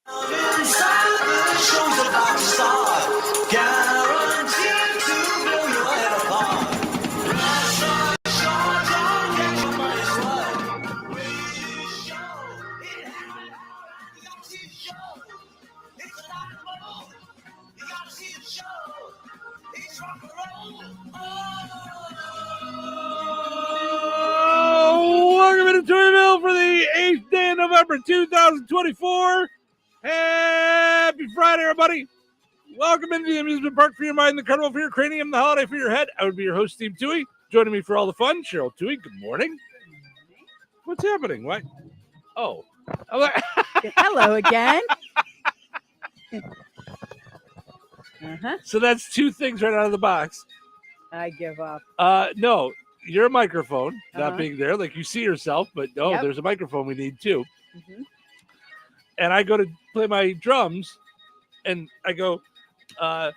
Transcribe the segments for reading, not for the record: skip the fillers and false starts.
Inside the show's about to start. Guaranteed to blow your head apart. Rush on short, don't get your money's worth. Radio show, it happened all right. You gotta see the show. It's a live mode. You gotta see the show. It's rock and roll. Oh, welcome to Touhyville for the 8th day of November 2024. Happy Friday, everybody. Welcome into the amusement park for your mind, the carnival for your cranium, the holiday for your head. I would be your host, Steve Toohey. Joining me for all the fun, Cheryl Toohey. Good morning. What's happening? What? Oh. Hello again. So that's two things right out of the box. I give up. No, your microphone not Uh-huh. being there, like you see yourself, but no, Yep. there's a microphone we need too. Mm-hmm. And I go to play my drums, and I go, like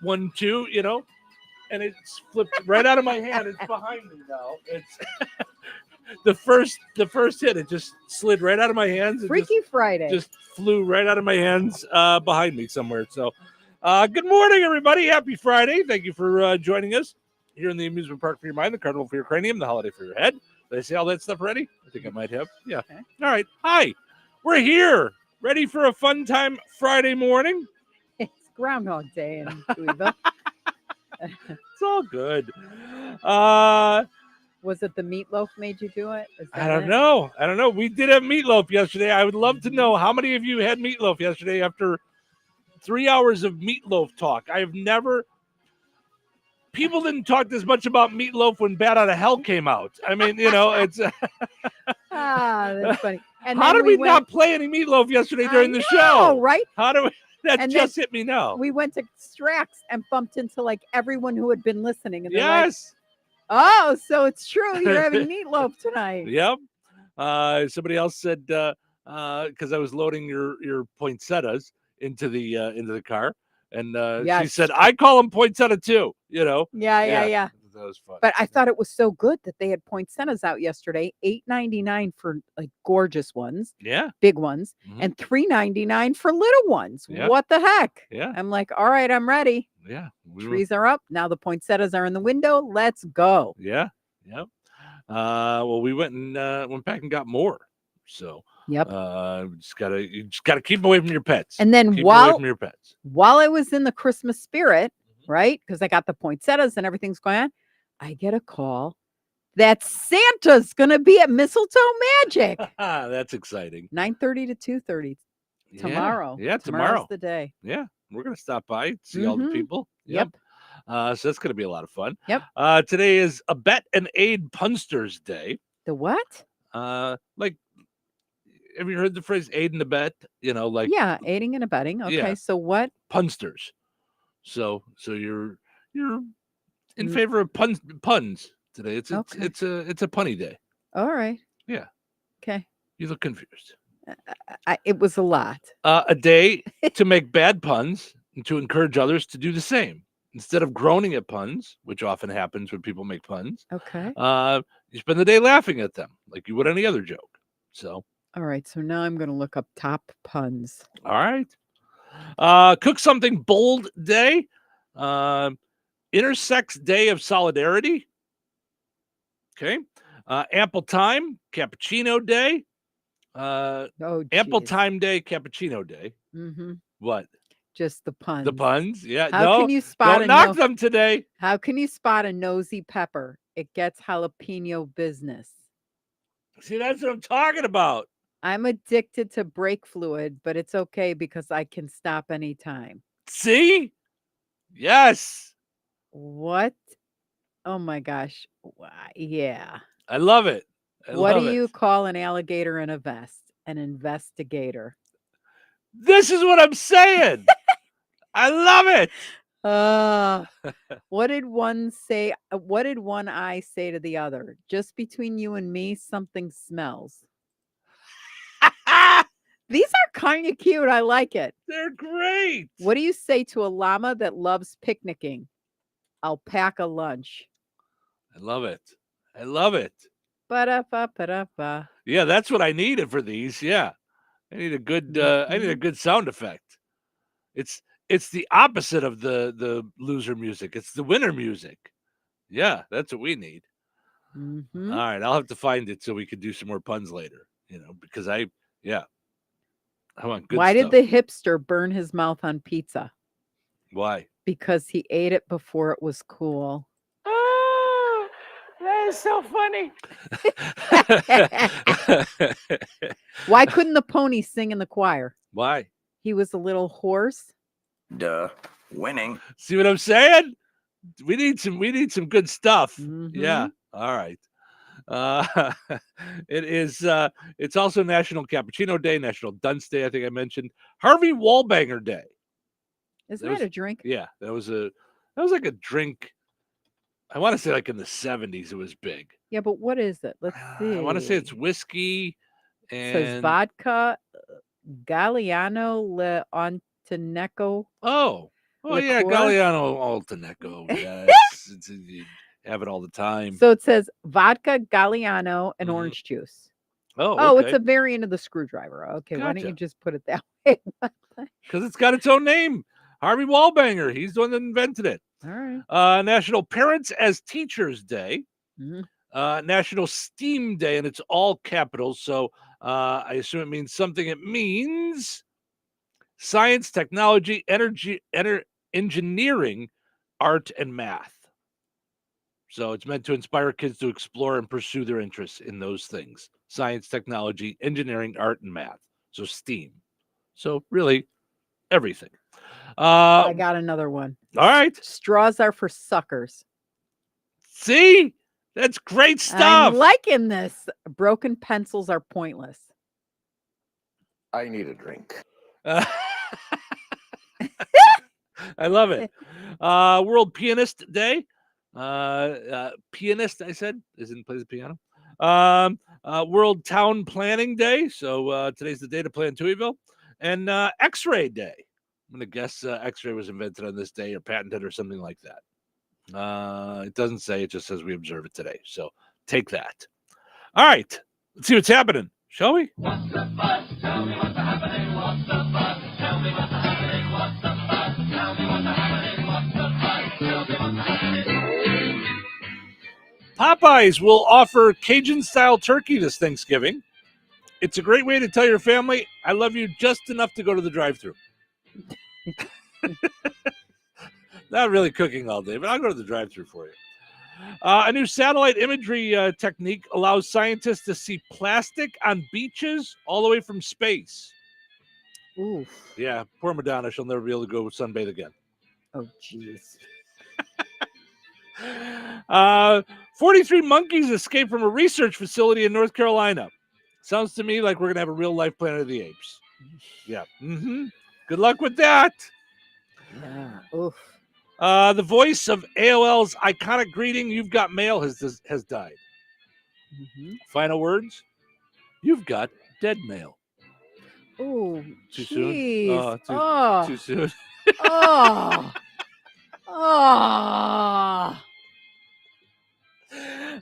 1, 2, and it's flipped right out of my hand. It's behind me now. It's the first hit. It just slid right out of my hands. It Freaky Friday. just flew right out of my hands behind me somewhere. So, good morning, everybody. Happy Friday. Thank you for joining us here in the amusement park for your mind, the carnival for your cranium, the holiday for your head. Did I say all that stuff already? I think I might have. Yeah. Okay. All right. Hi. We're here. Ready for a fun time Friday morning? It's Groundhog Day in Touhyville. It's all good. Was it the meatloaf made you do it? Is I that don't it? know. We did have meatloaf yesterday. I would love to know how many of you had meatloaf yesterday after 3 hours of meatloaf talk. I have never. People didn't talk this much about meatloaf when Bat Out of Hell came out. I mean, it's. That's funny. And How then did we went, not play any meatloaf yesterday I during the know, show? right? How do we? That And just hit me now. We went to Strax and bumped into like everyone who had been listening. And they're like, Yes. oh, so it's true. You're having meatloaf tonight. Yep. Somebody else said because I was loading your poinsettias into the car, and she Yes. said I call them poinsettia too. Yeah. That was fun. But I thought it was so good that they had poinsettias out yesterday, $8.99 for like gorgeous ones, Yeah. big ones, Mhm. and $3.99 for little ones. Yeah. What the heck? Yeah. I'm like, all right, I'm ready. Yeah. Trees are up. Now the poinsettias are in the window. Let's go. Yeah. Yep. Well, we went back and got more. So Yep. you just gotta keep them away from your pets. And then Keep 'em away from your pets. while I was in the Christmas spirit, Mhm. right? Because I got the poinsettias and everything's going on, I get a call that Santa's gonna be at Mistletoe Magic. That's exciting. 9:30 to 2:30 tomorrow. Yeah, Tomorrow's tomorrow. the day. Yeah, we're gonna stop by, see all the Mhm. people. Yep. So that's gonna be a lot of fun. Yep. Today is a Bet and Aid Punsters Day. The what? Like, have you heard the phrase "aid and abet"? Like Yeah, aiding and abetting. Okay, Yeah. so what? punsters. So you're in Mm. favor of puns today. It's Okay. it's a punny day. All right. Yeah. Okay. You look confused. It was a lot. A day to make bad puns and to encourage others to do the same. Instead of groaning at puns, which often happens when people make puns, Okay. you spend the day laughing at them like you would any other joke. So, All right. So now I'm going to look up top puns. all right. Cook something bold day. Intersex day of solidarity. Okay. Ample time, cappuccino day. Oh, Ample geez. time day, cappuccino day. Mm-hmm. What? Just the puns. The puns? Yeah. How no, can you spot don't a knock no- them today. How can you spot a nosy pepper? It gets jalapeno business. See, that's what I'm talking about. I'm addicted to brake fluid, but it's okay because I can stop anytime. See? Yes. What? Oh my gosh. Yeah. I love it. What do you call an alligator in a vest? An investigator. This is what I'm saying. I love it. What did one say? What did one eye say to the other? Just between you and me, something smells. These are kind of cute. I like it. They're great. What do you say to a llama that loves picnicking? I'll pack a lunch. I love it. I love it. Ba-da-ba-ba-da-ba. Yeah, that's what I needed for these. Yeah. I need a good sound effect. It's the opposite of the loser music. It's the winner music. Yeah, that's what we need. Mhm. All right, I'll have to find it so we can do some more puns later. Because I want good Why stuff. did the hipster burn his mouth on pizza? Why? Because he ate it before it was cool. Oh, that is so funny. Why couldn't the pony sing in the choir? Why? He was a little hoarse. Duh. Winning. See what I'm saying? We need some good stuff. Yeah. Mhm. All right. It's also National Cappuccino Day, National Dunce Day, I think I mentioned. Harvey Wallbanger Day. Isn't that a drink? Yeah, that was like a drink. I want to say like in the 70s it was big. Yeah, but what is it? Let's see. I want to say it's whiskey It says and vodka, Galliano Le Ontineco. oh yeah, liqueur. Galliano Altaneco. Yeah, you have it all the time. So it says vodka, Galliano, and Mhm. orange juice. Oh, Oh, okay. it's a variant of the screwdriver. Okay, why don't you Gotcha. just put it that way? Because it's got its own name. Harvey Wallbanger. He's the one that invented it. All right. National Parents as Teachers Day. Mhm. National STEAM Day, and it's all capitals. So I assume it means something. It means science, technology, engineering, art, and math. So it's meant to inspire kids to explore and pursue their interests in those things: science, technology, engineering, art, and math. So STEAM. So really everything. I got another one. All right. Straws are for suckers. See? That's great stuff. I'm liking this. Broken pencils are pointless. I need a drink. I love it. World Pianist Day. Pianist, I said, isn't plays the piano. World Town Planning Day. So today's the day to plan Touhyville. And X-Ray Day. I'm going to guess X-ray was invented on this day or patented or something like that. It doesn't say. It just says we observe it today. So take that. All right. Let's see what's happening, shall we? What's the buzz? Tell me what's happening. What's the buzz? Tell me what's happening. What's the buzz? Tell me what's happening. What's the buzz? Tell me what's happening. Popeyes will offer Cajun-style turkey this Thanksgiving. It's a great way to tell your family, I love you just enough to go to the drive-thru. Not really cooking all day, but I'll go to the drive-thru for you. A new satellite imagery technique allows scientists to see plastic on beaches all the way from space. Ooh. Yeah, poor Madonna. She'll never be able to go sunbathe again. Oh, jeez. 43 monkeys escaped from a research facility in North Carolina. Sounds to me like we're going to have a real-life Planet of the Apes. Yeah. Mm-hmm. Good luck with that. Yeah. Oof. The voice of AOL's iconic greeting, "You've got mail," has died. Mhm. Final words, "You've got dead mail." Oh, Too soon? jeez. Oh, too soon. Oh. Oh.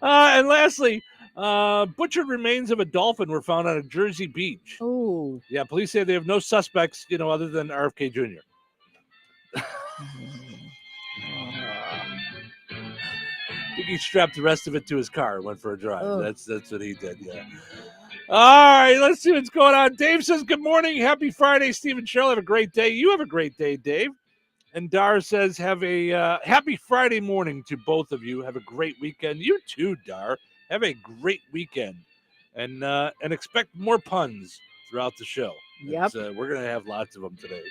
And lastly, butchered remains of a dolphin were found on a Jersey beach. Oh. Yeah, police say they have no suspects, other than RFK Jr. I think he strapped the rest of it to his car and went for a drive. Ugh. That's what he did, yeah. All right, let's see what's going on. Dave says, good morning. Happy Friday, Steve and Cheryl. Have a great day. You have a great day, Dave. And Dar says, have a happy Friday morning to both of you. Have a great weekend. You too, Dar. Have a great weekend. And expect more puns throughout the show. Yep. We're going to have lots of them today.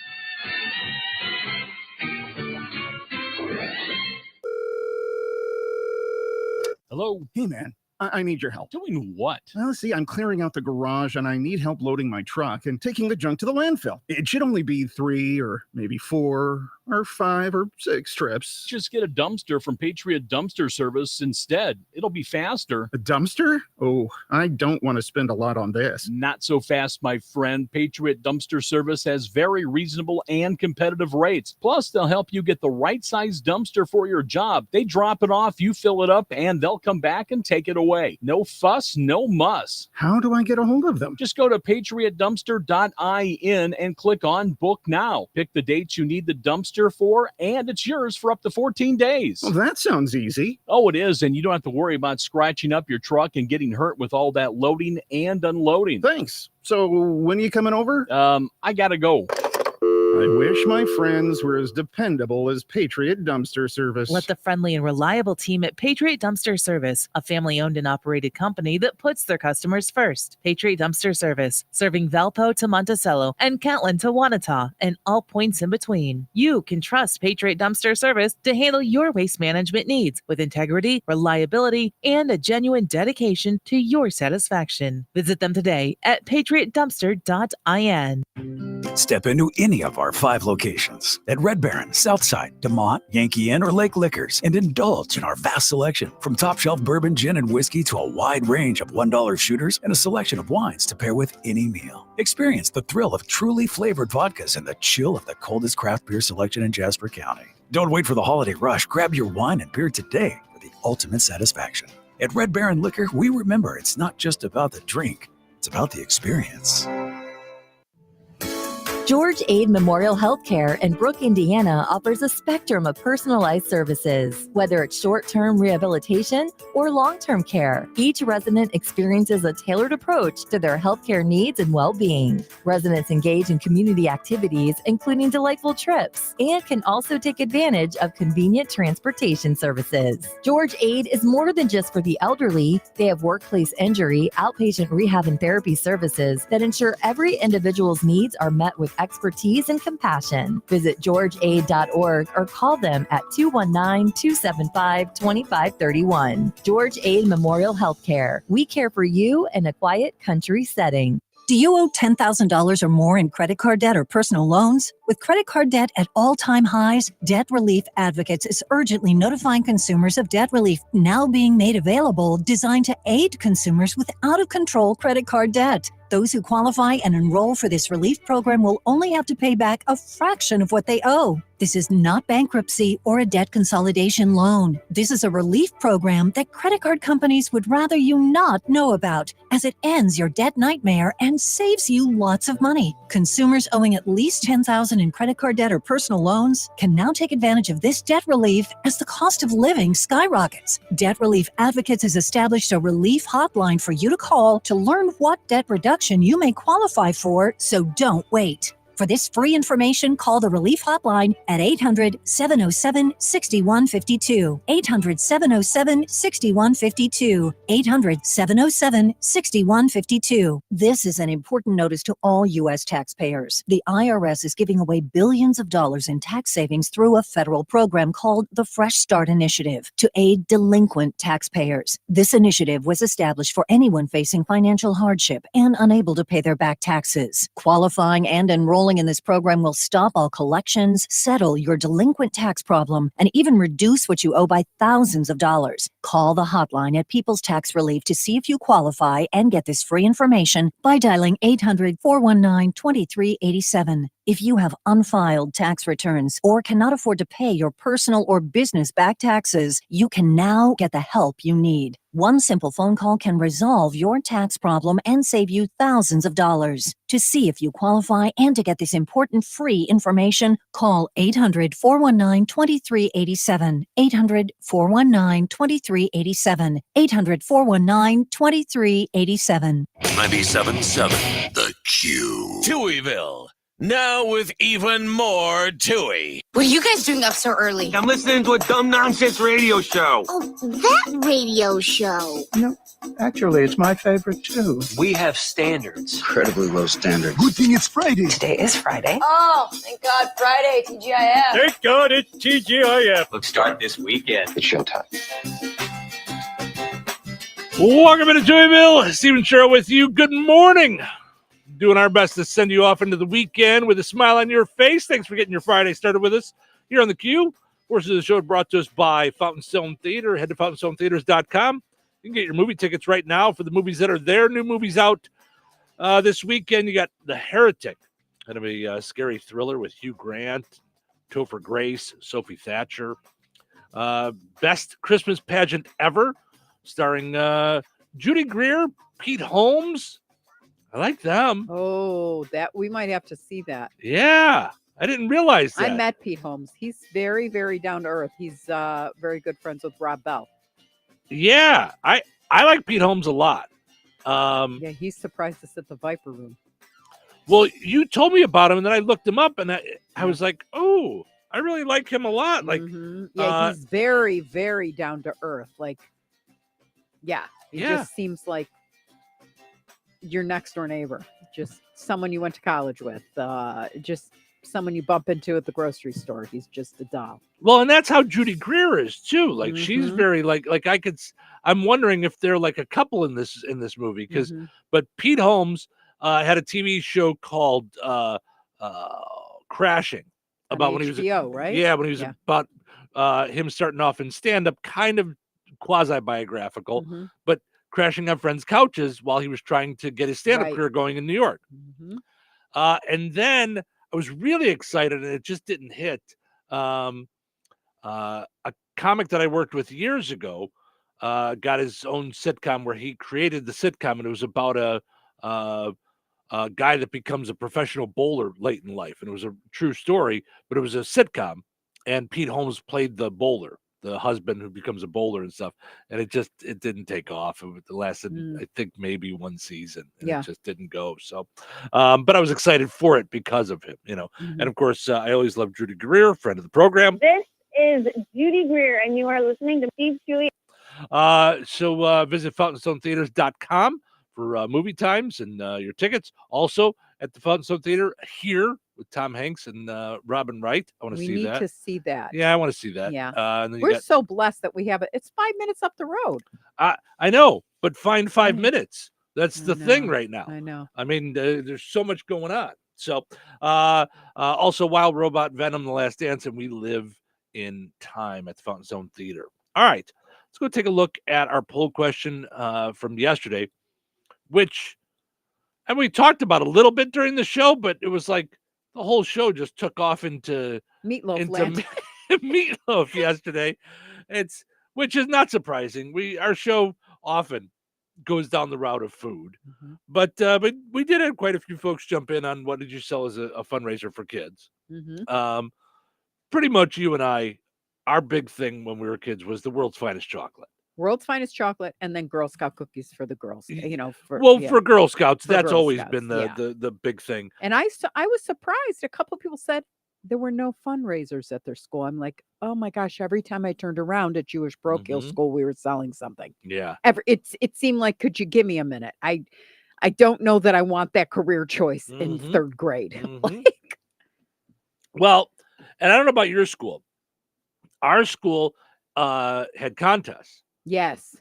Hello? Hey, man, I need your help. Doing what? Well, see, I'm clearing out the garage and I need help loading my truck and taking the junk to the landfill. It should only be 3 or maybe 4 or 5 or 6 trips. Just get a dumpster from Patriot Dumpster Service instead. It'll be faster. A dumpster? Oh, I don't want to spend a lot on this. Not so fast, my friend. Patriot Dumpster Service has very reasonable and competitive rates. Plus, they'll help you get the right size dumpster for your job. They drop it off, you fill it up, and they'll come back and take it away. No fuss, no muss. How do I get a hold of them? Just go to patriotdumpster.in and click on Book Now. Pick the dates you need the dumpster for, and it's yours for up to 14 days. Well, that sounds easy. Oh, it is, and you don't have to worry about scratching up your truck and getting hurt with all that loading and unloading. Thanks. So when are you coming over? I gotta go. I wish my friends were as dependable as Patriot Dumpster Service. Let the friendly and reliable team at Patriot Dumpster Service, a family-owned and operated company that puts their customers first. Patriot Dumpster Service, serving Valpo to Monticello and Catlin to Wanata and all points in between. You can trust Patriot Dumpster Service to handle your waste management needs with integrity, reliability, and a genuine dedication to your satisfaction. Visit them today at patriotdumpster.in. Step into any of our 5 locations at Red Baron, Southside, DeMont, Yankee Inn, or Lake Liquors and indulge in our vast selection from top shelf bourbon, gin, and whiskey to a wide range of $1 shooters and a selection of wines to pair with any meal. Experience the thrill of truly flavored vodkas and the chill of the coldest craft beer selection in Jasper County. Don't wait for the holiday rush. Grab your wine and beer today for the ultimate satisfaction. At Red Baron Liquor, we remember it's not just about the drink, it's about the experience. George Aid Memorial Healthcare in Brook, Indiana offers a spectrum of personalized services. Whether it's short-term rehabilitation or long-term care, each resident experiences a tailored approach to their healthcare needs and well-being. Residents engage in community activities, including delightful trips, and can also take advantage of convenient transportation services. George Aid is more than just for the elderly. They have workplace injury, outpatient rehab, and therapy services that ensure every individual's needs are met with expertise and compassion. Visit georgeaid.org or call them at 219-275-2531. George Aid Memorial Healthcare. We care for you in a quiet country setting. Do you owe $10,000 or more in credit card debt or personal loans? With credit card debt at all-time highs, Debt Relief Advocates is urgently notifying consumers of debt relief now being made available, designed to aid consumers with out-of-control credit card debt. Those who qualify and enroll for this relief program will only have to pay back a fraction of what they owe. This is not bankruptcy or a debt consolidation loan. This is a relief program that credit card companies would rather you not know about, as it ends your debt nightmare and saves you lots of money. Consumers owing at least $10,000 in credit card debt or personal loans can now take advantage of this debt relief as the cost of living skyrockets. Debt Relief Advocates has established a relief hotline for you to call to learn what debt reduction you may qualify for, so don't wait. For this free information, call the Relief Hotline at 800-707-6152. 800-707-6152. 800-707-6152. This is an important notice to all U.S. taxpayers. The IRS is giving away billions of dollars in tax savings through a federal program called the Fresh Start Initiative to aid delinquent taxpayers. This initiative was established for anyone facing financial hardship and unable to pay their back taxes. Qualifying and enrolling in this program will stop all collections, settle your delinquent tax problem, and even reduce what you owe by thousands of dollars. Call the hotline at People's Tax Relief to see if you qualify and get this free information by dialing 800-419-2387. If you have unfiled tax returns or cannot afford to pay your personal or business back taxes, you can now get the help you need. One simple phone call can resolve your tax problem and save you thousands of dollars. To see if you qualify and to get this important free information, call 800-419-2387. 800-419-2387. 800-419-2387. 97.7 The Q. Touhyville. Now with even more Touhy. What are you guys doing up so early? I'm listening to a dumb nonsense radio show. Oh, that radio show. No, actually, it's my favorite too. We have standards. Incredibly low standards. Good thing it's Friday. Today is Friday. Oh, thank God, Friday, TGIF. Thank God it's TGIF. Let's start this weekend. It's showtime. Welcome to Touhyville. Stephen Sherrill with you. Good morning. Doing our best to send you off into the weekend with a smile on your face. Thanks for getting your Friday started with us. here on the Q. Portions of the show are brought to us by Fountain Stone Theater. Head to fountainstonetheaters.com. You can get your movie tickets right now for the movies that are there. New movies out this weekend. You got The Heretic. Going to be a scary thriller with Hugh Grant, Topher Grace, Sophie Thatcher. Best Christmas Pageant Ever, starring Judy Greer, Pete Holmes. I like them. Oh, that we might have to see that. Yeah, I didn't realize that. I met Pete Holmes. He's very, very down to earth. He's very good friends with Rob Bell. Yeah, I like Pete Holmes a lot. Yeah, he surprised us at the Viper Room. Well, you told me about him, and then I looked him up, and I was like, oh, I really like him a lot. Like, yeah, he's very, very down to earth. Like, yeah, he just seems like your next door neighbor, just someone you went to college with, just someone you bump into at the grocery store. He's just a doll. Well, and that's how Judy Greer is too. Like, she's very like I'm wondering if they're like a couple in this movie because, but Pete Holmes had a TV show called Crashing about when he was right? Yeah, when he was about him starting off in stand-up, kind of quasi-biographical, but crashing on friends' couches while he was trying to get his stand-up career going in New York. And then I was really excited, and it just didn't hit. A comic that I worked with years ago got his own sitcom where he created the sitcom, and it was about a guy that becomes a professional bowler late in life. And it was a true story, but it was a sitcom, and Pete Holmes played the bowler, the husband who becomes a bowler and stuff. And it didn't take off. It lasted, I think, maybe one season, and it just didn't go. So, but I was excited for it because of him, and of course, I always loved Judy Greer, friend of the program. This is Judy Greer, and you are listening to Steve Julie. So visit fountainstonetheaters.com for movie times and your tickets. Also at the Fountain Stone Theater here with Tom Hanks and Robin Wright. I want to see that. We need to see that. Yeah, I want to see that. Yeah. And then we're so blessed that we have it. It's 5 minutes up the road. I know, but find 5 minutes. That's the thing right now. I know. I mean, there's so much going on. So also Wild Robot, Venom, The Last Dance, and We Live in Time at the Fountain Stone Theater. All right, let's go take a look at our poll question from yesterday, and we talked about a little bit during the show, but it was like the whole show just took off into Meatloaf land. Meatloaf yesterday. Which is not surprising. Our show often goes down the route of food, but we did have quite a few folks jump in on what did you sell as a fundraiser for kids. Pretty much you and I, our big thing when we were kids was the world's finest chocolate. World's finest chocolate, and then Girl Scout cookies for the girls. For Girl Scouts, that's Girl always Scouts, been the big thing. And I was surprised. A couple of people said there were no fundraisers at their school. I'm like, oh my gosh! Every time I turned around at Jewish parochial school, we were selling something. Yeah. It seemed like, could you give me a minute? I don't know that I want that career choice in third grade. Well, and I don't know about your school. Our school had contests. Yes.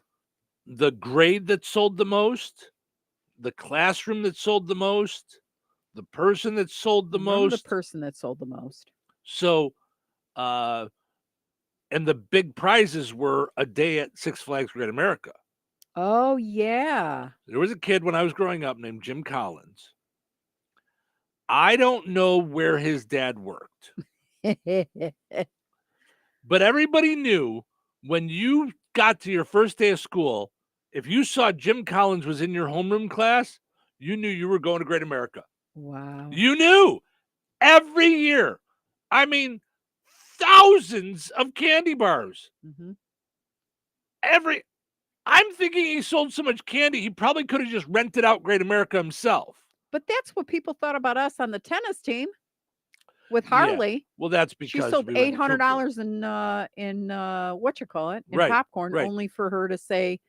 The grade that sold the most, the classroom that sold the most, the person that sold the most. The person that sold the most. So, and the big prizes were a day at Six Flags Great America. Oh, yeah. There was a kid when I was growing up named Jim Collins. I don't know where his dad worked. But everybody knew when you got to your first day of school, if you saw Jim Collins was in your homeroom class, you knew you were going to Great America. Wow. You knew every year. I mean, thousands of candy bars. I'm thinking he sold so much candy, he probably could have just rented out Great America himself. But that's what people thought about us on the tennis team with Harley. Yeah. Well, that's because she sold $800 in popcorn, only for her to say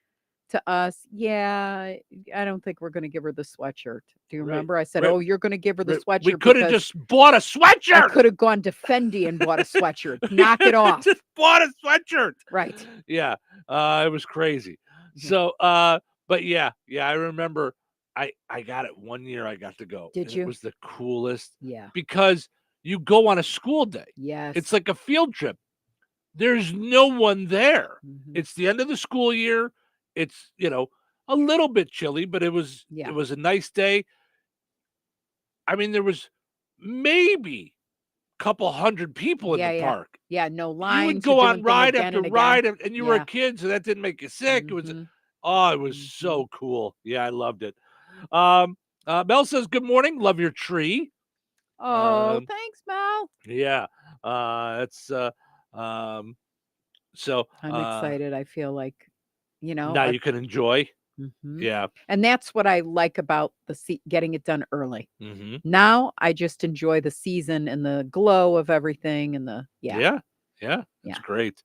to us, "Yeah, I don't think we're going to give her the sweatshirt." Do you remember? I said, "Oh, you're going to give her the sweatshirt." We could have just bought a sweatshirt. I could have gone to Fendi and bought a sweatshirt. Knock it off. Just bought a sweatshirt. Right. Yeah. It was crazy. So, but yeah, I remember. I got it one year. I got to go. Did you? It was the coolest. Yeah. Because you go on a school day. Yes. It's like a field trip. There's no one there. Mhm. It's the end of the school year. It's, a little bit chilly, but it was a nice day. I mean, there was maybe a couple hundred people in the park. Yeah, no lines. You would go on ride again after and ride, again. and you were a kid, so that didn't make you sick. It was, it was so cool. Yeah, I loved it. Mel says, "Good morning. Love your tree." Oh, thanks, Mel. Yeah, it's so I'm excited. I feel like, now you can enjoy. Mhm. Yeah. And that's what I like about getting it done early. Mhm. Now I just enjoy the season and the glow of everything and Yeah. It's great.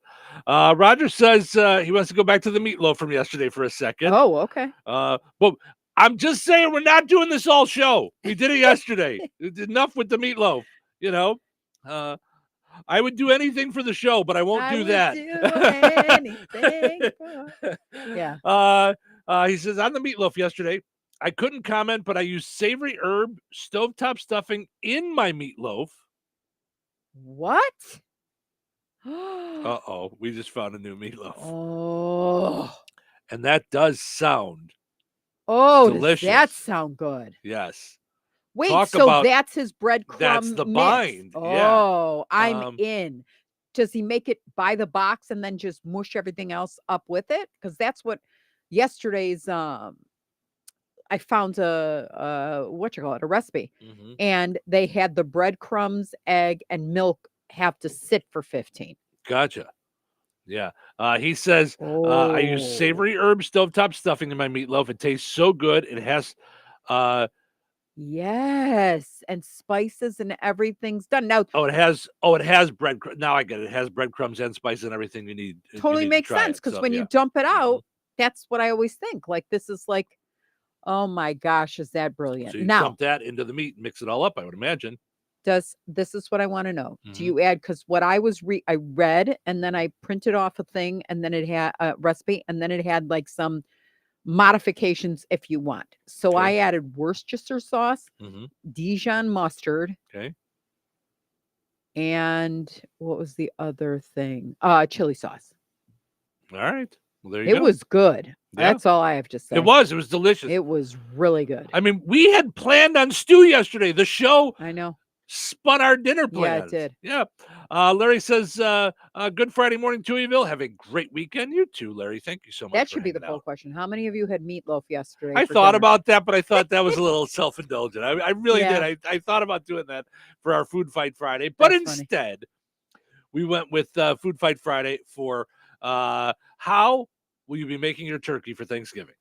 Roger says he wants to go back to the meatloaf from yesterday for a second. Oh, okay. But I'm just saying we're not doing this all show. We did it yesterday. Enough with the meatloaf. I would do anything for the show, but I won't do that. Yeah. He says on the meatloaf yesterday, I couldn't comment, but I used savory herb stovetop stuffing in my meatloaf. What? Uh-oh, we just found a new meatloaf. Oh. And that does sound Does delicious. that sound good? Yes. Wait, Talk so about- that's his breadcrumb That's the mix. bind. Yeah. Oh, I'm in. Does he make it by the box and then just mush everything else up with it? Because that's what yesterday's I found a recipe, Mhm. and they had the breadcrumbs, egg, and milk have to sit for 15. Gotcha. Yeah. He says, I use Oh. savory herb stovetop stuffing in my meatloaf. It tastes so good. It has Yes, and spices and everything's done. Now, it has breadcrumbs. Now I get it. It has breadcrumbs and spice and everything you need. totally makes sense because when you dump it out, that's what I always think. Like, this is like, oh my gosh, is that brilliant? So you Now, dump that into the meat and mix it all up, I would imagine. this is what I want to know. Do you add, because what I read and then I printed off a thing and then it had a recipe and then it had like some modifications if you want. So Okay. I added Worcestershire sauce, Mhm. Dijon mustard, Okay. and what was the other thing? Chili sauce. All right. Well, there you It go. was good. Yeah. That's all I have to say. It was delicious. It was really good. I mean, we had planned on stew yesterday. The show I know. spun our dinner Yeah, plans. it did. Yeah. Larry says, good Friday morning, Touhyville. Have a great weekend. You too, Larry. Thank you so much. That for should be the hanging poll out. question. How many of you had meatloaf yesterday? I for thought dinner? about that, but I thought that was a little self-indulgent. I really Yeah. did. I thought about doing that for our Food Fight Friday, but That's funny. instead we went with Food Fight Friday for how will you be making your turkey for Thanksgiving?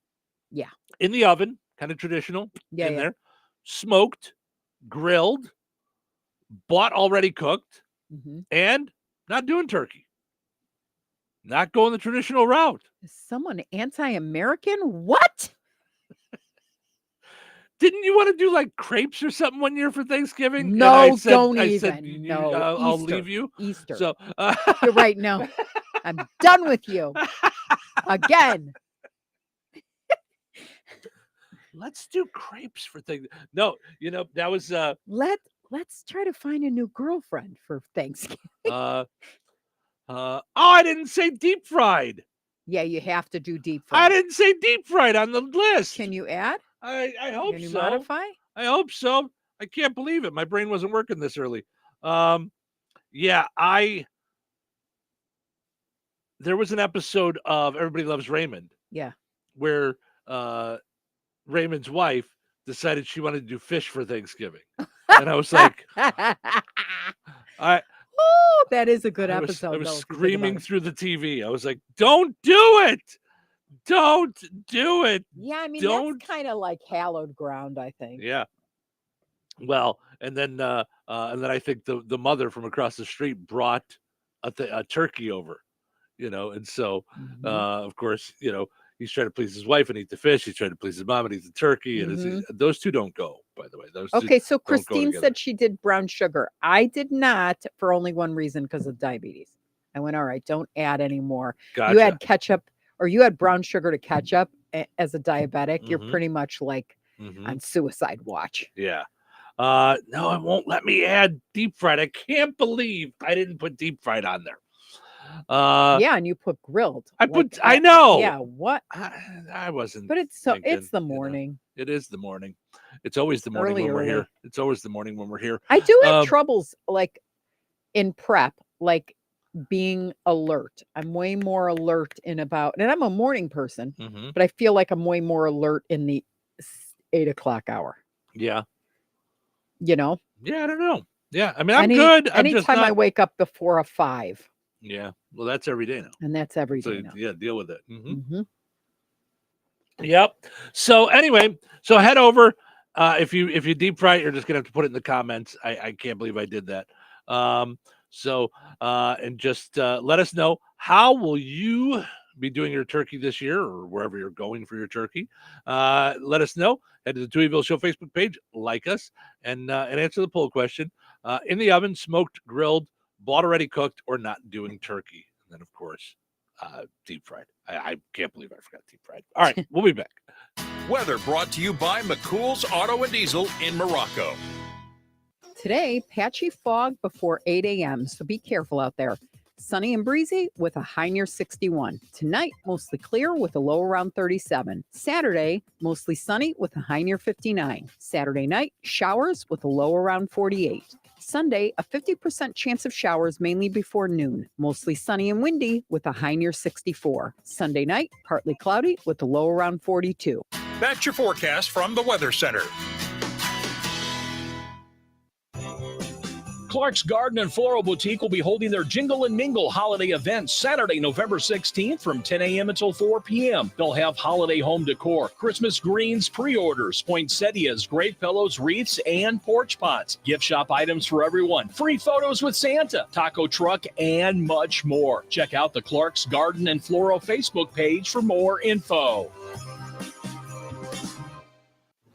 Yeah. In the oven, kind of traditional. Yeah, in yeah. there, smoked, grilled, bought already cooked, Mhm. and not doing turkey. Not going the traditional route. Is someone anti-American? What? Didn't you want to do like crepes or something one year for Thanksgiving? And No, I said, don't I said, even. "You- No, I'll Easter. leave you." Easter. So You're right. No, I'm done with you again. let's do crepes for things. No, that was Let's try to find a new girlfriend for Thanksgiving. I didn't say deep fried. Yeah, you have to do deep I fry. didn't say deep fried on the list. Can you add? I hope Can you so. modify? I hope so. I can't believe it. My brain wasn't working this early. Yeah, there was an episode of Everybody Loves Raymond Yeah. where Raymond's wife decided she wanted to do fish for Thanksgiving. And I was like, Oh, that is a good I was episode. though, if you think screaming about it. through the TV. I was like, don't do it. Don't do it. Yeah, I mean Don't. that's kind of like hallowed ground, I think. Yeah. Well, and then I think the mother from across the street brought a turkey over, and so Mhm. of course, he's trying to please his wife and eat the fish. He's trying to please his mom and eat the turkey, and those two don't go. By the way, those two Okay, so don't go Christine together. said she did brown sugar. I did not, for only one reason, because of diabetes. I went, all right, don't add any more. Gotcha. You add ketchup, or you add brown sugar to ketchup as a diabetic, you're Mhm. pretty much like Mhm. on suicide watch. Yeah. No, it won't let me add deep fried. I can't believe I didn't put deep fried on there. Yeah, and you put grilled. I know. Yeah, what? I wasn't. But it's thinking, the morning. It is the morning. It's always the morning when we're here. It's always the morning when we're here. I do have troubles in prep, being alert. I'm way more alert and I'm a morning person, but I feel like I'm way more alert in the 8 o'clock hour. Yeah. Yeah, I don't know. Yeah, I mean, I'm good. Anytime I wake up before a 5. Yeah, well, that's every day now. And that's every day now. Yeah, deal with it. Yep. So anyway, head over. If you deep fry it, you're just gonna have to put it in the comments. I can't believe I did that. And just let us know, how will you be doing your turkey this year, or wherever you're going for your turkey. Let us know. Head to the Touhyville Show Facebook page, like us, and answer the poll question. In the oven, smoked, grilled, bought already cooked, or not doing turkey. And then, of course, deep fried. I can't believe I forgot deep fried. All right, we'll be back. Weather brought to you by McCool's Auto and Diesel in Morocco. Today, patchy fog before 8 a.m., so be careful out there. Sunny and breezy with a high near 61. Tonight, mostly clear with a low around 37. Saturday, mostly sunny with a high near 59. Saturday night, showers with a low around 48. Sunday, a 50% chance of showers mainly before noon. Mostly sunny and windy with a high near 64. Sunday night, partly cloudy with a low around 42. That's your forecast from the Weather Center. Clark's Garden and Floral Boutique will be holding their Jingle and Mingle holiday event Saturday, November 16th from 10 a.m. until 4 p.m. They'll have holiday home decor, Christmas greens, pre-orders, poinsettias, great pillows, wreaths, and porch pots. Gift shop items for everyone, free photos with Santa, taco truck, and much more. Check out the Clark's Garden and Floral Facebook page for more info.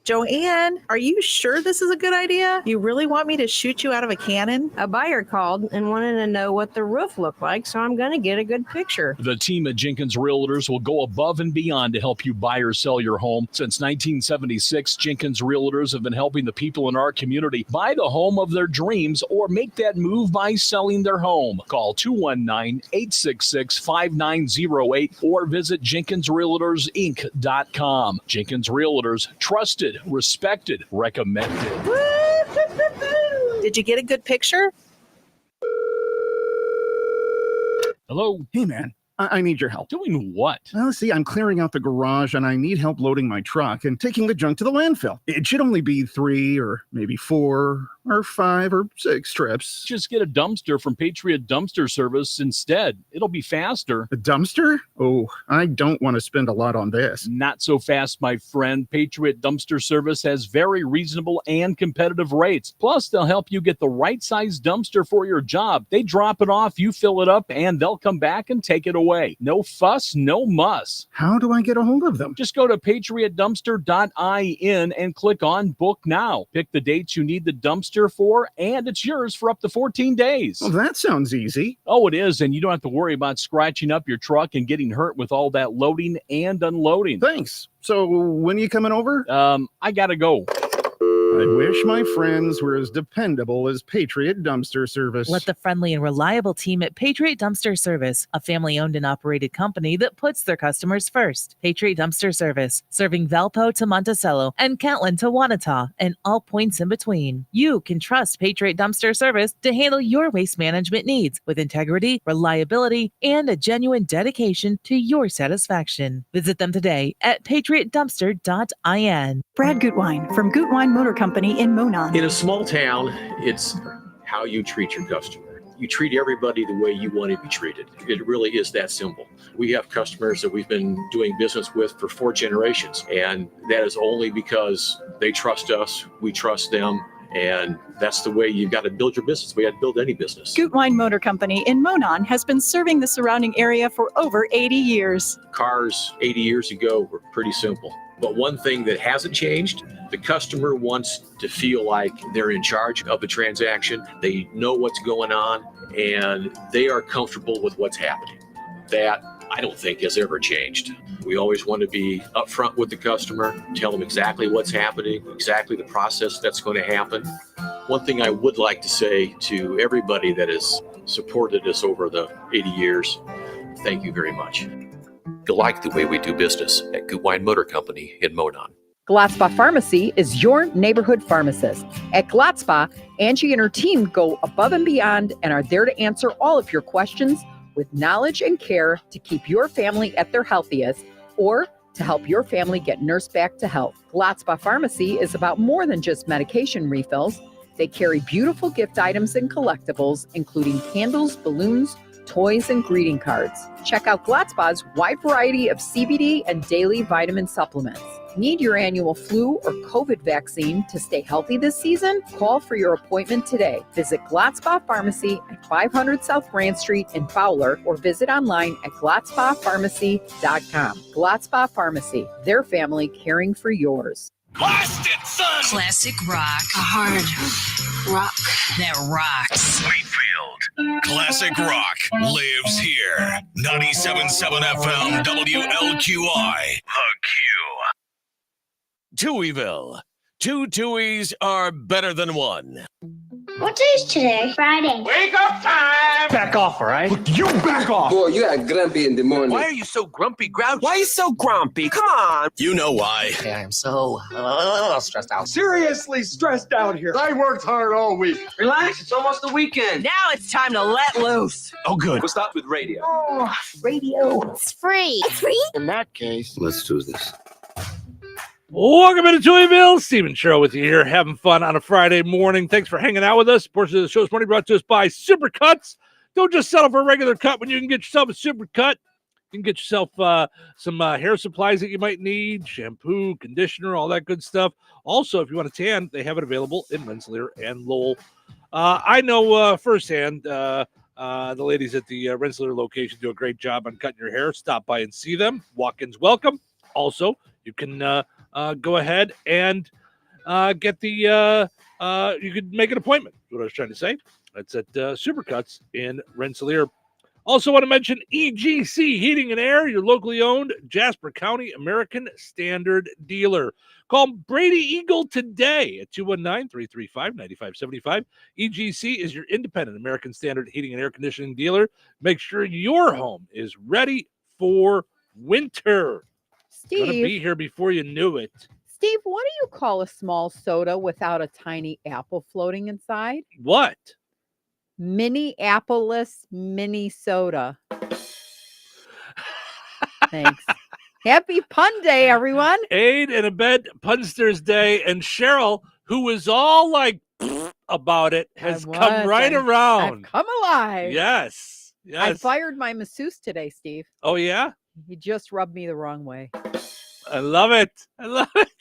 Joanne, are you sure this is a good idea? You really want me to shoot you out of a cannon? A buyer called and wanted to know what the roof looked like, so I'm going to get a good picture. The team at Jenkins Realtors will go above and beyond to help you buy or sell your home. Since 1976, Jenkins Realtors have been helping the people in our community buy the home of their dreams or make that move by selling their home. Call 219-866-5908 or visit JenkinsRealtorsInc.com. Jenkins Realtors, trusted, respected, recommended. Did you get a good picture? Hello? Hey, man. I need your help. Doing what? Well, see, I'm clearing out the garage and I need help loading my truck and taking the junk to the landfill. It should only be 3 or maybe 4 or 5 or 6 trips. Just get a dumpster from Patriot Dumpster Service instead. It'll be faster. A dumpster? Oh, I don't want to spend a lot on this. Not so fast, my friend. Patriot Dumpster Service has very reasonable and competitive rates. Plus, they'll help you get the right size dumpster for your job. They drop it off, you fill it up, and they'll come back and take it away. No fuss, no muss. How do I get a hold of them? Just go to patriotdumpster.in and click on Book Now. Pick the dates you need the dumpster for, and it's yours for up to 14 days. Well, that sounds easy. Oh, it is, and you don't have to worry about scratching up your truck and getting hurt with all that loading and unloading. Thanks. So when are you coming over? I gotta go. I wish my friends were as dependable as Patriot Dumpster Service. Let the friendly and reliable team at Patriot Dumpster Service, a family-owned and operated company that puts their customers first. Patriot Dumpster Service, serving Valpo to Monticello and Catlin to Wanata and all points in between. You can trust Patriot Dumpster Service to handle your waste management needs with integrity, reliability, and a genuine dedication to your satisfaction. Visit them today at patriotdumpster.in. Brad Gutwein from Gutwein Motor Company in Monon. In a small town, it's how you treat your customer. You treat everybody the way you want to be treated. It really is that simple. We have customers that we've been doing business with for 4 generations, and that is only because they trust us, we trust them, and that's the way you've got to build your business. We got to build any business. Gutwein Motor Company in Monon has been serving the surrounding area for over 80 years. Cars 80 years ago were pretty simple. But one thing that hasn't changed, the customer wants to feel like they're in charge of the transaction. They know what's going on and they are comfortable with what's happening. That I don't think has ever changed. We always want to be upfront with the customer, tell them exactly what's happening, exactly the process that's going to happen. One thing I would like to say to everybody that has supported us over the 80 years, thank you very much. You like the way we do business at Goodwine Motor Company in Monon. Gladspa Pharmacy is your neighborhood pharmacist. At Gladspa, Angie and her team go above and beyond and are there to answer all of your questions with knowledge and care to keep your family at their healthiest or to help your family get nursed back to health. Gladspa Pharmacy is about more than just medication refills. They carry beautiful gift items and collectibles, including candles, balloons, toys, and greeting cards. Check out Gladspa's wide variety of CBD and daily vitamin supplements. Need your annual flu or COVID vaccine to stay healthy this season? Call for your appointment today. Visit Gladspa Pharmacy at 500 South Grand Street in Fowler or visit online at gladspapharmacy.com. Gladspa Pharmacy, their family caring for yours. Blast it, son! Classic rock. A hard rock that rocks. Wakefield. Classic rock lives here. 97.7 FM WLQI. The Q. Touhyville. Two Tuohys are better than one. What day is today? Friday. Wake up time! Back off, all right? You back off! Boy, you got grumpy in the morning. Why are you so grumpy, grouchy? Why are you so grumpy? Come on! You know why. I am so stressed out. Seriously stressed out here. I worked hard all week. Relax, it's almost the weekend. Now it's time to let loose. Oh, good. We'll start with radio. Oh, radio. It's free. It's free? In that case, Let's do this. Welcome into Touhyville. Steven Sherrill with you here, having fun on a Friday morning. Thanks for hanging out with us. Portion of the show is morning brought to us by Supercuts. Don't just settle for a regular cut when you can get yourself a Supercut. You can get yourself some hair supplies that you might need, shampoo, conditioner, all that good stuff. Also, if you want a tan, they have it available in Rensselaer and Lowell. I know firsthand the ladies at the Rensselaer location do a great job on cutting your hair. Stop by and see them. Walk-ins welcome. Also, you can go ahead and get the you could make an appointment. That's what I was trying to say. That's at Supercuts in Rensselaer. Also want to mention EGC Heating and Air, your locally owned Jasper County American Standard dealer. Call Brady Eagle today at 219-335-9575. EGC is your independent American Standard heating and air conditioning dealer. Make sure your home is ready for winter. Steve, gonna be here before you knew it. Steve, what do you call a small soda without a tiny apple floating inside? What? Minneapolis mini soda. Thanks. Happy Pun Day, everyone. Aid and Abed Punsters Day, and Cheryl, who was all like about it, has come right around. I've come alive. Yes. I fired my masseuse today, Steve. Oh, yeah? He just rubbed me the wrong way. I love it. I love it.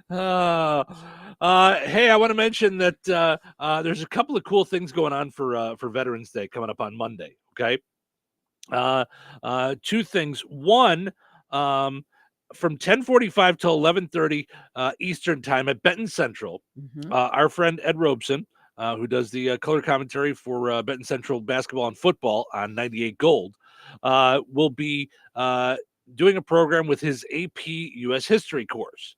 Hey, I want to mention that there's a couple of cool things going on for Veterans Day coming up on Monday. Okay, two things. One, from 10:45 till 11:30 Eastern time at Benton Central, our friend Ed Robeson, who does the color commentary for Benton Central basketball and football on 98 Gold, will be doing a program with his AP U.S. History course.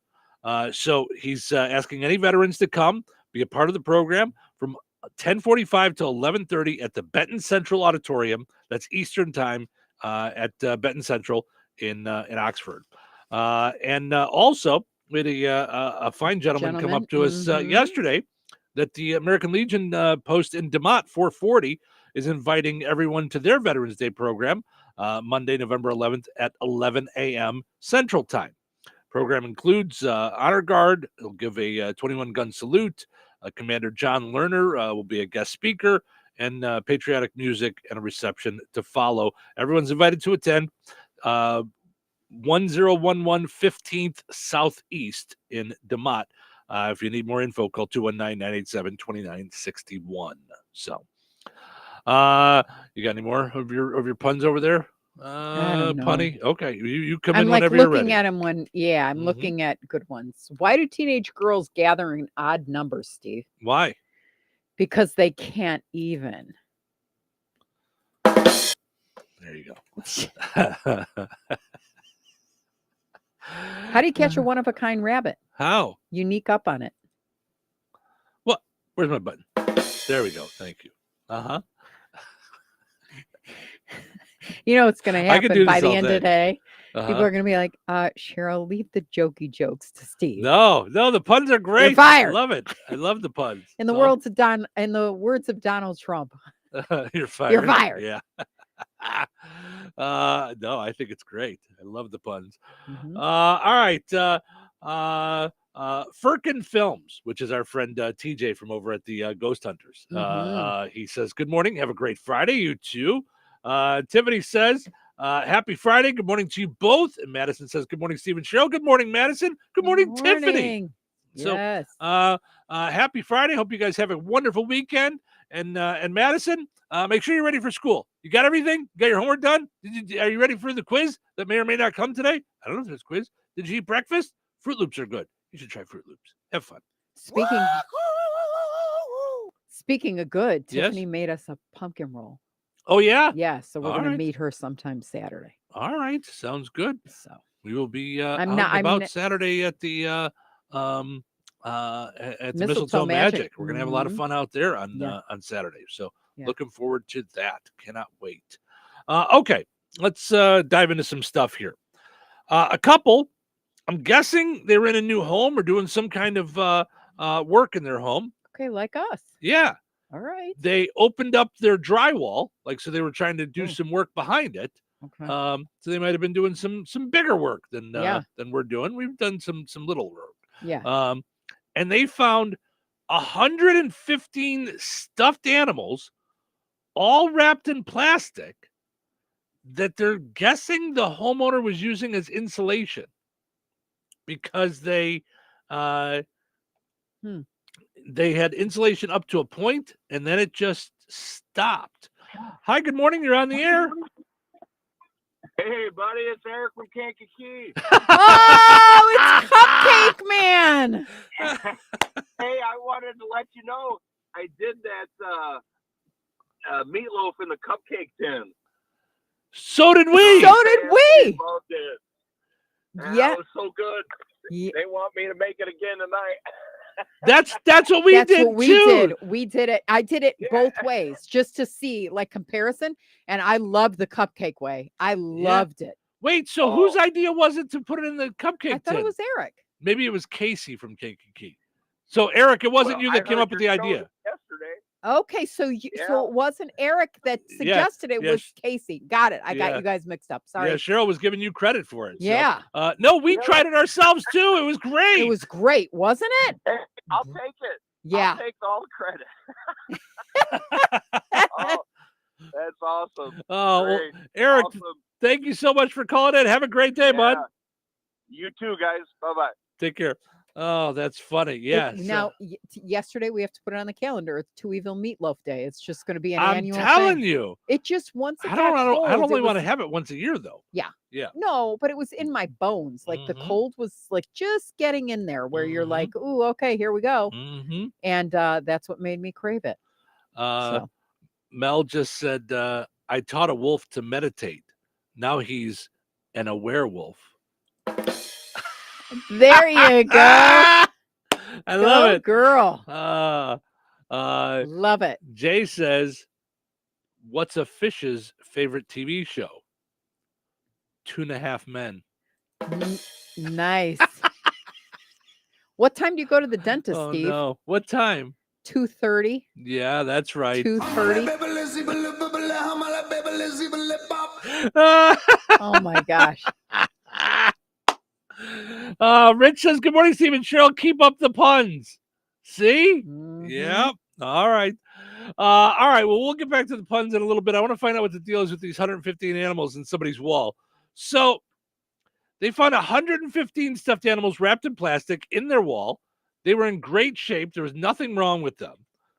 So he's asking any veterans to come, be a part of the program from 10:45 to 11:30 at the Benton Central Auditorium. That's Eastern time at Benton Central in Oxford. And also, we had a fine gentleman come up to us yesterday that the American Legion post in DeMott 440 is inviting everyone to their Veterans Day program Monday, November 11th at 11 a.m. Central Time. Program includes Honor Guard. They'll give a 21-gun salute. Commander John Lerner will be a guest speaker, and patriotic music and a reception to follow. Everyone's invited to attend. 1011 15th Southeast in DeMott. If you need more info, call 219-987-2961. So, you got any more of your puns over there? Punny. Okay, you come in whenever you're ready. I'm looking at them I'm looking at good ones. Why do teenage girls gather in odd numbers, Steve? Why? Because they can't even. There you go. How do you catch a one-of-a-kind rabbit? How? You sneak up on it. What? Where's my button? There we go. Thank you. Uh-huh. You know what's going to I could do happen by this the all end day. of the day? Uh-huh. People are going to be like, Cheryl, leave the jokey jokes to Steve. No, the puns are great. You're fired. I love it. I love the puns. In the words of Donald Trump. You're fired. You're fired. Yeah. No, I think it's great. I love the puns. Mhm. All right. Firkin Films, which is our friend TJ from over at the Ghost Hunters. He says, good morning. Have a great Friday, you too. Tiffany says, happy Friday. Good morning to you both. And Madison says, good morning, Steve and Cheryl. Good morning, Madison. Good morning, Tiffany. Yes. So, happy Friday. Hope you guys have a wonderful weekend. And Madison, make sure you're ready for school. You got everything? You got your homework done? Are you ready for the quiz that may or may not come today? I don't know if there's a quiz. Did you eat breakfast? Fruit Loops are good. You should try Fruit Loops. Have fun. Speaking of good, Yes? Tiffany made us a pumpkin roll. Oh, yeah? Yeah, so we're All going to right. meet her sometime Saturday. All right. Sounds good. So we will be I'm out not- and I'm about n- Saturday at the at the Mistletoe Mistletoe Magic. Magic. We're gonna have a lot of Mhm. fun out there on Yeah. on Saturday. So Yeah. looking forward to that. Cannot wait. Okay, let's dive into some stuff here. A couple, I'm guessing they were in a new home or doing some kind of work in their home. Okay, like us. Yeah. All right. They opened up their drywall, so they were trying to do some work behind it. Okay. So they might have been doing some bigger work than Yeah. than we're doing. We've done some little work. Yeah. And they found 115 stuffed animals, all wrapped in plastic, that they're guessing the homeowner was using as insulation because they had insulation up to a point and then it just stopped. Hi, good morning. You're on the air. Hey, buddy, it's Eric from Kankakee. Oh, it's Cupcake Man. Hey, I wanted to let you know I did that meatloaf in the cupcake tin. So did we. So did we. Loved it. And Yeah. That was so good. Yeah. They want me to make it again tonight. That's what we That's did what we too. did. We did it. I did it both ways just to see like comparison. And I loved the cupcake way. I loved it. Wait, so whose idea was it to put it in the cupcake I thought tin? it was Eric. Maybe it was Casey from Kankakee. So Eric, it wasn't Well, you I that came heard up with your the show idea. yesterday. Okay, so so it wasn't Eric that suggested it was yes. Casey. Got it. I got Yeah. you guys mixed up. Sorry. Yeah, Cheryl was giving you credit for it. So, Yeah. no, we tried it ourselves too. It was great. It was great, wasn't it? Hey, I'll take it. Yeah. I'll take all the credit. Oh, that's awesome. Oh, well, Great. Eric, Awesome. thank you so much for calling in. Have a great day, bud. Yeah. You too, guys. Bye-bye. Take care. Oh, that's funny. Yeah. Now, yesterday we have to put it on the calendar. It's Touhyville Meatloaf Day. It's just going to be an I'm annual telling thing. you. It just once it I got don't cold, only it want to was- have it once a year though. Yeah. Yeah. No, but it was in my bones. Like the cold was like just getting in there where you're like, ooh, okay, here we go. Mm-hmm. And that's what made me crave it. So. Mel just said, I taught a wolf to meditate. Now he's an werewolf. There you go. I love it. Girl. Love it. Jay says, what's a fish's favorite TV show? 2.5 Men. Nice. What time do you go to the dentist, Oh, Steve? no. What time? 2:30. Yeah, that's right. 2:30. Oh my gosh. Rich says, good morning, Steve and Cheryl. Keep up the puns. See? Yep. All right. All right. Well, we'll get back to the puns in a little bit. I want to find out what the deal is with these 115 animals in somebody's wall. So they found 115 stuffed animals wrapped in plastic in their wall. They were in great shape. There was nothing wrong with them.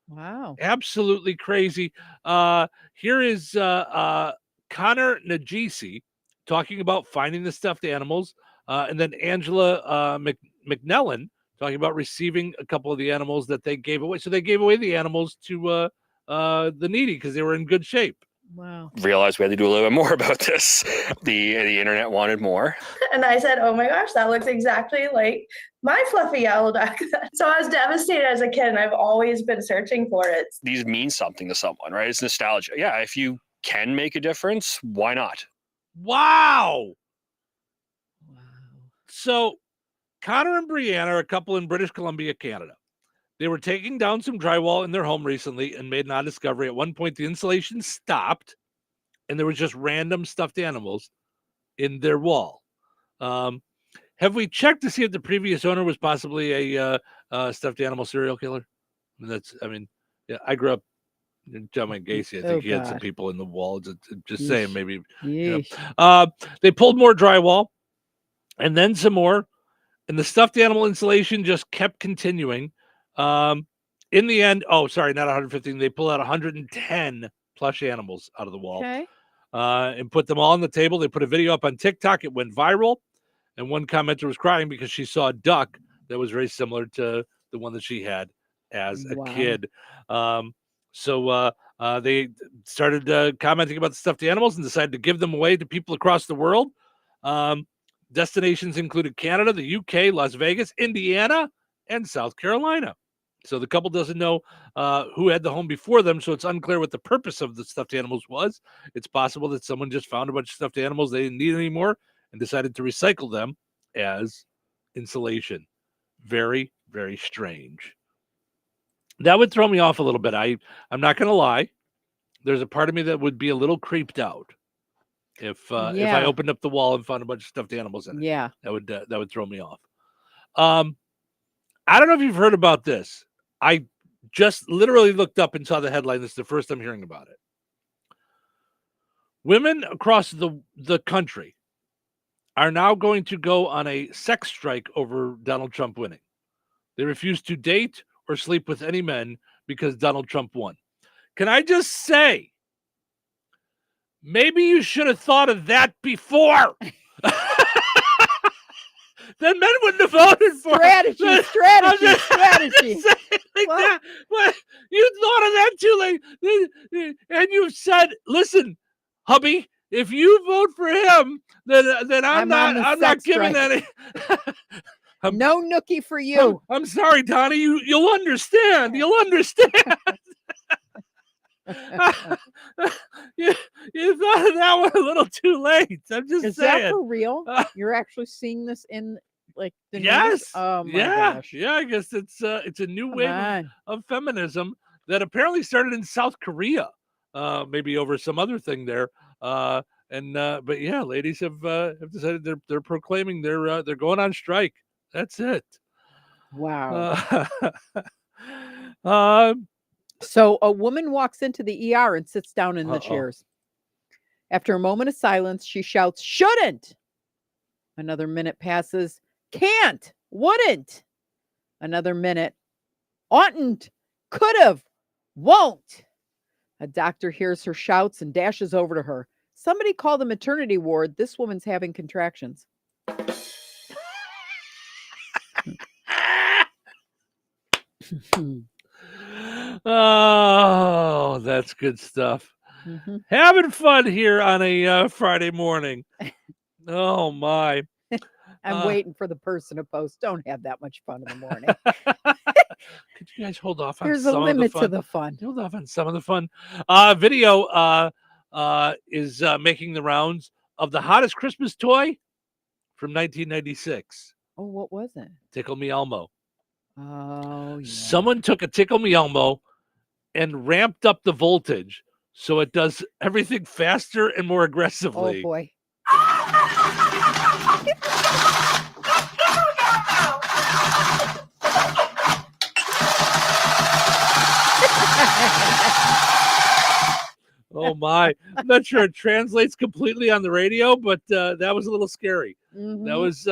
Wow. Absolutely crazy. Here is Connor Najisi talking about finding the stuffed animals. And then Angela McNellen talking about receiving a couple of the animals that they gave away. So they gave away the animals to the needy because they were in good shape. Wow. Realized we had to do a little bit more about this. The internet wanted more. And I said, oh my gosh, that looks exactly like my fluffy yellow duck. So I was devastated as a kid, and I've always been searching for it. These mean something to someone, right? It's nostalgia. Yeah, if you can make a difference, why not? Wow. So Connor and Brianna are a couple in British Columbia, Canada. They were taking down some drywall in their home recently and made an odd discovery. At one point, the insulation stopped, and there was just random stuffed animals in their wall. Have we checked to see if the previous owner was possibly a stuffed animal serial killer? I grew up in John Wayne Gacy. I think he had some people in the wall. Just saying, maybe. They pulled more drywall, and then some more, and the stuffed animal insulation just kept continuing. In the end, not 115. They pulled out 110 plush animals out of the wall, and put them all on the table. They put a video up on TikTok. It went viral, and one commenter was crying because she saw a duck that was very similar to the one that she had as a kid. So they started commenting about the stuffed animals and decided to give them away to people across the world. Destinations included Canada, the UK, Las Vegas, Indiana, and South Carolina. So the couple doesn't know who had the home before them, so it's unclear what the purpose of the stuffed animals was. It's possible that someone just found a bunch of stuffed animals they didn't need anymore and decided to recycle them as insulation. Very, very strange. That would throw me off a little bit. I'm not going to lie. There's a part of me that would be a little creeped out if I opened up the wall and found a bunch of stuffed animals in it. Yeah, that would throw me off. I don't know if you've heard about this. I just literally looked up and saw the headline. This is the first time hearing about it. Women across the country are now going to go on a sex strike over Donald Trump winning. They refuse to date or sleep with any men because Donald Trump won. Can I just say, maybe you should have thought of that before. Then men wouldn't have voted for strategy. That. But you thought of that too late, and you've said, "Listen, hubby, if you vote for him, then I'm not giving any." No nookie for you. I'm sorry, Donnie. You'll understand. You'll understand. You thought of that one a little too late. I'm just saying. Is that for real? You're actually seeing this in like the news? Oh my gosh. Yeah. I guess it's a new wave of feminism that apparently started in South Korea, maybe over some other thing there. But yeah, ladies have decided they're proclaiming they're going on strike. That's it. Wow. So a woman walks into the ER and sits down in the chairs. After a moment of silence, she shouts, "Shouldn't." Another minute passes. Can't. Wouldn't. Another minute. Oughtn't. Could have. Won't. A doctor hears her shouts and dashes over to her. Somebody call the maternity ward. This woman's having contractions. Oh, that's good stuff. Mm-hmm. Having fun here on a Friday morning. Oh my. I'm waiting for the person to post. Don't have that much fun in the morning. Could you guys hold off on There's some a limit of the fun? to the fun. Hold off on some of the fun. Video is making the rounds of the hottest Christmas toy from 1996. Oh, what was it? Tickle Me Elmo. Oh, yeah. Someone took a Tickle Me Elmo and ramped up the voltage so it does everything faster and more aggressively. Oh, boy. Oh my. I'm not sure it translates completely on the radio, but that was a little scary. Mm-hmm. That was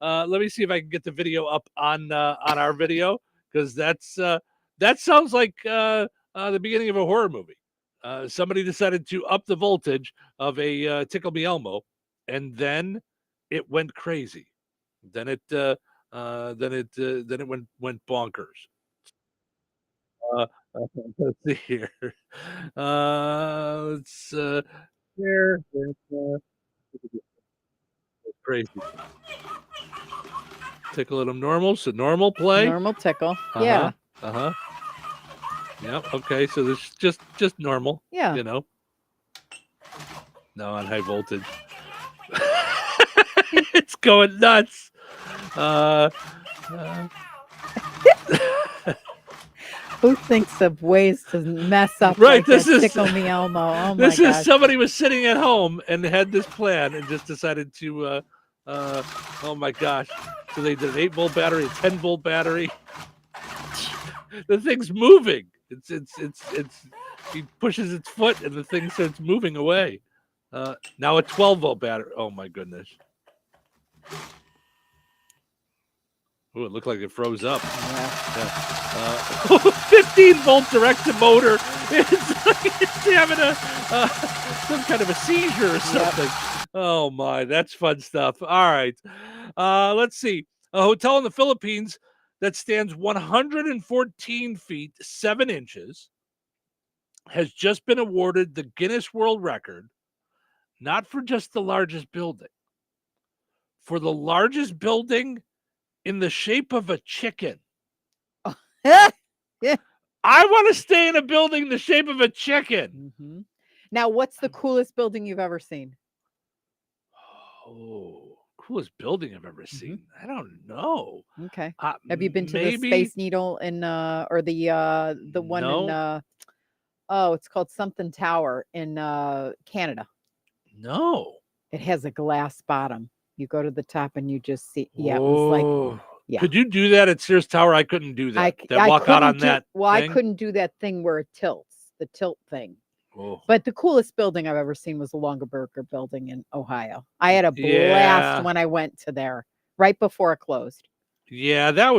let me see if I can get the video up on our video, because that sounds like the beginning of a horror movie. Somebody decided to up the voltage of a Tickle Me Elmo, and then it went crazy. Then it then it went bonkers. Let's see here. Let's here. Crazy. Tickle at them normal. So normal play. Normal tickle. Yeah. Yep. Okay. So this just normal. Yeah. You know. No, on high voltage. It's going nuts. Who thinks of ways to mess up Right, like this that? is Tickle Me Elmo. Oh my This gosh. is somebody was sitting at home and had this plan and just decided to oh my gosh. So they did an 8-volt battery, a 10-volt battery. The thing's moving. It's he pushes its foot and the thing starts moving away. Now a 12-volt battery. Oh my goodness. Oh, it looked like it froze up. Yeah. 15-volt direct-to motor. It's like it's having some kind of a seizure or something. Yep. Oh my, that's fun stuff. All right. Let's see. A hotel in the Philippines that stands 114 feet 7 inches has just been awarded the Guinness World Record, not for just the largest building, for the largest building in the shape of a chicken. Yeah. I want to stay in a building in the shape of a chicken. Mm-hmm. Now, what's the coolest building you've ever seen? Oh, coolest building I've ever seen. I don't know. Okay. Have you been to maybe the Space Needle in or the one in it's called something Tower in Canada? No. It has a glass bottom. You go to the top and you just see. Yeah, it was like. Yeah. Could you do that at Sears Tower? I couldn't do that. I walk out on couldn't that. Well, thing? I couldn't do that thing where it tilts, the tilt thing. Oh. But the coolest building I've ever seen was the Longaberger building in Ohio. I had a blast Yeah. when I went to there right before it closed. Yeah, that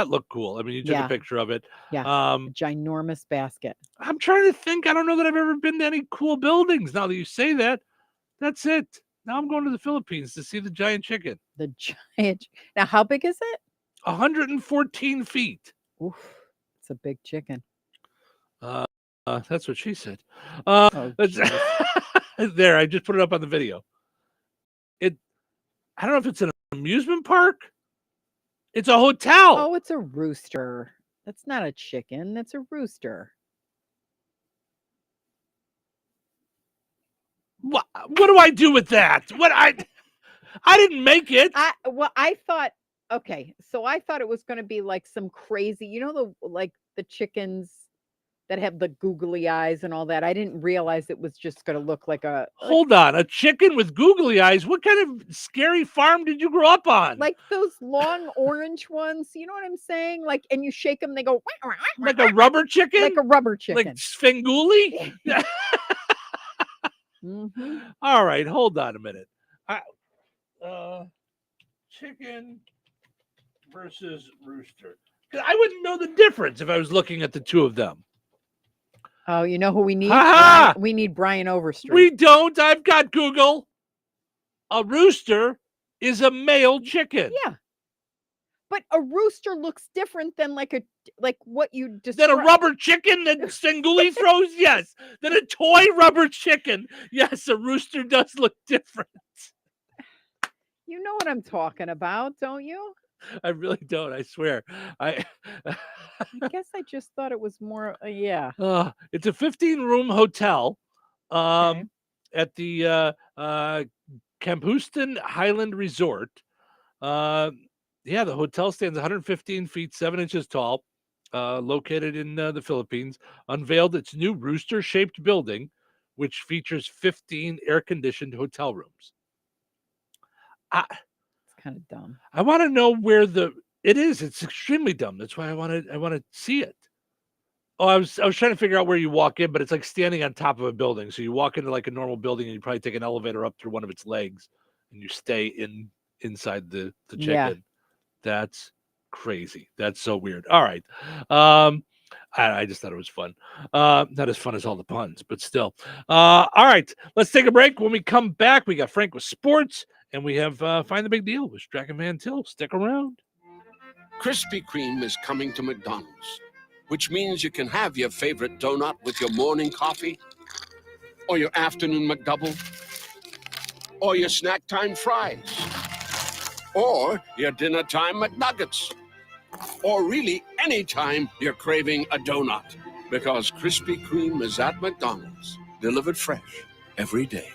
looked cool. I mean, you took Yeah. a picture of it. Yeah. A ginormous basket. I'm trying to think. I don't know that I've ever been to any cool buildings. Now that you say that, that's it. Now I'm going to the Philippines to see the giant chicken. The giant. Now, how big is it? 114 feet. Oof, it's a big chicken. That's what she said. Oh, there, I just put it up on the video. I don't know if it's an amusement park. It's a hotel. Oh, it's a rooster. That's not a chicken. That's a rooster. What do I do with that? I didn't make it. I thought, okay, so I thought it was going to be like some crazy, the chickens that have the googly eyes and all that. I didn't realize it was just going to look like a. Hold on, a chicken with googly eyes. What kind of scary farm did you grow up on? Like those long orange ones. You know what I'm saying? Like, and you shake them, they go. Like a rubber chicken? Like a rubber chicken. Like Svengoolie? Mm-hmm. All right, hold on a minute. Chicken versus rooster. I wouldn't know the difference if I was looking at the two of them. Oh, you know who we need? Ha-ha! We need Brian Overstreet. We don't. I've got Google. A rooster is a male chicken. Yeah. But a rooster looks different than like what you described. Then a rubber chicken that Svengoolie throws? Yes. Then a toy rubber chicken. Yes, a rooster does look different. You know what I'm talking about, don't you? I really don't. I swear. I guess I just thought it was more. Yeah. It's a 15-room hotel at the Campuston Highland Resort. The hotel stands 115 feet 7 inches tall, located in the Philippines. Unveiled its new rooster-shaped building, which features 15 air-conditioned hotel rooms. It's kind of dumb. I want to know where it is. It's extremely dumb. That's why I want to see it. Oh, I was trying to figure out where you walk in, but it's like standing on top of a building. So you walk into like a normal building and you probably take an elevator up through one of its legs and you stay inside the chicken. Yeah. That's crazy. That's so weird. All right. I just thought it was fun. Not as fun as all the puns, but still. All right. Let's take a break. When we come back, we got Frank with sports, and we have Find the Big Deal with Strack and Van Til. Stick around. Krispy Kreme is coming to McDonald's, which means you can have your favorite donut with your morning coffee, or your afternoon McDouble, or your snack time fries, or your dinner time McNuggets, or really any time you're craving a donut, because Krispy Kreme is at McDonald's, delivered fresh every day.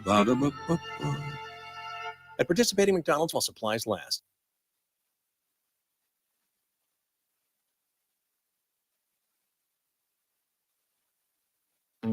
Ba-da-ba-ba-ba. At participating McDonald's while supplies last.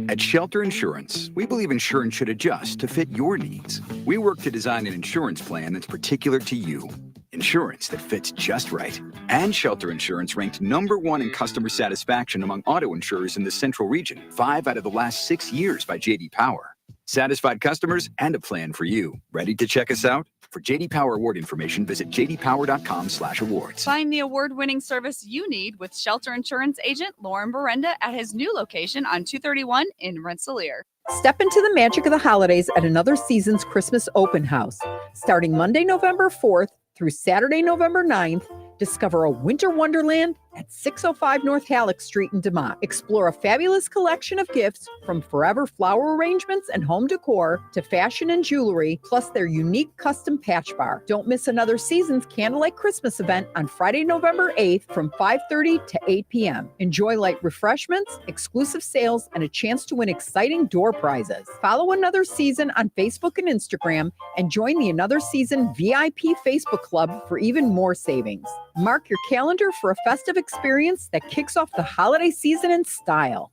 At Shelter Insurance, we believe insurance should adjust to fit your needs. We work to design an insurance plan that's particular to you. Insurance that fits just right. And Shelter Insurance ranked #1 in customer satisfaction among auto insurers in the Central Region, 5 out of the last 6 years by J.D. Power. Satisfied customers and a plan for you. Ready to check us out? For J.D. Power award information, visit jdpower.com/awards. Find the award-winning service you need with Shelter Insurance agent Lauren Berenda at his new location on 231 in Rensselaer. Step into the magic of the holidays at Another Season's Christmas Open House. Starting Monday, November 4th through Saturday, November 9th, discover a winter wonderland at 605 North Halleck Street in DeMont. Explore a fabulous collection of gifts from forever flower arrangements and home decor to fashion and jewelry, plus their unique custom patch bar. Don't miss Another Season's Candlelight Christmas event on Friday, November 8th from 5:30 to 8 p.m. Enjoy light refreshments, exclusive sales, and a chance to win exciting door prizes. Follow Another Season on Facebook and Instagram and join the Another Season VIP Facebook Club for even more savings. Mark your calendar for a festive experience that kicks off the holiday season in style.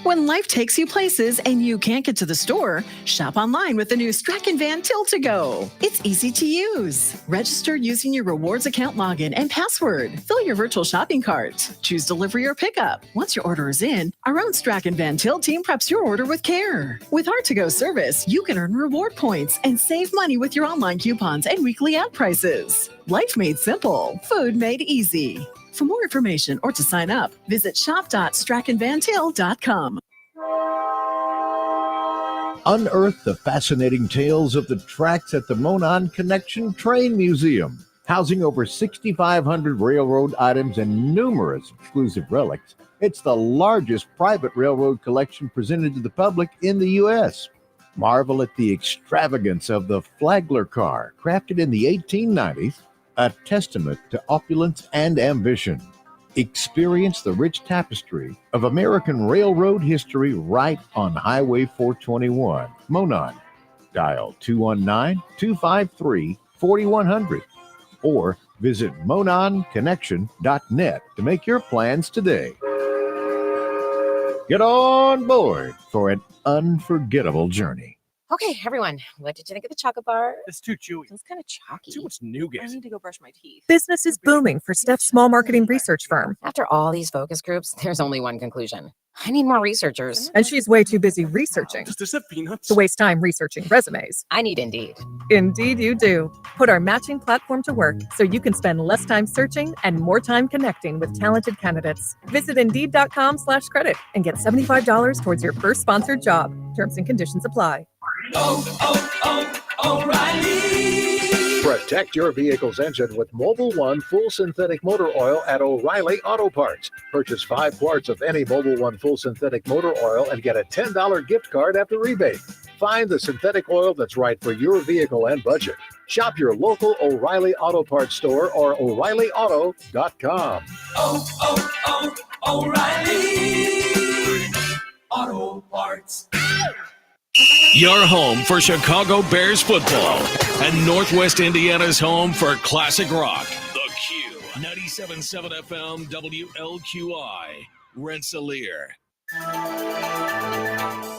When life takes you places and you can't get to the store, shop online with the new Strachan Van Til to Go. It's easy to use. Register using your rewards account login and password. Fill your virtual shopping cart. Choose delivery or pickup. Once your order is in, our own Strachan Van Til team preps your order with care. With our to-go service, you can earn reward points and save money with your online coupons and weekly ad prices. Life made simple. Food made easy. For more information or to sign up, visit shop.strachanvantil.com. Unearth the fascinating tales of the tracks at the Monon Connection Train Museum. Housing over 6,500 railroad items and numerous exclusive relics, it's the largest private railroad collection presented to the public in the U.S. Marvel at the extravagance of the Flagler car, crafted in the 1890s, a testament to opulence and ambition. Experience the rich tapestry of American railroad history right on Highway 421. Monon. Dial 219-253-4100 or visit mononconnection.net to make your plans today. Get on board for an unforgettable journey. Okay, everyone, what did you think of the chocolate bar? It's too chewy. It's kind of chalky. Too much nougat. I need to go brush my teeth. Business is booming for Steph's small marketing research firm. After all these focus groups, there's only one conclusion. I need more researchers. And she's way too busy researching Does this have peanuts? to waste time researching resumes. I need Indeed. Indeed you do. Put our matching platform to work so you can spend less time searching and more time connecting with talented candidates. Visit Indeed.com/credit and get $75 towards your first sponsored job. Terms and conditions apply. O'Reilly. Protect your vehicle's engine with Mobil 1 full synthetic motor oil at O'Reilly Auto Parts. Purchase 5 quarts of any Mobil 1 full synthetic motor oil and get a $10 gift card after rebate. Find the synthetic oil that's right for your vehicle and budget. Shop your local O'Reilly Auto Parts store or O'ReillyAuto.com. O'Reilly Auto Parts. Your home for Chicago Bears football and Northwest Indiana's home for classic rock. The Q, 97.7 FM WLQI, Rensselaer.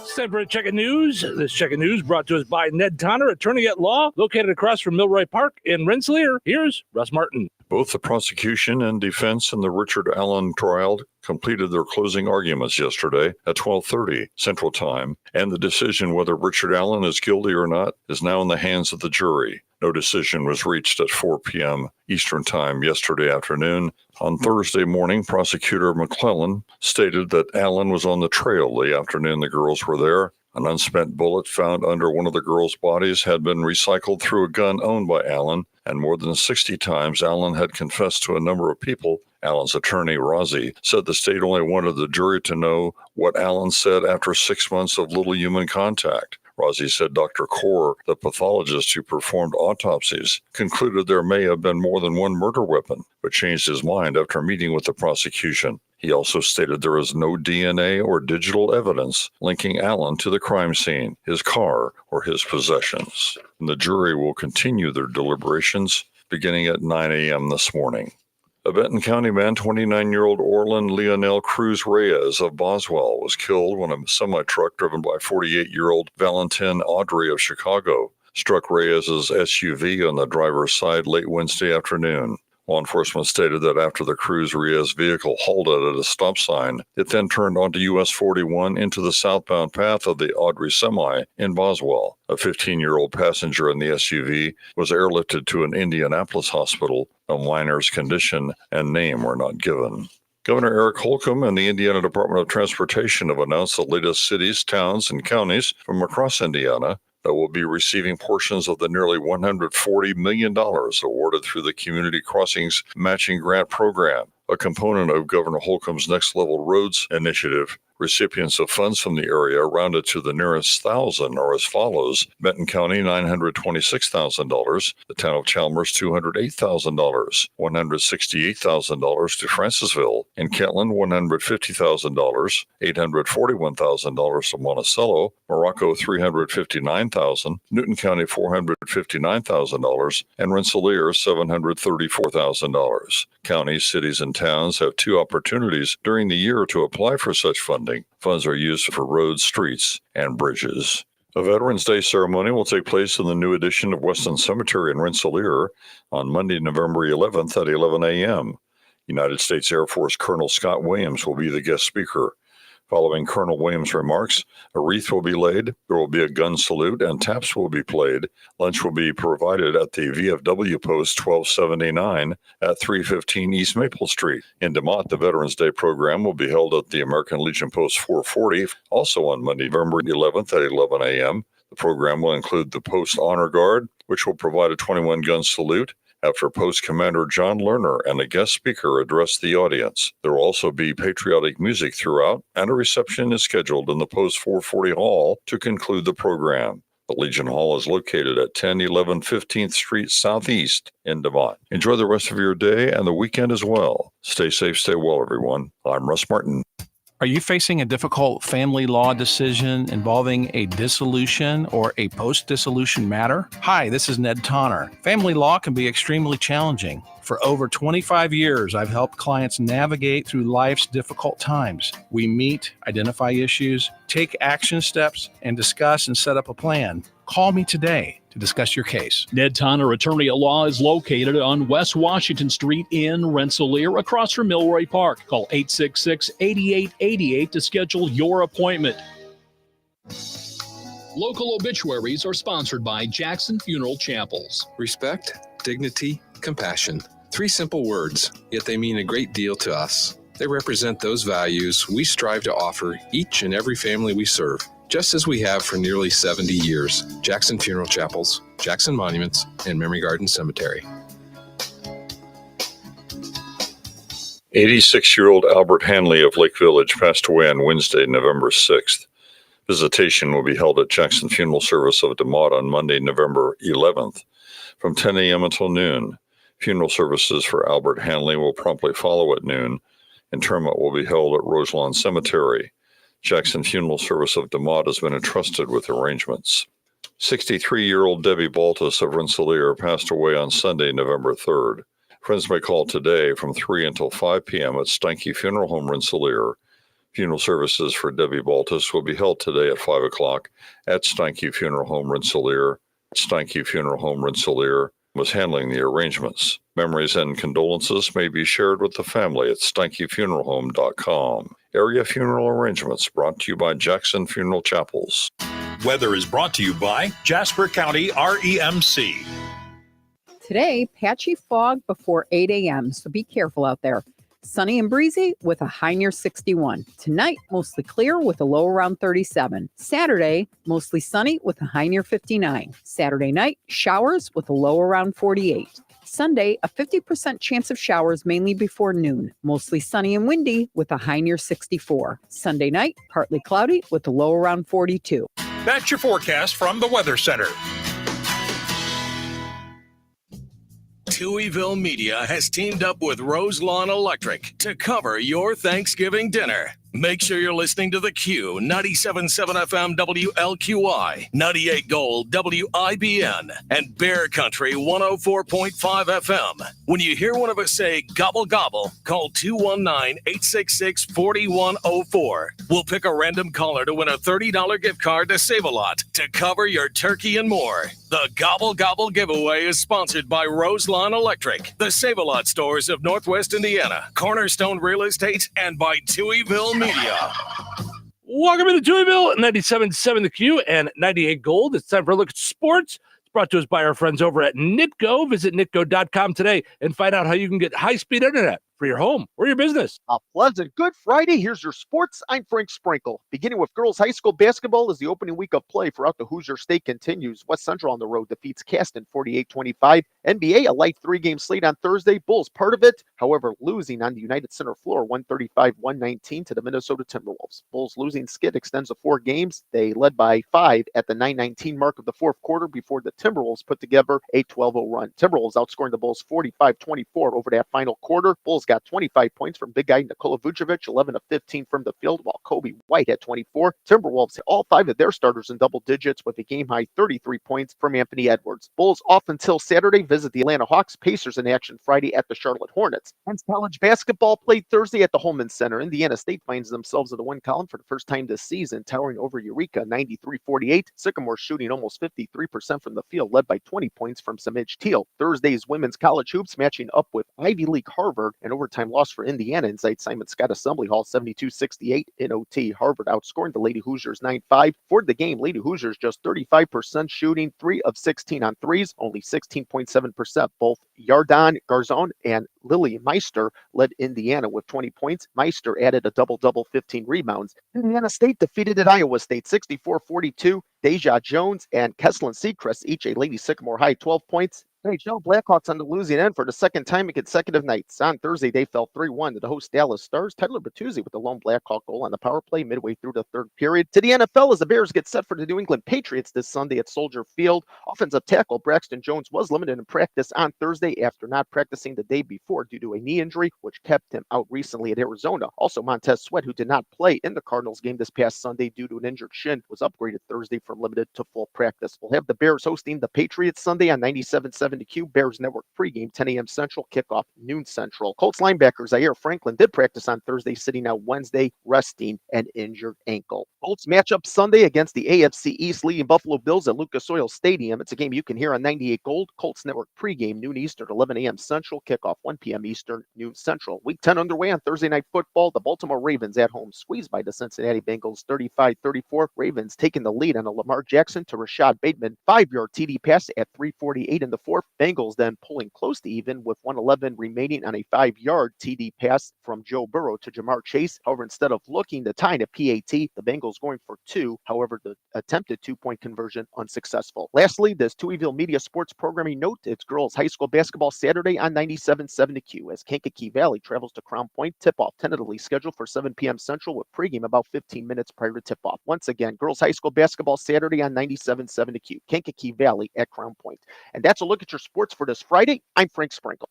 It's time for a check of news. This check of news brought to us by Ned Tonner, attorney at law, located across from Milroy Park in Rensselaer. Here's Russ Martin. Both the prosecution and defense in the Richard Allen trial completed their closing arguments yesterday at 12:30 Central Time, and the decision whether Richard Allen is guilty or not is now in the hands of the jury. No decision was reached at 4 p.m. Eastern Time yesterday afternoon. On Thursday morning, Prosecutor McClellan stated that Allen was on the trail the afternoon the girls were there. An unspent bullet found under one of the girls' bodies had been recycled through a gun owned by Allen, and more than 60 times Allen had confessed to a number of people. Allen's attorney, Rozzi, said the state only wanted the jury to know what Allen said after 6 months of little human contact. Rozzi said Dr. Kaur, the pathologist who performed autopsies, concluded there may have been more than one murder weapon, but changed his mind after meeting with the prosecution. He also stated there is no DNA or digital evidence linking Allen to the crime scene, his car, or his possessions. And the jury will continue their deliberations beginning at 9 a.m. this morning. A Benton County man, 29-year-old Orland Leonel Cruz Reyes of Boswell, was killed when a semi-truck driven by 48-year-old Valentin Audrey of Chicago struck Reyes's SUV on the driver's side late Wednesday afternoon. Law enforcement stated that after the Cruz Reyes vehicle halted at a stop sign, it then turned onto US 41 into the southbound path of the Audrey semi in Boswell. A 15-year-old passenger in the SUV was airlifted to an Indianapolis hospital. A minor's condition and name were not given. Governor Eric Holcomb and the Indiana Department of Transportation have announced the latest cities, towns, and counties from across Indiana that will be receiving portions of the nearly $140 million awarded through the Community Crossings Matching Grant Program, a component of Governor Holcomb's Next Level Roads initiative. Recipients of funds from the area rounded to the nearest thousand are as follows: Benton County, $926,000, the town of Chalmers, $208,000, $168,000 to Francisville, in Kentland, $150,000, $841,000 to Monticello, Morocco, $359,000, Newton County, $459,000, and Rensselaer, $734,000. Counties, cities, and towns have two opportunities during the year to apply for such funding. Funds are used for roads, streets, and bridges. A Veterans Day ceremony will take place in the new addition of Weston Cemetery in Rensselaer on Monday, November 11th at 11 a.m. United States Air Force Colonel Scott Williams will be the guest speaker. Following Colonel Williams' remarks, a wreath will be laid, there will be a gun salute, and taps will be played. Lunch will be provided at the VFW Post 1279 at 315 East Maple Street. In DeMotte, the Veterans Day program will be held at the American Legion Post 440, also on Monday, November 11th at 11 a.m. The program will include the Post Honor Guard, which will provide a 21-gun salute, after Post Commander John Lerner and a guest speaker address the audience. There will also be patriotic music throughout, and a reception is scheduled in the Post 440 Hall to conclude the program. The Legion Hall is located at 1011 15th Street Southeast in DeMotte. Enjoy the rest of your day and the weekend as well. Stay safe, stay well, everyone. I'm Russ Martin. Are you facing a difficult family law decision involving a dissolution or a post-dissolution matter? Hi, this is Ned Tonner. Family law can be extremely challenging. For over 25 years, I've helped clients navigate through life's difficult times. We meet, identify issues, take action steps, and discuss and set up a plan. Call me today to discuss your case. Ned Tonner, attorney at law, is located on West Washington Street in Rensselaer, across from Milroy Park. Call 866-8888 to schedule your appointment. Local obituaries are sponsored by Jackson Funeral Chapels. Respect, dignity, compassion. 3 simple words, yet they mean a great deal to us. They represent those values we strive to offer each and every family we serve, just as we have for nearly 70 years. Jackson Funeral Chapels, Jackson Monuments, and Memory Garden Cemetery. 86-year-old Albert Hanley of Lake Village passed away on Wednesday, November 6th. Visitation will be held at Jackson Funeral Service of DeMotte on Monday, November 11th, from 10 a.m. until noon. Funeral services for Albert Hanley will promptly follow at noon. Interment will be held at Roselawn Cemetery. Jackson Funeral Service of DeMotte has been entrusted with arrangements. 63-year-old Debbie Baltus of Rensselaer passed away on Sunday, November 3rd. Friends may call today from 3 until 5 p.m. at Steinke Funeral Home, Rensselaer. Funeral services for Debbie Baltus will be held today at 5 o'clock at Steinke Funeral Home, Rensselaer. Steinke Funeral Home, Rensselaer was handling the arrangements. Memories and condolences may be shared with the family at SteinkeFuneralHome.com. Area funeral arrangements brought to you by Jackson Funeral Chapels. Weather is brought to you by Jasper County REMC. Today, patchy fog before 8 a.m., so be careful out there. sunny and breezy with a high near 61. Tonight, mostly clear with a low around 37. Saturday, mostly sunny with a high near 59. Saturday night, showers with a low around 48. Sunday, a 50% chance of showers mainly before noon. Mostly sunny and windy with a high near 64. Sunday night, partly cloudy with a low around 42. That's your forecast from the Weather Center. Touhyville Media has teamed up with Roselawn Electric to cover your Thanksgiving dinner. Make sure you're listening to The Q, 97.7 FM WLQI, 98 Gold WIBN, and Bear Country 104.5 FM. When you hear one of us say gobble gobble, call 219-866-4104. We'll pick a random caller to win a $30 gift card to Save-A-Lot to cover your turkey and more. The Gobble Gobble giveaway is sponsored by Roselawn Electric, the Save-A-Lot stores of Northwest Indiana, Cornerstone Real Estate, and by Touhyville Media. Welcome into Touhyville, 97.7 The Q and 98 Gold. It's time for a look at sports. It's brought to us by our friends over at Nitco. Visit nitco.com today and find out how you can get high-speed internet for your home or your business. A pleasant Good Friday. Here's your sports. I'm Frank Sprinkle. Beginning with girls high school basketball as the opening week of play throughout the Hoosier State continues. West Central on the road defeats Caston 48-25. NBA, a light 3-game slate on Thursday. Bulls part of it, however, losing on the United Center floor 135-119 to the Minnesota Timberwolves. Bulls losing skid extends to 4 games. They led by 5 at the 9:19 mark of the fourth quarter before the Timberwolves put together a 12-0 run. Timberwolves outscoring the Bulls 45-24 over that final quarter. Bulls got 25 points from big guy Nikola Vucevic, 11 of 15 from the field, while Kobe White had 24. Timberwolves hit all 5 of their starters in double digits with a game-high 33 points from Anthony Edwards. Bulls off until Saturday visit the Atlanta Hawks. Pacers in action Friday at the Charlotte Hornets. Men's college basketball played Thursday at the Holman Center. Indiana State finds themselves in the win column for the first time this season, towering over Eureka 93-48. Sycamore shooting almost 53% from the field, led by 20 points from Samij Teal. Thursday's women's college hoops matching up with Ivy League Harvard, an overtime loss for Indiana inside Simon Scott Assembly Hall 72-68 in OT. Harvard outscoring the Lady Hoosiers 9-5. For the game, Lady Hoosiers just 35% shooting, 3 of 16 on threes, only 16.7%. Both Yardan Garzon and Lily Meister led Indiana with 20 points. Meister added a double-double, 15 rebounds. Indiana State defeated at Iowa State 64-42. Deja Jones and Kesslin Seacrest, each a Lady Sycamore High 12 points. NHL Blackhawks on the losing end for the second time in consecutive nights. On Thursday, they fell 3-1 to the host Dallas Stars. Tyler Bertuzzi with the lone Blackhawk goal on the power play midway through the third period. To the NFL as the Bears get set for the New England Patriots this Sunday at Soldier Field. Offensive tackle Braxton Jones was limited in practice on Thursday after not practicing the day before due to a knee injury, which kept him out recently at Arizona. Also, Montez Sweat, who did not play in the Cardinals game this past Sunday due to an injured shin, was upgraded Thursday from limited to full practice. We'll have the Bears hosting the Patriots Sunday on 97.7 The Q. Bears Network pregame 10 a.m. Central, kickoff noon Central. Colts linebacker Zaire Franklin did practice on Thursday, sitting out Wednesday, resting an injured ankle. Colts matchup Sunday against the AFC East leading Buffalo Bills at Lucas Oil Stadium. It's a game you can hear on 98 Gold. Colts Network pregame noon Eastern, 11 a.m. Central, kickoff 1 p.m. Eastern, noon Central. Week 10 underway on Thursday Night Football. The Baltimore Ravens at home squeezed by the Cincinnati Bengals 35-34. Ravens taking the lead on a Lamar Jackson to Rashad Bateman 5-yard TD pass at 3:48 in the fourth. Bengals then pulling close to even with 1:11 remaining on a 5-yard TD pass from Joe Burrow to Jamar Chase. However, instead of looking to tie in a PAT, the Bengals going for 2. However, the attempted 2-point conversion unsuccessful. Lastly, this Touhyville Media Sports Programming note, it's girls high school basketball Saturday on 97.7 The Q as Kankakee Valley travels to Crown Point. Tip-off tentatively scheduled for 7 p.m. Central with pregame about 15 minutes prior to tip-off. Once again, girls high school basketball Saturday on 97.7 The Q. Kankakee Valley at Crown Point. And that's a look at your sports for this Friday. I'm Frank Sprinkle.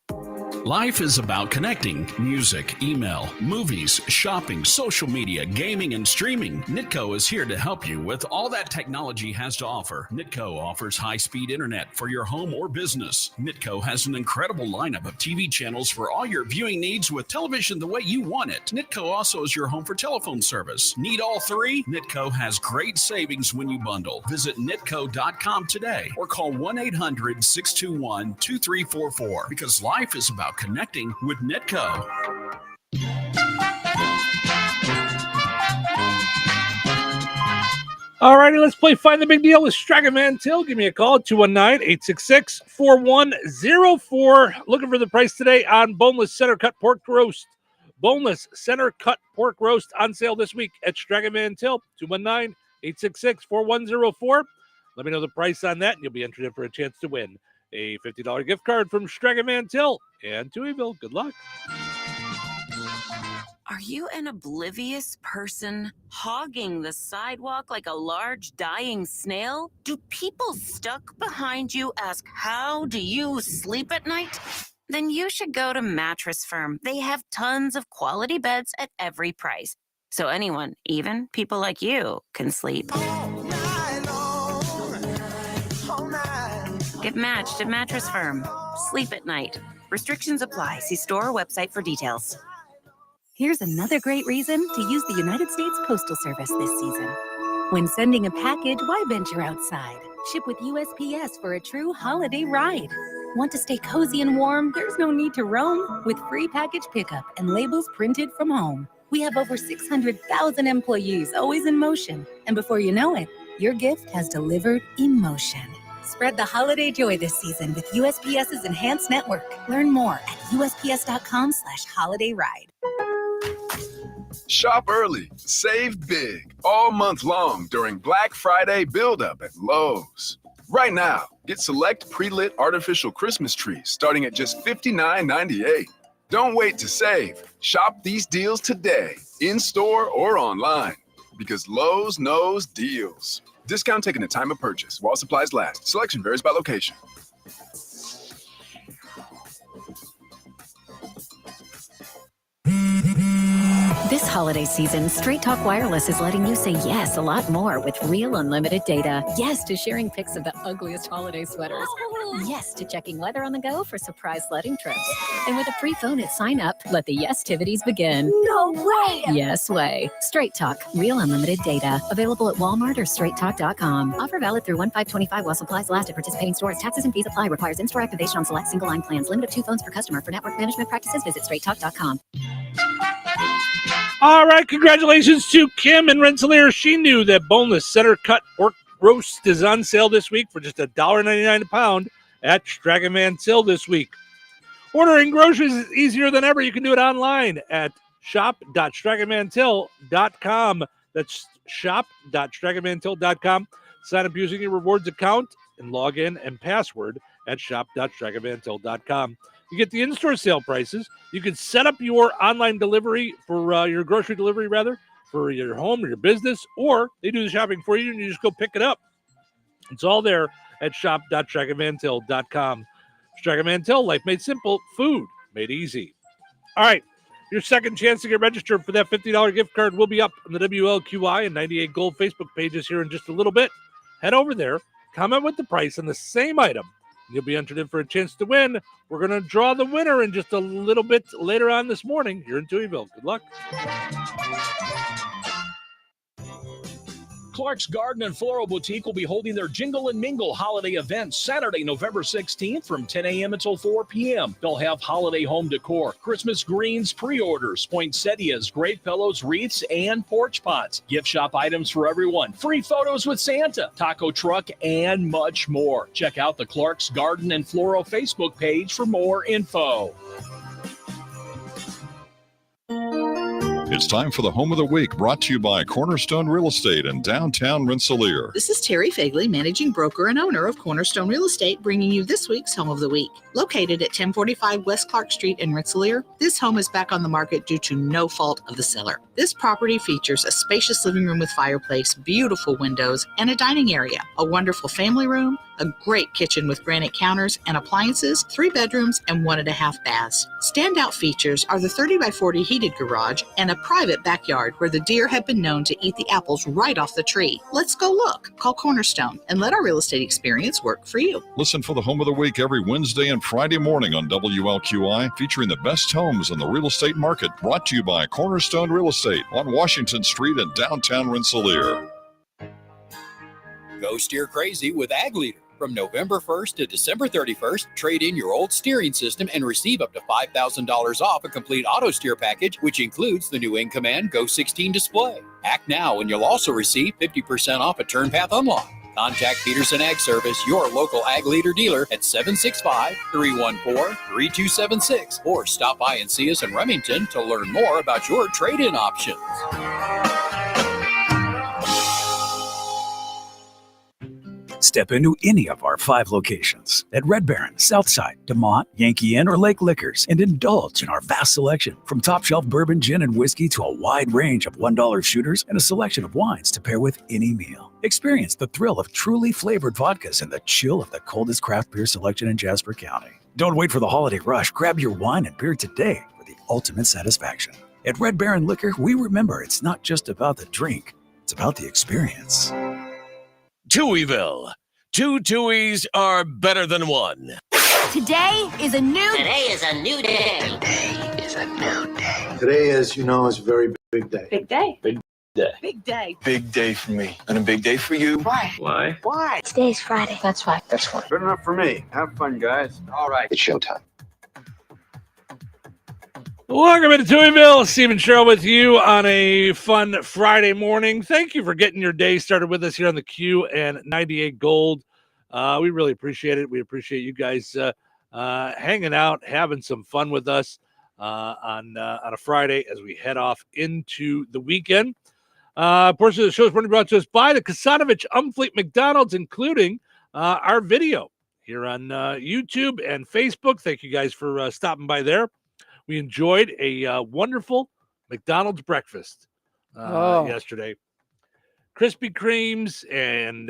Life is about connecting. Music, email, movies, shopping, social media, gaming, and streaming. Nitco is here to help you with all that technology has to offer. Nitco offers high-speed internet for your home or business. Nitco has an incredible lineup of TV channels for all your viewing needs with television the way you want it. Nitco also is your home for telephone service. Need all 3? Nitco has great savings when you bundle. Visit nitco.com today or call 1-800-621-2344 because life is about connecting with Nitco. All righty, let's play Find the Big Deal with Strachan Van Til. Give me a call, 219-866-4104. Looking for the price today on boneless center cut pork roast. boneless center cut pork roast on sale this week at Strag Van Til, 219-866-4104. Let me know the price on that, and you'll be entered in for a chance to win a $50 gift card from Strag Van Til and Touhyville. Good luck. Are you an oblivious person hogging the sidewalk like a large dying snail? Do people stuck behind you ask, how do you sleep at night? Then you should go to Mattress Firm. They have tons of quality beds at every price. So anyone, even people like you, can sleep. Get matched at Mattress Firm. Sleep at night. Restrictions apply. See store or website for details. Here's another great reason to use the United States Postal Service this season. When sending a package, why venture outside? Ship with USPS for a true holiday ride. Want to stay cozy and warm? There's no need to roam with free package pickup and labels printed from home. We have over 600,000 employees always in motion. And before you know it, your gift has delivered emotion. Spread the holiday joy this season with USPS's enhanced network. Learn more at USPS.com/holidayride. Shop early, save big, all month long during Black Friday build-up at Lowe's. Right now, get select pre-lit artificial Christmas trees starting at just $59.98. Don't wait to save. Shop these deals today, in-store or online, because Lowe's knows deals. Discount taken at time of purchase while supplies last. Selection varies by location. This holiday season, Straight Talk Wireless is letting you say yes a lot more with real unlimited data. Yes to sharing pics of the ugliest holiday sweaters. Yes to checking weather on the go for surprise sledding trips. And with a free phone at sign up, let the yes-tivities begin. No way! Yes way. Straight Talk, real unlimited data. Available at Walmart or straighttalk.com. Offer valid through 1/5/25 while supplies last at participating stores. Taxes and fees apply. Requires in-store activation on select single line plans. Limit of 2 phones per customer. For network management practices, visit straighttalk.com. All right, congratulations to Kim in Rensselaer. She knew that boneless center cut pork roast is on sale this week for just $1.99 a pound at Strag Van Til this week. Ordering groceries is easier than ever. You can do it online at shop.stragavantil.com. That's shop.stragavantil.com. Sign up using your rewards account and log in and password at shop.stragavantil.com. You get the in-store sale prices. You can set up your online delivery for your grocery delivery, for your home or your business, or they do the shopping for you and you just go pick it up. It's all there at shop.stragavantil.com. Strag Van Til, life made simple, food made easy. All right, your second chance to get registered for that $50 gift card will be up on the WLQI and 98 Gold Facebook pages here in just a little bit. Head over there, comment with the price on the same item. You'll be entered in for a chance to win. We're going to draw the winner in just a little bit later on this morning here in Touhyville. Good luck. Clark's Garden and Floral Boutique will be holding their Jingle and Mingle holiday event Saturday, November 16th from 10 a.m. until 4 p.m. They'll have holiday home decor, Christmas greens, pre-orders, poinsettias, great pillows, wreaths, and porch pots. Gift shop items for everyone, free photos with Santa, taco truck, and much more. Check out the Clark's Garden and Floral Facebook page for more info. It's time for the Home of the Week, brought to you by Cornerstone Real Estate in downtown Rensselaer. This is Terry Fagley, managing broker and owner of Cornerstone Real Estate, bringing you this week's Home of the Week. Located at 1045 West Clark Street in Rensselaer, this home is back on the market due to no fault of the seller. This property features a spacious living room with fireplace, beautiful windows, and a dining area, a wonderful family room, a great kitchen with granite counters and appliances, 3 bedrooms, and 1.5 baths. Standout features are the 30x40 heated garage and a private backyard where the deer have been known to eat the apples right off the tree. Let's go look. Call Cornerstone and let our real estate experience work for you. Listen for the Home of the Week every Wednesday and Friday morning on WLQI, featuring the best homes in the real estate market, brought to you by Cornerstone Real Estate on Washington Street in downtown Rensselaer. Go steer crazy with Ag Leader. From November 1st to December 31st, trade in your old steering system and receive up to $5,000 off a complete auto steer package, which includes the new InCommand Go 16 display. Act now and you'll also receive 50% off a turn path unlock. Contact Peterson Ag Service, your local ag leader dealer at 765-314-3276 or stop by and see us in Remington to learn more about your trade-in options. Step into any of our 5 locations at Red Baron, Southside, DeMont, Yankee Inn, or Lake Liquors and indulge in our vast selection from top shelf bourbon, gin, and whiskey to a wide range of $1 shooters and a selection of wines to pair with any meal. Experience the thrill of truly flavored vodkas and the chill of the coldest craft beer selection in Jasper County. Don't wait for the holiday rush. Grab your wine and beer today for the ultimate satisfaction. At Red Baron Liquor, we remember it's not just about the drink, it's about the experience. Touhyville. 2 Tuohys are better than one. Today is a new day. Today is a new day. Today is a new day. Today, as you know, is a very big day. Big day. Big day. Big day. Big day for me. And a big day for you. Why? Why? Why? Today's Friday. That's why. That's why. Good enough for me. Have fun, guys. All right. It's showtime. Welcome into Touhyville. Stephen Sherrill with you on a fun Friday morning. Thank you for getting your day started with us here on the Q and 98 Gold. We really appreciate it. We appreciate you guys hanging out, having some fun with us on a Friday as we head off into the weekend. Portion of the show is brought to us by the Kasanovich Umfleet McDonald's, including our video here on YouTube and Facebook. Thank you guys for stopping by there. We enjoyed a wonderful McDonald's breakfast yesterday. Krispy Kremes and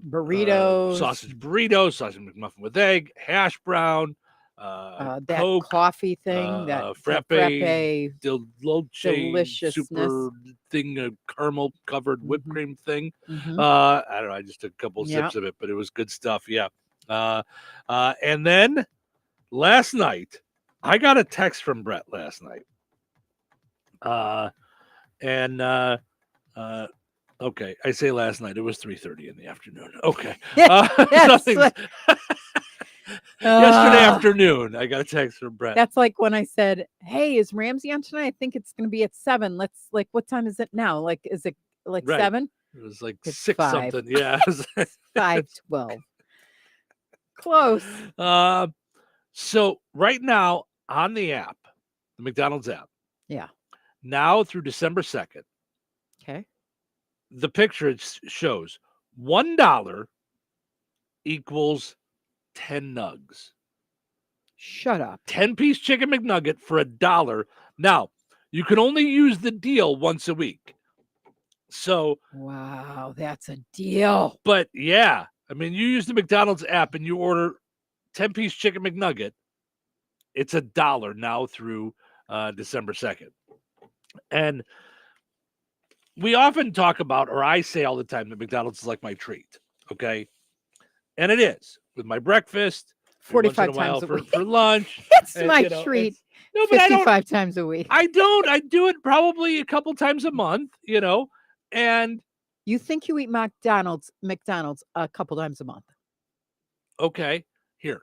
burritos, sausage McMuffin with egg, hash brown, that Coke, coffee thing, that frappe, deliciousness, super thing, caramel covered whipped cream thing. I don't know. I just took a couple of sips of it, but it was good stuff. Yeah. And then last night, I got a text from Brett last night. Okay, I say last night. It was 3:30 in the afternoon. Okay. Yesterday afternoon, I got a text from Brett. That's like when I said, "Hey, is Ramsey on tonight? I think it's going to be at 7. Let's what time is it now? Like, is it like 7? It was like it's 6 5. something. Yeah. 5:12. Close. So right now on the app, the McDonald's app. Yeah. Now through December 2nd. Okay. The picture shows $1 equals 10 nugs. Shut up. 10-piece chicken McNugget for $1. Now, you can only use the deal once a week. So, wow, that's a deal. But yeah, I mean, you use the McDonald's app and you order 10-piece chicken McNugget, it's $1 now through December 2nd. And we often talk about, or I say all the time, that McDonald's is like my treat. Okay. And it is with my breakfast, 45 times a week for lunch. It's my treat. No, but 55 times a week. I do it probably a couple times a month, and you think you eat McDonald's a couple times a month. Okay. Here.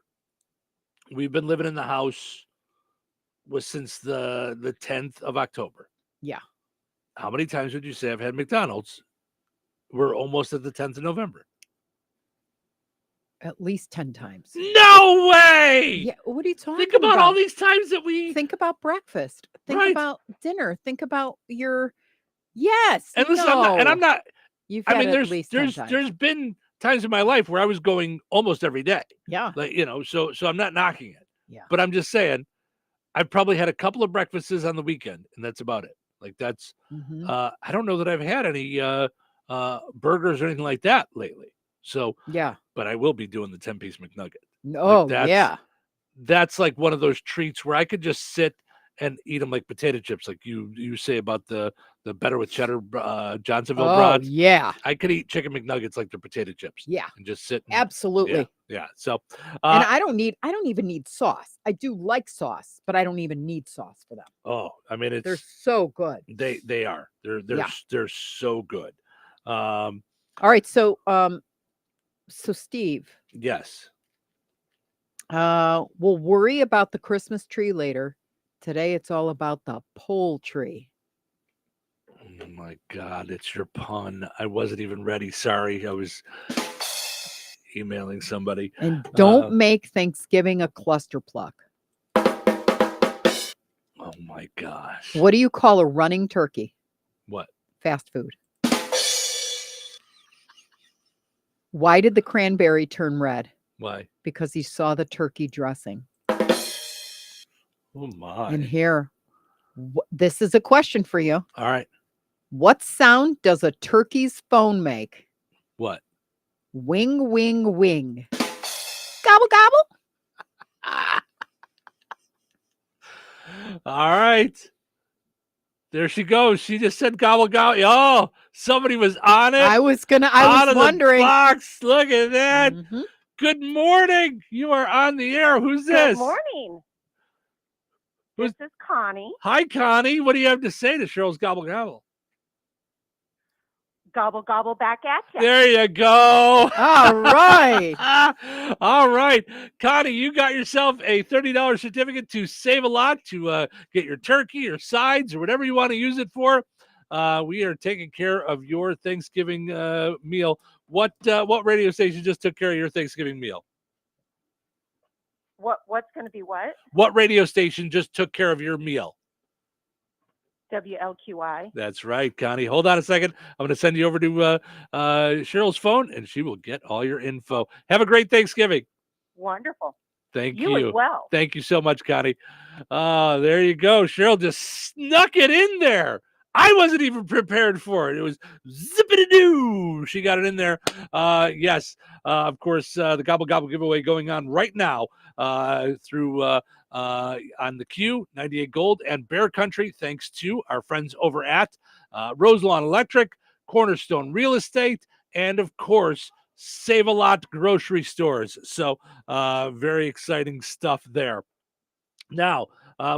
We've been living in the house since the 10th of October. Yeah. How many times would you say I've had McDonald's? We're almost at the 10th of November. At least 10 times. No way! Yeah, what are you talking about? Think about all these times that we... Think about breakfast. Think Right. about dinner. Think about your... Yes. And listen, no. I'm not... You've I had mean, at least 10 there's times. been times in my life where I was going almost every day. Yeah. Like, so I'm not knocking it. Yeah. But I'm just saying, I've probably had a couple of breakfasts on the weekend, and that's about it. Like that's... Mhm. I don't know that I've had any burgers or anything like that lately. So Yeah. but I will be doing the 10-piece McNugget. Oh, that's, yeah. That's like one of those treats where I could just sit and eat them like potato chips, like you say about the better with cheddar Johnsonville brats. Yeah. I could eat chicken McNuggets like they're potato chips. Yeah. And just sit. Absolutely. Yeah. So And I don't even need sauce. I do like sauce, but I don't even need sauce for them. oh, I mean They're it's so good. they are. They're so good. All right, so Steve, Yes. we'll worry about the Christmas tree later. Today it's all about the pole tree. Oh my God, it's your pun. I wasn't even ready. Sorry. I was emailing somebody. And don't make Thanksgiving a cluster pluck. Oh my gosh. What do you call a running turkey? What? Fast food. Why did the cranberry turn red? Why? Because he saw the turkey dressing. Oh my. And here, this is a question for you. All right. What sound does a turkey's phone make? What? Wing, wing, wing. Gobble, gobble. All right. There she goes. She just said gobble, gobble. Oh, somebody was on it. I was wondering. The box. Look at that. Mm-hmm. Good morning. You are on the air. Who's this? Good morning. This is Connie. Hi, Connie. What do you have to say to Cheryl's gobble, gobble? Gobble, gobble back at you. There you go. All right. All right. Connie, you got yourself a $30 certificate to Save a Lot to get your turkey or sides or whatever you want to use it for. We are taking care of your Thanksgiving meal. What radio station just took care of your Thanksgiving meal? What's going to be what? What radio station just took care of your meal? WLQI. That's right, Connie. Hold on a second. I'm going to send you over to Cheryl's phone, and she will get all your info. Have a great Thanksgiving. Wonderful. Thank you. You as well. Thank you so much, Connie. There you go. Cheryl just snuck it in there. I wasn't even prepared for it. It was zippity-doo. She got it in there. Yes, of course, the Gobble Gobble giveaway going on right now through on the Q, 98 Gold, and Bear Country, thanks to our friends over at Roselawn Electric, Cornerstone Real Estate, and, of course, Save-A-Lot grocery stores. So very exciting stuff there. Now,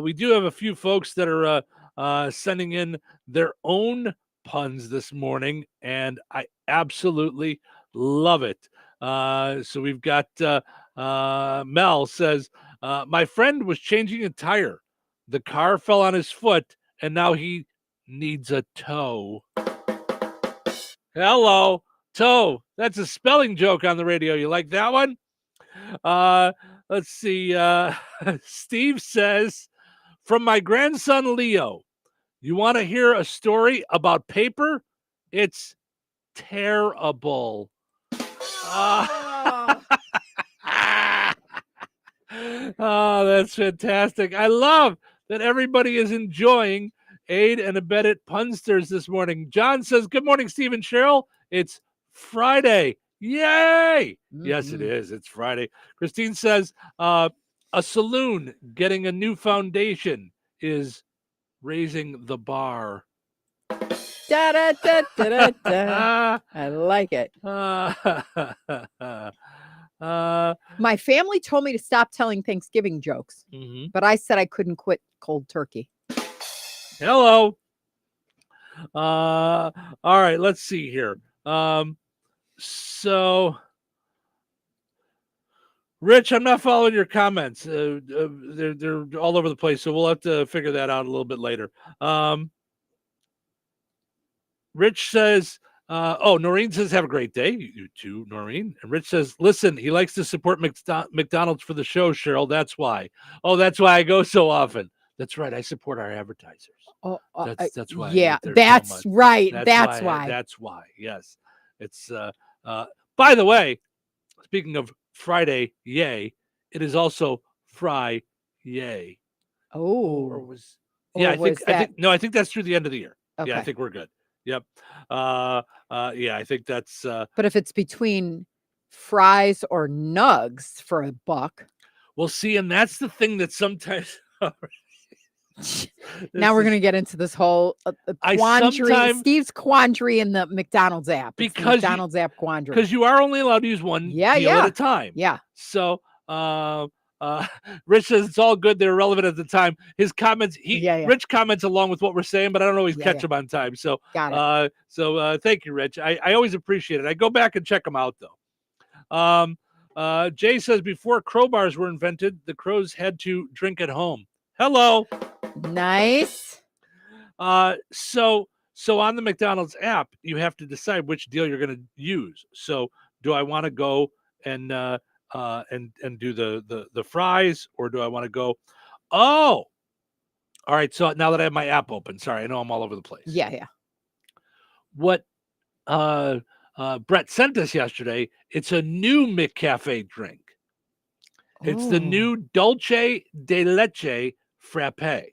we do have a few folks that are sending in their own puns this morning, and I absolutely love it. So we've got Mel says, my friend was changing a tire. The car fell on his foot, and now he needs a tow. Hello, tow. That's a spelling joke on the radio. You like that one? Let's see. Steve says, from my grandson Leo, you want to hear a story about paper? It's terrible. Oh, that's fantastic. I love that everybody is enjoying Aid and Abetted Punsters this morning. John says, good morning, Steve and Cheryl. It's Friday. Yay! Mm-hmm. Yes, it is. It's Friday. Christine says, a saloon getting a new foundation is raising the bar. Da, da, da, da, da, da. I like it. My family told me to stop telling Thanksgiving jokes, but I said I couldn't quit cold turkey. Hello. All right, let's see here. So, Rich, I'm not following your comments. They're all over the place, so we'll have to figure that out a little bit later. Rich says, Noreen says, have a great day. You too, Noreen. And Rich says, listen, he likes to support McDonald's for the show, Cheryl. That's why. Oh, that's why I go so often. That's right. I support our advertisers. Oh, that's why. Yeah, that's so right. That's why. That's why. Yes. It's, by the way, speaking of Friday, yay, it is also Fry, yay. Oh. I think that's through the end of the year. Okay. Yeah, I think we're good. Yep. Yeah, I think that's. But if it's between fries or nugs for $1. Well, see, and that's the thing that sometimes. Now we're going to get into this whole quandary. Steve's quandary in the McDonald's app. Because McDonald's app quandary. Because you are only allowed to use one deal at a time. Yeah. So, Rich says it's all good. They're relevant at the time. His comments, Rich comments along with what we're saying, but I don't always catch them on time. So, thank you, Rich. I always appreciate it. I go back and check them out though. Jay says before crowbars were invented, the crows had to drink at home. Hello. Nice. So on the McDonald's app, you have to decide which deal you're going to use. So do I want to go and do the fries, or do I want to go? Oh, all right. So now that I have my app open, sorry, I know I'm all over the place. Yeah. What Brett sent us yesterday, it's a new McCafe drink. It's the new Dulce de Leche Frappe.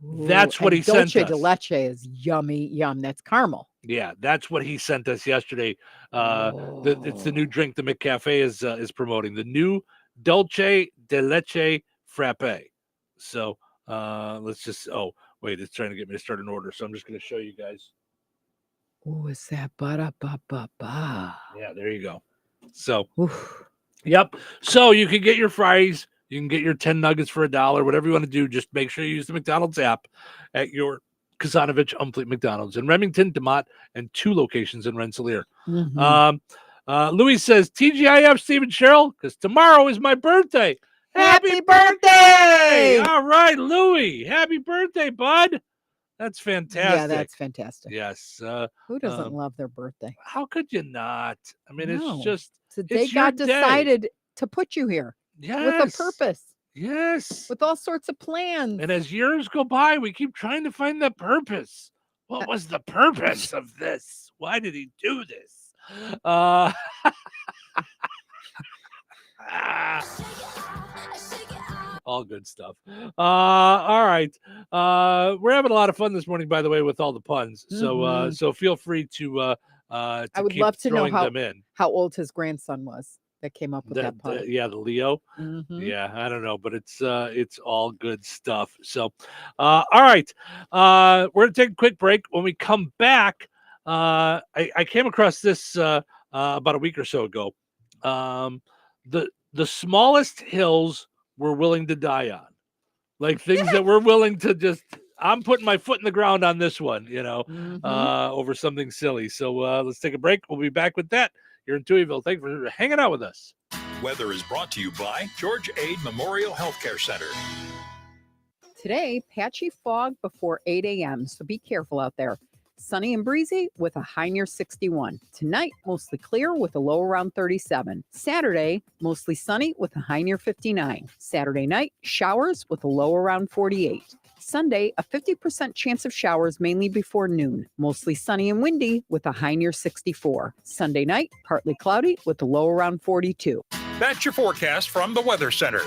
That's what he sent us. Dulce de Leche is yummy. Yum. That's caramel. Yeah, that's what he sent us yesterday. It's the new drink the McCafe is promoting. The new Dulce de Leche Frappe. So let's just. Oh wait, it's trying to get me to start an order. So I'm just going to show you guys. Oh, is that ba-da-ba-ba-ba? Yeah, there you go. So, yep. So you can get your fries. You can get your 10 nuggets for $1, whatever you want to do. Just make sure you use the McDonald's app at your Kasanovich Umfleet McDonald's in Remington, DeMott, and 2 locations in Rensselaer. Louis says, TGIF, Steve and Cheryl, because tomorrow is my birthday. Happy birthday! All right, Louis. Happy birthday, bud. That's fantastic. Yeah, that's fantastic. Yes. Who doesn't love their birthday? How could you not? I mean, No. it's just It's the day it's your God day. decided to put you here. Yes. With a purpose. Yes. With all sorts of plans. And as years go by, we keep trying to find the purpose. What was the purpose of this? Why did he do this? All good stuff. All right. We're having a lot of fun this morning, by the way, with all the puns. So so feel free to I would keep love to know throwing them in. how old his grandson was that came up with that pun. Yeah, the Leo. Mhm. Yeah, I don't know, but it's all good stuff. So, all right, we're gonna take a quick break. When we come back, I came across this about a week or so ago. The smallest hills we're willing to die on, like things that we're willing to just. I'm putting my foot in the ground on this one, over something silly. So let's take a break. We'll be back with that. You're in Touhyville. Thanks for hanging out with us. Weather is brought to you by George Ade Memorial Healthcare Center. Today, patchy fog before 8 a.m., so be careful out there. Sunny and breezy with a high near 61. Tonight, mostly clear with a low around 37. Saturday, mostly sunny with a high near 59. Saturday night, showers with a low around 48. Sunday, a 50% chance of showers mainly before noon. Mostly sunny and windy with a high near 64. Sunday night, partly cloudy with a low around 42. That's your forecast from the Weather Center.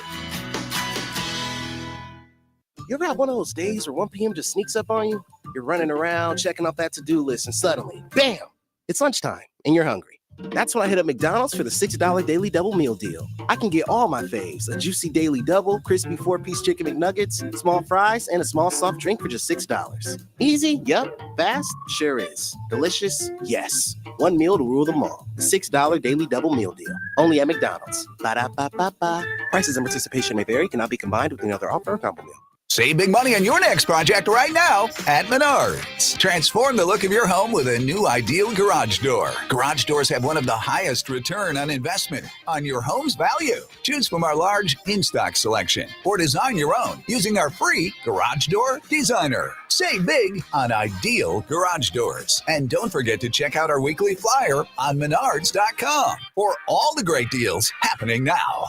You ever have one of those days where 1 p.m. just sneaks up on you? You're running around, checking off that to-do list, and suddenly, bam, it's lunchtime, and you're hungry. That's when I hit up McDonald's for the $6 Daily Double Meal Deal. I can get all my faves, a juicy Daily Double, crispy 4-piece chicken McNuggets, small fries, and a small soft drink for just $6. Easy? Yup. Fast? Sure is. Delicious? Yes. One meal to rule them all. The $6 Daily Double Meal Deal. Only at McDonald's. Ba-da-ba-ba-ba. Prices and participation may vary. Cannot be combined with another offer or combo meal. Save big money on your next project right now at Menards. Transform the look of your home with a new ideal garage door. Garage doors have one of the highest return on investment on your home's value. Choose from our large in-stock selection or design your own using our free Garage Door Designer. Save big on ideal garage doors. And don't forget to check out our weekly flyer on Menards.com for all the great deals happening now.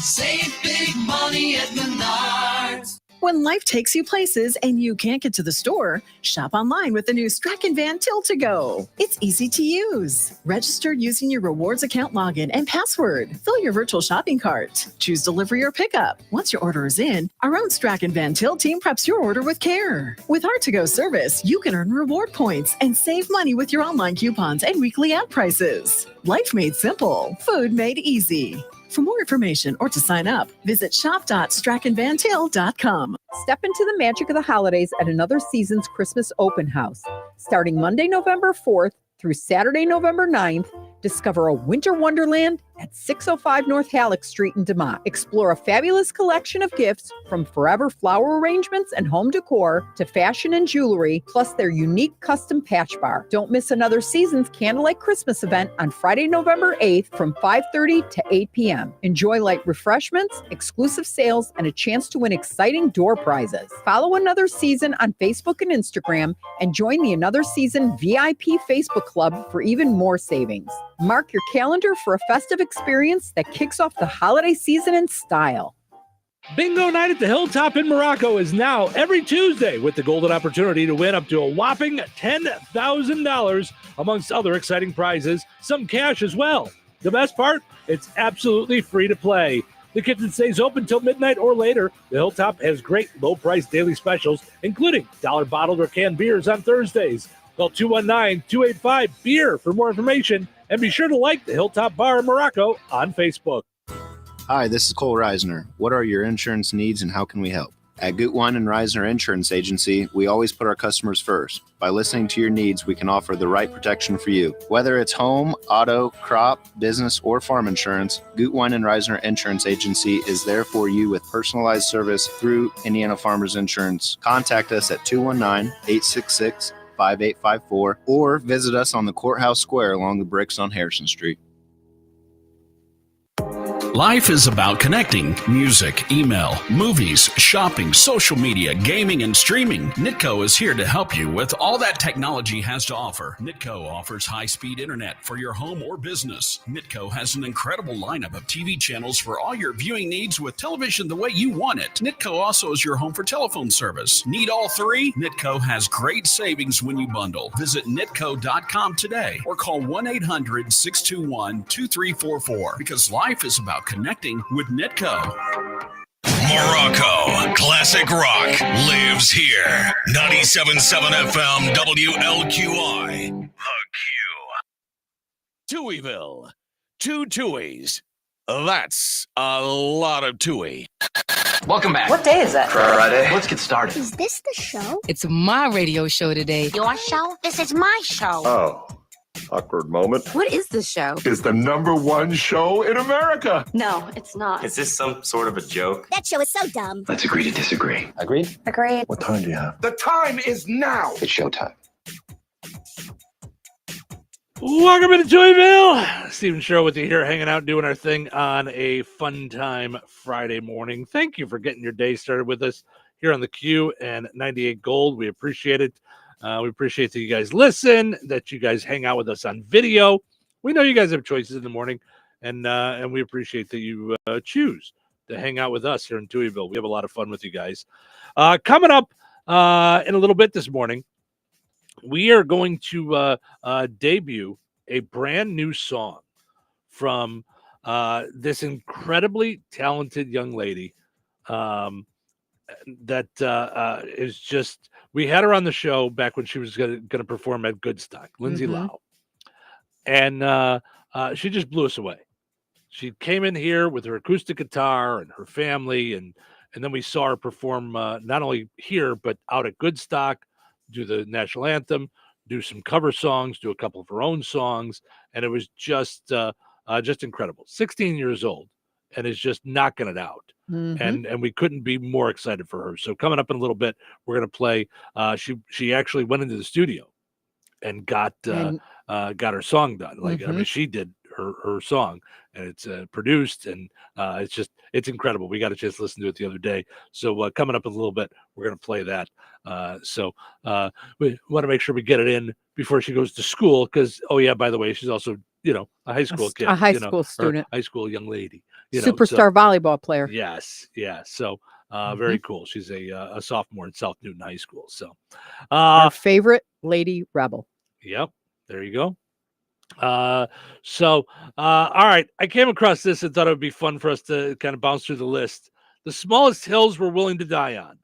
Save big money at Menards. When life takes you places and you can't get to the store, shop online with the new Strachan Van Til to Go. It's easy to use. Register using your rewards account login and password. Fill your virtual shopping cart. Choose delivery or pickup. Once your order is in, our own Strachan Van Til team preps your order with care. With our to-go service, you can earn reward points and save money with your online coupons and weekly ad prices. Life made simple. Food made easy. For more information or to sign up, visit shop.strachanvantil.com. Step into the magic of the holidays at Another Season's Christmas Open House. Starting Monday, November 4th through Saturday, November 9th, discover a winter wonderland at 605 North Halleck Street in DeMott. Explore a fabulous collection of gifts from forever flower arrangements and home decor to fashion and jewelry, plus their unique custom patch bar. Don't miss Another Season's Candlelight Christmas event on Friday, November 8th from 5:30 to 8 p.m. Enjoy light refreshments, exclusive sales, and a chance to win exciting door prizes. Follow Another Season on Facebook and Instagram and join the Another Season VIP Facebook Club for even more savings. Mark your calendar for a festive experience that kicks off the holiday season in style. Bingo night at the Hilltop in Morocco is now every Tuesday with the golden opportunity to win up to a whopping $10,000 amongst other exciting prizes, some cash as well. The best part, it's absolutely free to play. The kitchen stays open till midnight or later. The Hilltop has great low-priced daily specials, including dollar bottled or canned beers on Thursdays. Call 219-285-BEER for more information, and be sure to like the Hilltop Bar in Morocco on Facebook. Hi, this is Cole Reisner. What are your insurance needs and how can we help? At Gutwein and Reisner Insurance Agency, we always put our customers first. By listening to your needs, we can offer the right protection for you. Whether it's home, auto, crop, business, or farm insurance, Gutwein and Reisner Insurance Agency is there for you with personalized service through Indiana Farmers Insurance. Contact us at 219-866-5854 or visit us on the Courthouse Square along the bricks on Harrison Street. Life is about connecting. Music, email, movies, shopping, social media, gaming, and streaming. Nitco is here to help you with all that technology has to offer. Nitco offers high-speed internet for your home or business. Nitco has an incredible lineup of TV channels for all your viewing needs with television the way you want it. Nitco also is your home for telephone service. Need all three? Nitco has great savings when you bundle. Visit nitco.com today or call 1-800-621-2344 because life is about connecting with Nitco. Morocco Classic Rock lives here. 97.7 FM WLQI. The Q. Touhyville. 2 Touhies. That's a lot of Touhy. Welcome back. What day is it? Friday. Let's get started. Is this the show? It's my radio show today. Your show? This is my show. Oh. Awkward moment. What is the show? It's the #1 show in America. No, it's not. Is this some sort of a joke? That show is so dumb. Let's agree to disagree. Agreed? Agreed. What time do you have? The time is now. It's showtime. Welcome to Touhyville. Stephen Sherrill with you here, hanging out, doing our thing on a fun time Friday morning. Thank you for getting your day started with us here on the Q and 98 Gold. We appreciate it. We appreciate that you guys listen, that you guys hang out with us on video. We know you guys have choices in the morning, and we appreciate that you choose to hang out with us here in Touhyville. We have a lot of fun with you guys. Coming up in a little bit this morning, we are going to debut a brand new song from this incredibly talented young lady that is just, we had her on the show back when she was going to perform at Goodstock, Lindsay Lau. And she just blew us away. She came in here with her acoustic guitar and her family, and then we saw her perform not only here, but out at Goodstock, do the national anthem, do some cover songs, do a couple of her own songs, and it was just incredible. 16 years old, and is just knocking it out. And we couldn't be more excited for her. So coming up in a little bit, we're going to play. She actually went into the studio and got her song done. Like I mean, she did her song, and it's produced, and it's incredible. We got a chance to listen to it the other day. So coming up in a little bit, we're going to play that. So we want to make sure we get it in before she goes to school. Because by the way, she's also a high school kid, a high school student, high school young lady. Superstar volleyball player. Yes. Yeah. So very cool. She's a sophomore in South Newton High School. So our favorite lady rebel. Yep. There you go. All right. I came across this and thought it would be fun for us to kind of bounce through the list. The smallest hills we're willing to die on.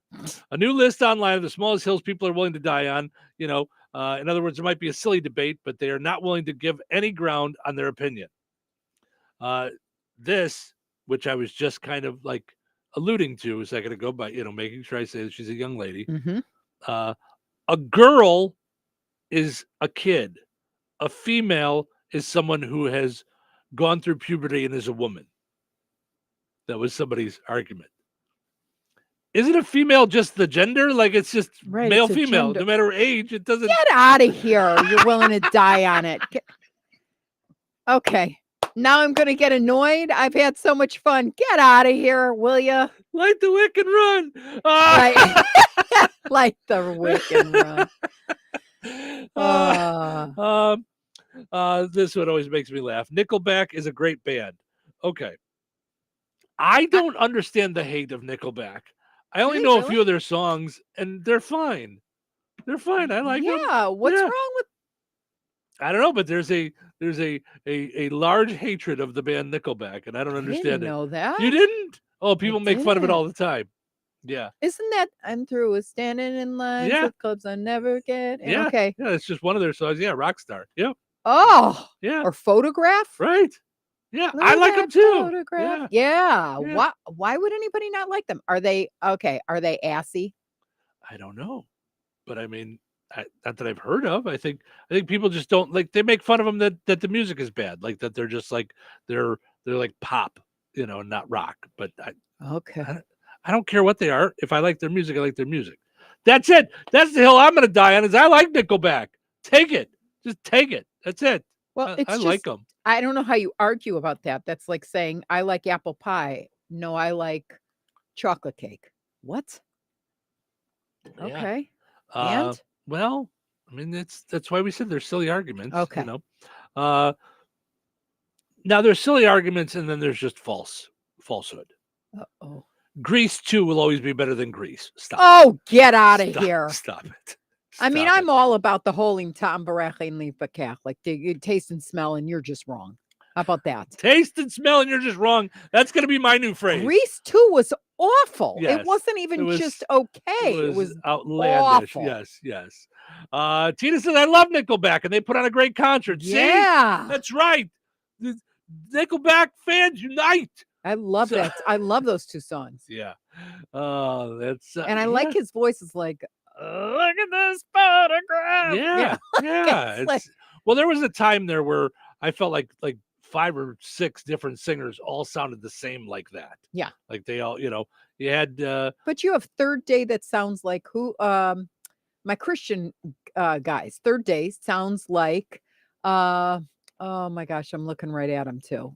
A new list online of the smallest hills people are willing to die on. In other words, there might be a silly debate, but they are not willing to give any ground on their opinion. This, which I was just kind of like alluding to a second ago by, making sure I say that she's a young lady. A girl is a kid. A female is someone who has gone through puberty and is a woman. That was somebody's argument. Isn't a female just the gender? Like it's just male, female, no matter age. It doesn't. Get out of here. You're willing to die on it. Okay. Now I'm going to get annoyed. I've had so much fun. Get out of here, will you? Light the wick and run. Light the wick and run. This one always makes me laugh. Nickelback is a great band. Okay. I don't understand the hate of Nickelback. I only know a few of their songs, and they're fine. They're fine. I like them. Yeah. What's wrong with? I don't know, but there's a large hatred of the band Nickelback, and I don't understand didn't it. know that. You didn't? Oh, people make fun of it didn't. all the time. Yeah. Isn't that I'm through with standing in lines Yeah. with clubs I never get? Yeah. Okay. Yeah, it's just one of their songs. Yeah, Rockstar. Yep. Oh. Yeah. Or Photograph. Right. Yeah, Look I at like that them too. Photograph. Yeah. Yeah. Why would anybody not like them? Are they okay? Are they assy? I don't know, but I mean, not that I've heard of. I think people just don't like. They make fun of them that the music is bad, like that they're just like they're like pop, not rock. But I don't care what they are. If I like their music, I like their music. That's it. That's the hill I'm going to die on. Is I like Nickelback. Take it. Just take it. That's it. Well, I like them. I don't know how you argue about that. That's like saying I like apple pie. No, I like chocolate cake. What? Yeah. Okay. And well, I mean, that's why we said they're silly arguments. Okay. Now there's silly arguments, and then there's just falsehood. Oh. Grease 2 will always be better than Grease. Stop. Oh, get out of here. Stop it. I mean, I'm all about the holding Tom Baraka and Leaf Catholic. The taste and smell, and you're just wrong. How about that? Taste and smell, and you're just wrong. That's going to be my new phrase. Grease 2 was awful. Yes. It wasn't even just okay. It was outlandish. awful. Yes. Tina says, I love Nickelback, and they put on a great concert. Yeah. See? That's right. The Nickelback fans unite. I love that. I love those two songs. Yeah. That's and I like his voice is like, look at this photograph. Yeah. Well, there was a time there where I felt like 5 or 6 different singers all sounded the same like that. Yeah. Like they all, you had but you have Third Day that sounds like who my Christian guys. Third Day sounds like oh my gosh, I'm looking right at him too.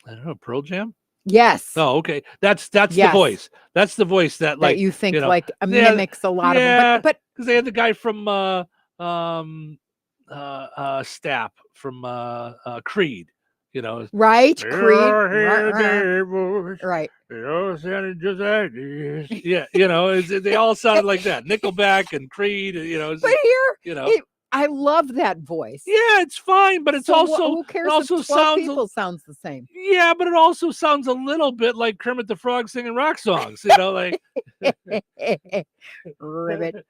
I don't know, Pearl Jam? Yes. Oh, okay. That's the voice. That's the voice that like you think like mimics a lot of them. But because they had the guy from Stapp from Creed, right? Creed. Right. Sounded just like this. Yeah, they all sounded like that. Nickelback and Creed, But here, I love that voice. Yeah, it's fine, but it's So also who cares it also if 12 sounds people sounds the same. Yeah, but it also sounds a little bit like Kermit the Frog singing rock songs, like Ribbit.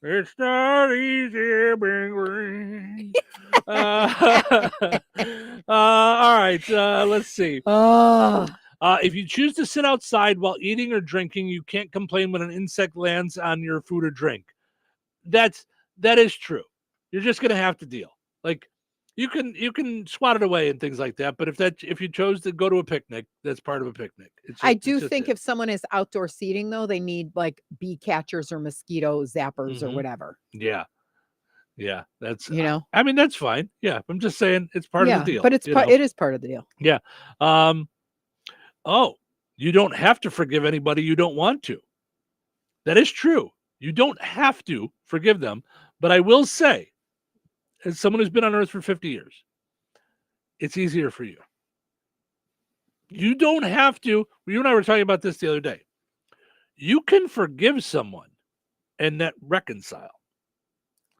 It's not easy being green. All right, let's see. If you choose to sit outside while eating or drinking, you can't complain when an insect lands on your food or drink. That is true. You're just gonna have to deal. Like you can swat it away and things like that. But if you chose to go to a picnic, that's part of a picnic. I do think if someone is outdoor seating though, they need like bee catchers or mosquito zappers or whatever. Yeah. That's I mean that's fine. Yeah, I'm just saying it's part of the deal. But it is part of the deal. Yeah. Oh, you don't have to forgive anybody you don't want to. That is true. You don't have to forgive them. But I will say, as someone who's been on Earth for 50 years, it's easier for you. You don't have to. You and I were talking about this the other day. You can forgive someone and not reconcile.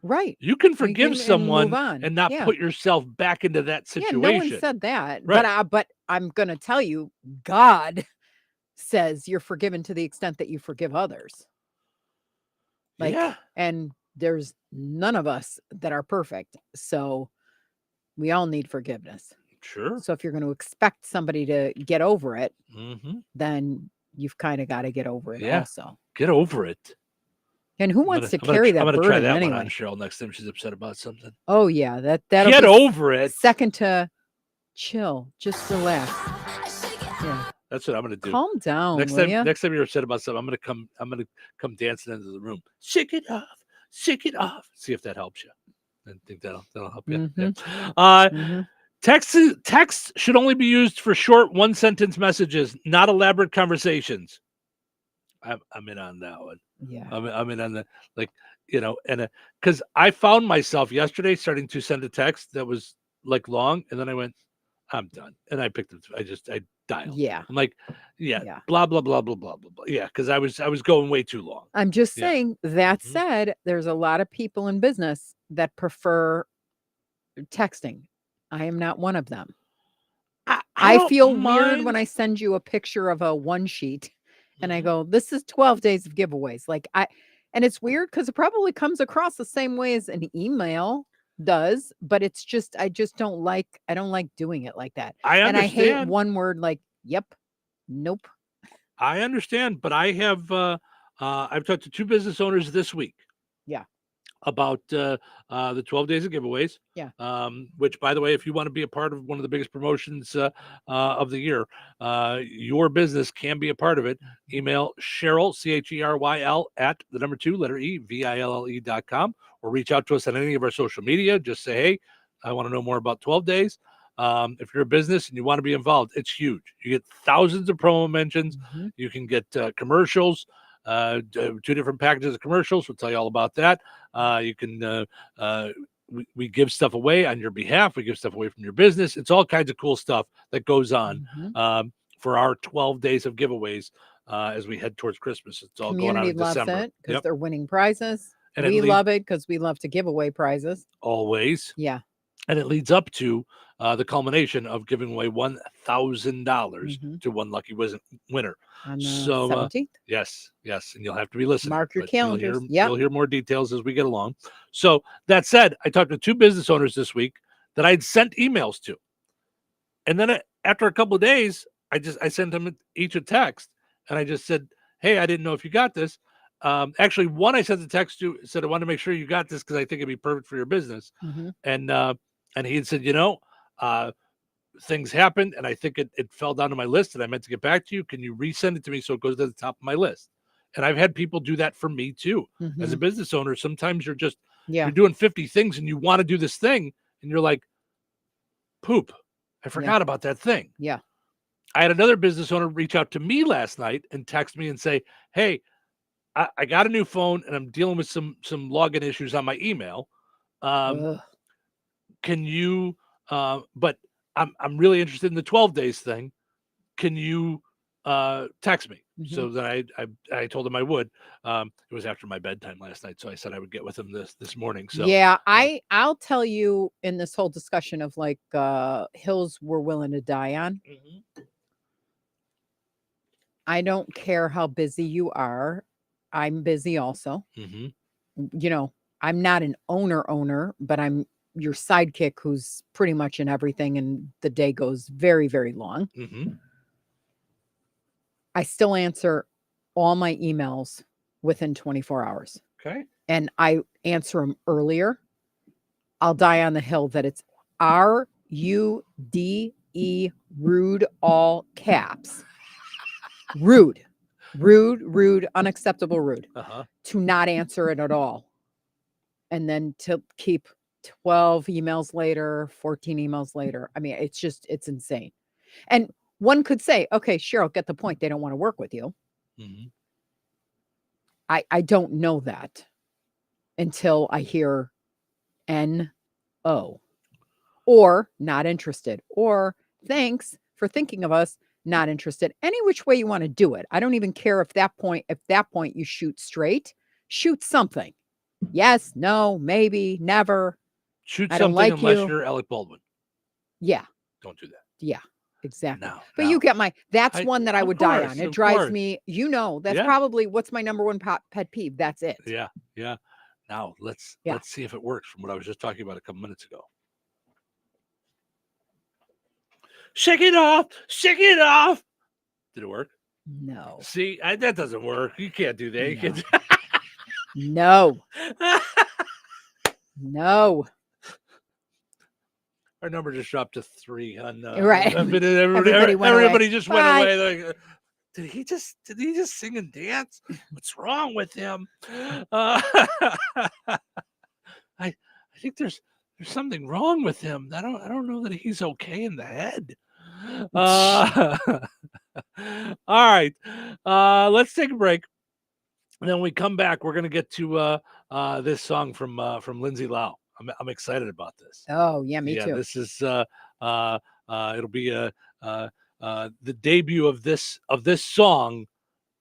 Right. You can forgive someone and not put yourself back into that situation. Yeah, no one said that. Right. But I'm going to tell you, God says you're forgiven to the extent that you forgive others. And there's none of us that are perfect. So we all need forgiveness. Sure. So if you're going to expect somebody to get over it, then you've kind of got to get over it also. Get over it. And who wants to carry that burden try that anyway? One on Cheryl next time she's upset about something. Oh yeah, that'll get over it. Second to chill, just relax. Yeah, that's what I'm gonna do. Calm down. Next time you're upset about something, I'm gonna come dancing into the room. Shake it off. See if that helps you. I think that'll help you. Yeah. Text should only be used for short 1-sentence messages, not elaborate conversations. I'm in on that one. Yeah. I'm in on the and because I found myself yesterday starting to send a text that was like long, and then I went, I'm done, and I picked it. I dialed. Yeah. I'm like, yeah. Blah blah blah blah blah blah blah. Yeah, because I was going way too long. I'm just saying. That said, there's a lot of people in business that prefer texting. I am not one of them. I feel weird when I send you a picture of a one sheet and I go, this is 12 days of giveaways. And it's weird because it probably comes across the same way as an email does, but it's just, I don't like doing it like that. I understand. And I hate one word like, yep, nope. I understand, but I have, I've talked to 2 business owners this week. Yeah. About the 12 days of giveaways. Yeah. Which, by the way, if you want to be a part of one of the biggest promotions of the year, your business can be a part of it. Email Cheryl, CHERYL at the number 2 letter E, VILLE.com, or reach out to us on any of our social media. Just say, hey, I want to know more about 12 days. If you're a business and you want to be involved, it's huge. You get thousands of promo mentions. You can get commercials. 2 different packages of commercials. We'll tell you all about that. You can we give stuff away on your behalf. We give stuff away from your business. It's all kinds of cool stuff that goes on for our 12 days of giveaways as we head towards Christmas. It's all going on in loves December. it because they're winning prizes. And we love it because we love to give away prizes. Always. Yeah. And it leads up to the culmination of giving away $1,000 to one lucky winner. On the 17th? Yes. And you'll have to be listening. Mark your calendars. You'll hear more details as we get along. So that said, I talked to 2 business owners this week that I'd sent emails to. And then after a couple of days, I sent them each a text. And I just said, hey, I didn't know if you got this. Actually, one I sent the text to said, I want to make sure you got this because I think it'd be perfect for your business. And he had said, things happened, and I think it fell down to my list, and I meant to get back to you. Can you resend it to me so it goes to the top of my list? And I've had people do that for me too. As a business owner, sometimes you're just you're doing 50 things, and you want to do this thing, and you're like, poop, I forgot about that thing. Yeah. I had another business owner reach out to me last night and text me and say, hey, I got a new phone, and I'm dealing with some login issues on my email. Can you but I'm really interested in the 12 days thing. Can you text me? So then I told him I would. It was after my bedtime last night, so I said I would get with him this morning. So yeah, I'll tell you in this whole discussion of like hills we're willing to die on. I don't care how busy you are. I'm busy also. I'm not an owner, but I'm your sidekick who's pretty much in everything, and the day goes very, very long. I still answer all my emails within 24 hours. Okay. And I answer them earlier. I'll die on the hill that it's RUDE, rude, all caps. Rude, unacceptable rude. To not answer it at all. And then to keep 12 emails later, 14 emails later. I mean, it's insane. And one could say, okay, Cheryl, get the point. They don't want to work with you. I don't know that until I hear NO or not interested or thanks for thinking of us, not interested. Any which way you want to do it. I don't even care if that point you shoot straight, shoot something. Yes, no, maybe, never. Shoot I don't something like unless you. you're Alec Baldwin. Yeah. Don't do that. Yeah, exactly. No, but you get that's one that I would die on. It of drives course. me, that's probably what's my number one pet peeve. That's it. Yeah. Now let's see if it works from what I was just talking about a couple minutes ago. Shake it off. Did it work? No. See, that doesn't work. You can't do that. You can't. No. No. Our number just dropped to 3 on right. Everybody just went away. Like, did he just sing and dance? What's wrong with him? I think there's something wrong with him. I don't know that he's okay in the head. All right. Let's take a break. And then when we come back, we're going to get to this song from Lindsay Lau. I'm excited about this. Oh yeah, me too. This is it'll be the debut of this song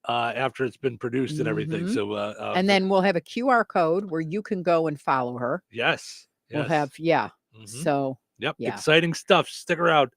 after it's been produced and everything. So and then we'll have a QR code where you can go and follow her. Yes. We'll have So exciting stuff. Stick around.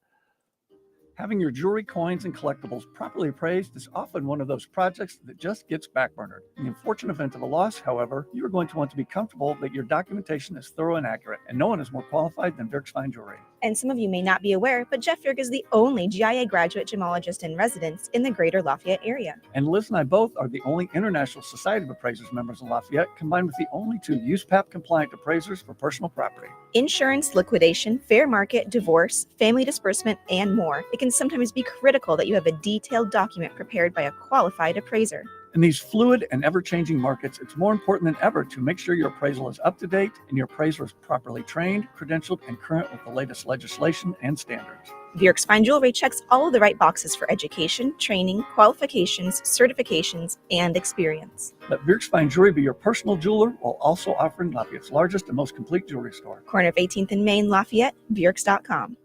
Having your jewelry, coins, and collectibles properly appraised is often one of those projects that just gets backburnered. In the unfortunate event of a loss, however, you are going to want to be comfortable that your documentation is thorough and accurate, and no one is more qualified than Dirk's Fine Jewelry. And some of you may not be aware, but Jeff Dirk is the only GIA graduate gemologist in residence in the greater Lafayette area. And Liz and I both are the only International Society of Appraisers members in Lafayette, combined with the only 2 USPAP-compliant appraisers for personal property. Insurance, liquidation, fair market, divorce, family disbursement, and more. It can sometimes be critical that you have a detailed document prepared by a qualified appraiser. In these fluid and ever-changing markets, it's more important than ever to make sure your appraisal is up to date and your appraiser is properly trained, credentialed, and current with the latest legislation and standards. Dirk's Fine Jewelry checks all of the right boxes for education, training, qualifications, certifications, and experience. Let Dirk's Fine Jewelry be your personal jeweler while also offering Lafayette's largest and most complete jewelry store. Corner of 18th and Main, Lafayette, Dirks.com.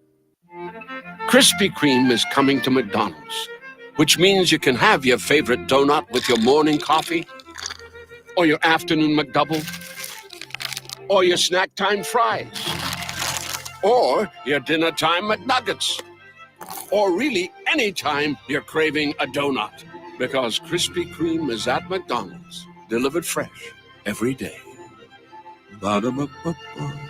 Krispy Kreme is coming to McDonald's, which means you can have your favorite donut with your morning coffee, or your afternoon McDouble, or your snack time fries, or your dinner time McNuggets, or really any time you're craving a donut, because Krispy Kreme is at McDonald's, delivered fresh every day. Ba-da-ba-ba-ba.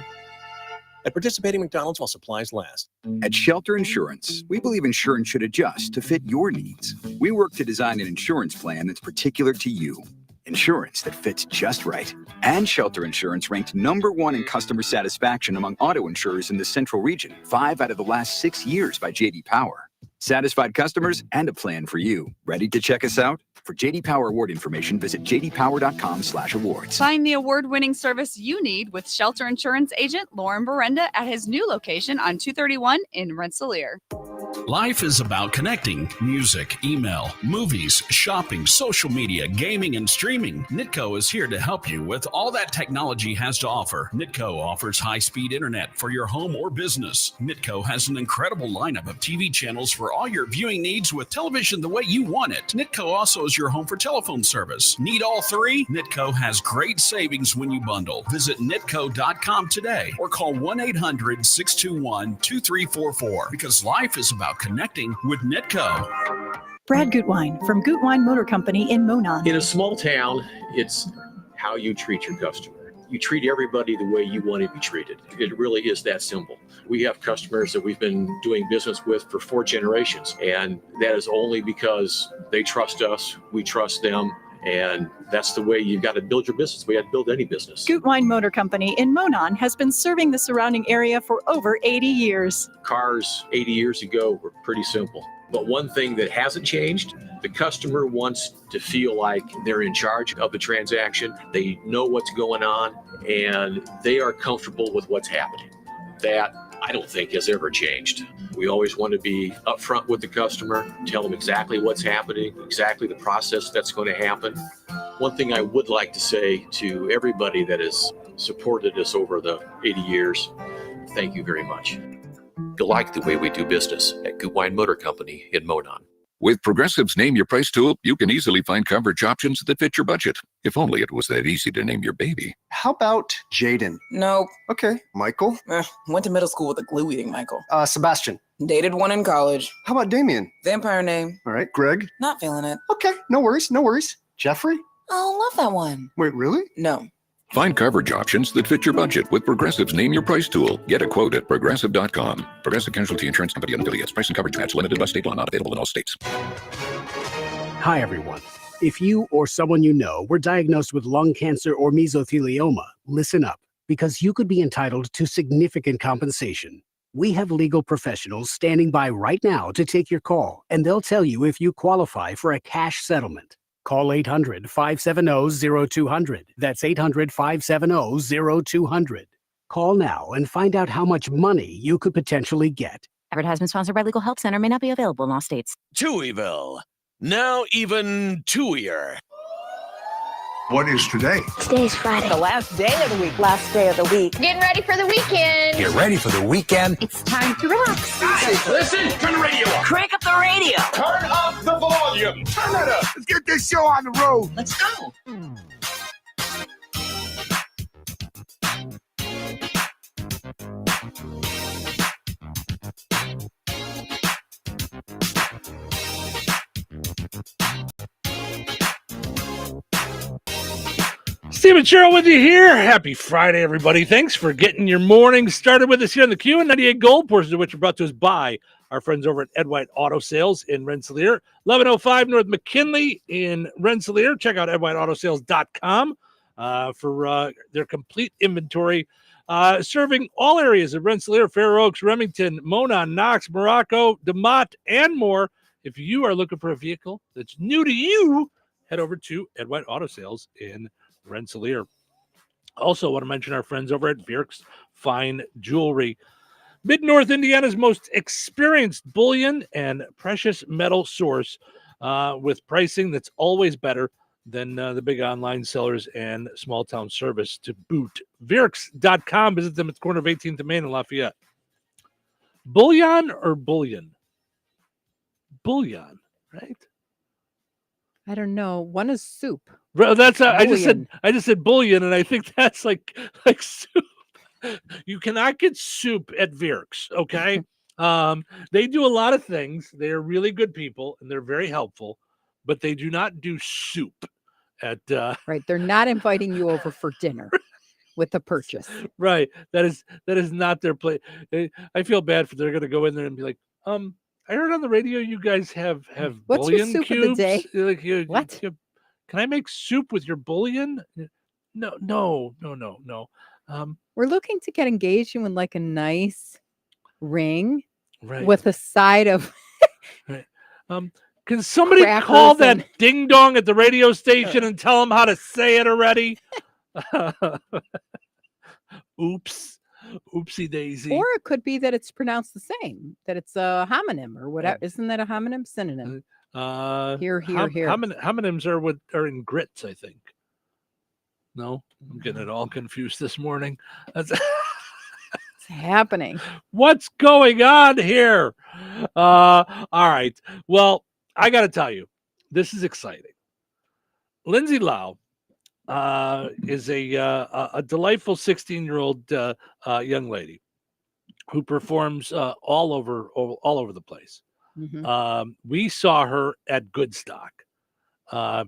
At participating McDonald's while supplies last. At Shelter Insurance, we believe insurance should adjust to fit your needs. We work to design an insurance plan that's particular to you. Insurance that fits just right. And Shelter Insurance ranked #1 in customer satisfaction among auto insurers in the Central Region 5 out of the last 6 years by J.D. Power. Satisfied customers and a plan for you. Ready to check us out? For J.D. Power award information, visit jdpower.com/awards. Find the award-winning service you need with Shelter Insurance agent Lauren Berenda at his new location on 231 in Rensselaer. Life is about connecting. Music, email, movies, shopping, social media, gaming, and streaming. Nitco is here to help you with all that technology has to offer. Nitco offers high-speed internet for your home or business. Nitco has an incredible lineup of TV channels for all your viewing needs with television the way you want it. Nitco also is your home for telephone service. Need all 3? Nitco has great savings when you bundle. Visit nitco.com today or call 1-800-621-2344 because life is about connecting with Nitco. Brad Gutwine from Gutwine Motor Company in Monon. In a small town, it's how you treat your customer. You treat everybody the way you want to be treated. It really is that simple. We have customers that we've been doing business with for 4 generations, and that is only because they trust us, we trust them, and that's the way you've got to build your business. We have to build any business. Gutwine Motor Company in Monon has been serving the surrounding area for over 80 years. Cars 80 years ago were pretty simple. But one thing that hasn't changed, the customer wants to feel like they're in charge of the transaction. They know what's going on and they are comfortable with what's happening. That I don't think has ever changed. We always want to be upfront with the customer, tell them exactly what's happening, exactly the process that's going to happen. One thing I would like to say to everybody that has supported us over the 80 years, thank you very much. You'll like the way we do business at Gutwine Motor Company in Monon. With Progressive's Name Your Price tool, you can easily find coverage options that fit your budget. If only it was that easy to name your baby. How about Jaden? Nope. Okay. Michael? Went to middle school with a glue-eating Michael. Sebastian? Dated one in college. How about Damien? Vampire name. All right. Greg? Not feeling it. Okay. No worries. No worries. Jeffrey? Oh, love that one. Wait, really? No. Find coverage options that fit your budget with Progressive's Name Your Price tool. Get a quote at Progressive.com. Progressive Casualty Insurance Company and affiliates. Price and coverage match limited by state law. Not available in all states. Hi, everyone. If you or someone you know were diagnosed with lung cancer or mesothelioma, listen up, because you could be entitled to significant compensation. We have legal professionals standing by right now to take your call, and they'll tell you if you qualify for a cash settlement. Call 800-570-0200. That's 800-570-0200. Call now and find out how much money you could potentially get. Advertisement sponsored by Legal Help Center, may not be available in all states. Touhyville. Now even Touhier. What is today? Today's Friday. The last day of the week. Last day of the week. Getting ready for the weekend. Get ready for the weekend. It's time to relax. Guys, listen, turn the radio up. Crank up the radio. Turn up the volume. Turn it up. Let's get this show on the road. Let's go. Steve and Cheryl with you here. Happy Friday, everybody. Thanks for getting your morning started with us here on the Q and 98 Gold, portions of which are brought to us by our friends over at Ed White Auto Sales in Rensselaer, 1105 North McKinley in Rensselaer. Check out edwhiteautosales.com for their complete inventory, serving all areas of Rensselaer, Fair Oaks, Remington, Monon, Knox, Morocco, DeMott, and more. If you are looking for a vehicle that's new to you, head over to Ed White Auto Sales in Rensselaer. Also want to mention our friends over at Vierk's Fine Jewelry, Mid-North Indiana's most experienced bullion and precious metal source, with pricing that's always better than the big online sellers and small town service to boot. Vierks.com. Visit them at the corner of 18th and Main in Lafayette. Bullion or bullion? Bullion, right? I don't know. One is soup. That's I Bullion. just said bullion, and I think that's like soup. You cannot get soup at Vierks, okay? They do a lot of things. They are really good people, and they're very helpful, but they do not do soup at Right. They're not inviting you over for dinner with the purchase. Right. That is not their place. I feel bad for they're going to go in there and be like, I heard on the radio you guys have What's your bullion soup cubes. of the day? Like, What? Can I make soup with your bullion? No. We're looking to get engaged in like a nice ring Right. with a side of Right. Can somebody Crackers call that and- ding dong at the radio station and tell them how to say it already? Oops. Oopsie daisy. or it could be that it's pronounced the same, that it's a homonym or whatever. Isn't that a homonym? Synonym. Here. Homonyms are in grits, I think. No, I'm getting it all confused this morning. That's It's happening. what's going on here. All right. Well, I got to tell you, this is exciting. Lindsay Lau is a delightful 16-year-old young lady who performs all over the place. Mhm. We saw her at Goodstock,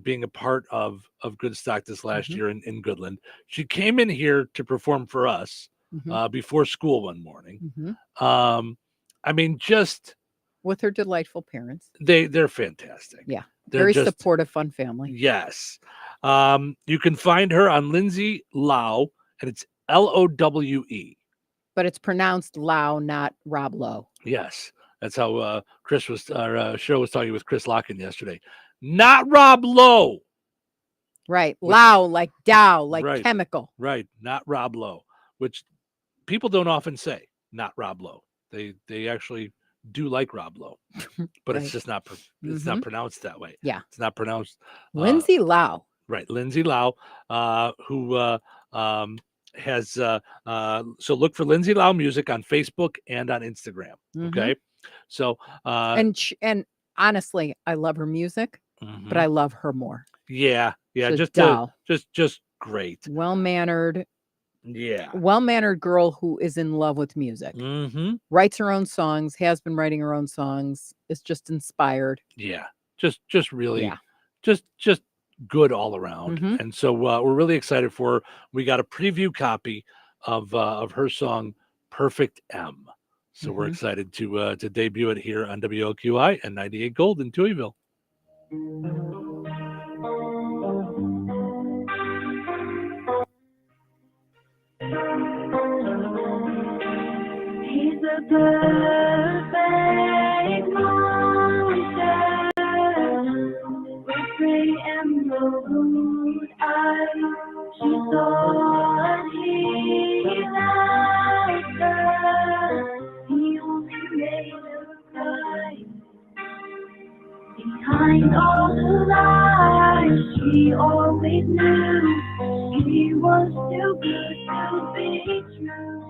being a part of Goodstock this last year in Goodland. She came in here to perform for us before school one morning. Mhm. I mean, just With her delightful parents. they're fantastic. Yeah. They're Very just- supportive, fun family. Yes. You can find her on Lindsay Lau, and it's Lowe. But it's pronounced Lau, not Rob Lowe. Yes. That's how Cheryl was talking with Chris Locken yesterday. Not Rob Lowe. Right. Lau, like Dow, like Right. chemical. Right. Not Rob Lowe, which people don't often say, not Rob Lowe. They actually do like Rob Lowe, but it's Right. just not it's not pronounced that way. Yeah. It's not pronounced Lindsay Lau. Right, Lindsay Lau, who has so look for Lindsay Lau Music on Facebook and on Instagram. Okay, so And honestly, I love her music, but I love her more. yeah, So just doll. just great. Well-mannered girl who is in love with music. Writes her own songs, has been writing her own songs, is just inspired. Yeah, just really, Yeah. just good all around. And so we're really excited for her. We got a preview copy of her song "Perfect M." So we're excited to debut it here on WLQI and 98 Gold in Touhyville. He's a perfect monster with gray emerald eyes. She thought he loved her. He only made her cry. Behind all her lies, she he always knew he was too good to be true.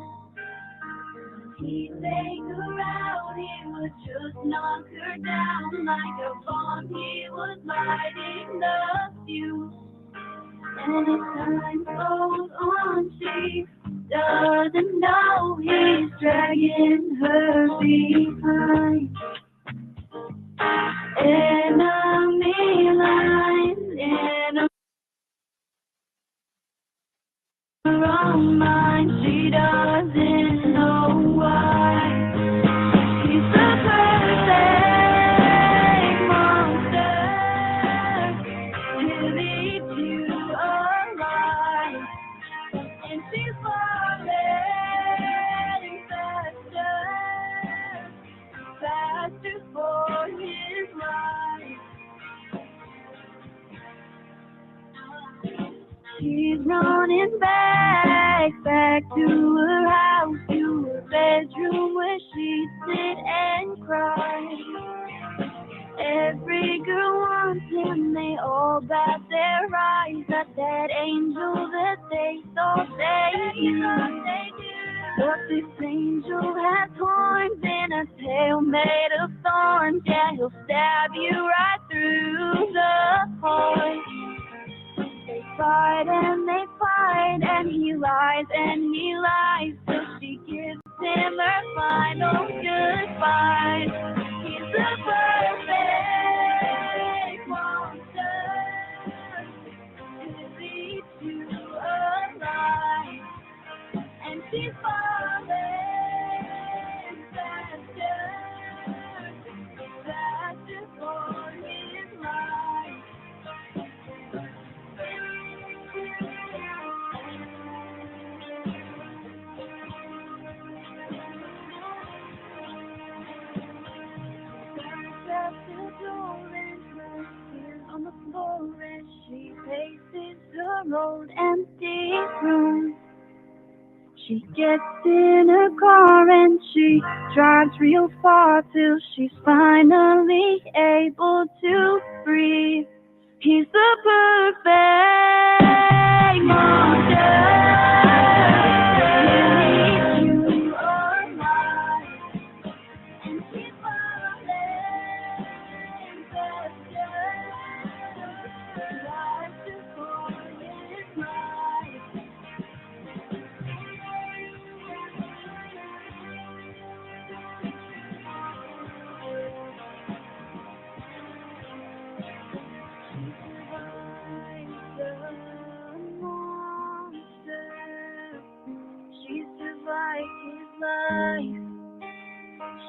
He'd take her out, he would just knock her down like a bomb. He was lighting the fuse. And as time goes on, she doesn't know he's dragging her behind. Enemy lines in her own mind, she doesn't know why. He's the perfect monster to leave you alive, and she's falling faster for his life. She's running back to her house, to her bedroom where she sit and cry. Every girl wants him, they all bat their eyes at that angel that they thought they knew. But this angel has horns and a tail made of thorns. Yeah, he'll stab you right through the heart. They fight and he lies till she gives him her final goodbye. He's the perfect monster to lead you alive, and she's falling faster for his life. On the floor as she paces her old empty room. She gets in her car and she drives real far till she's finally able to breathe. He's the perfect monster.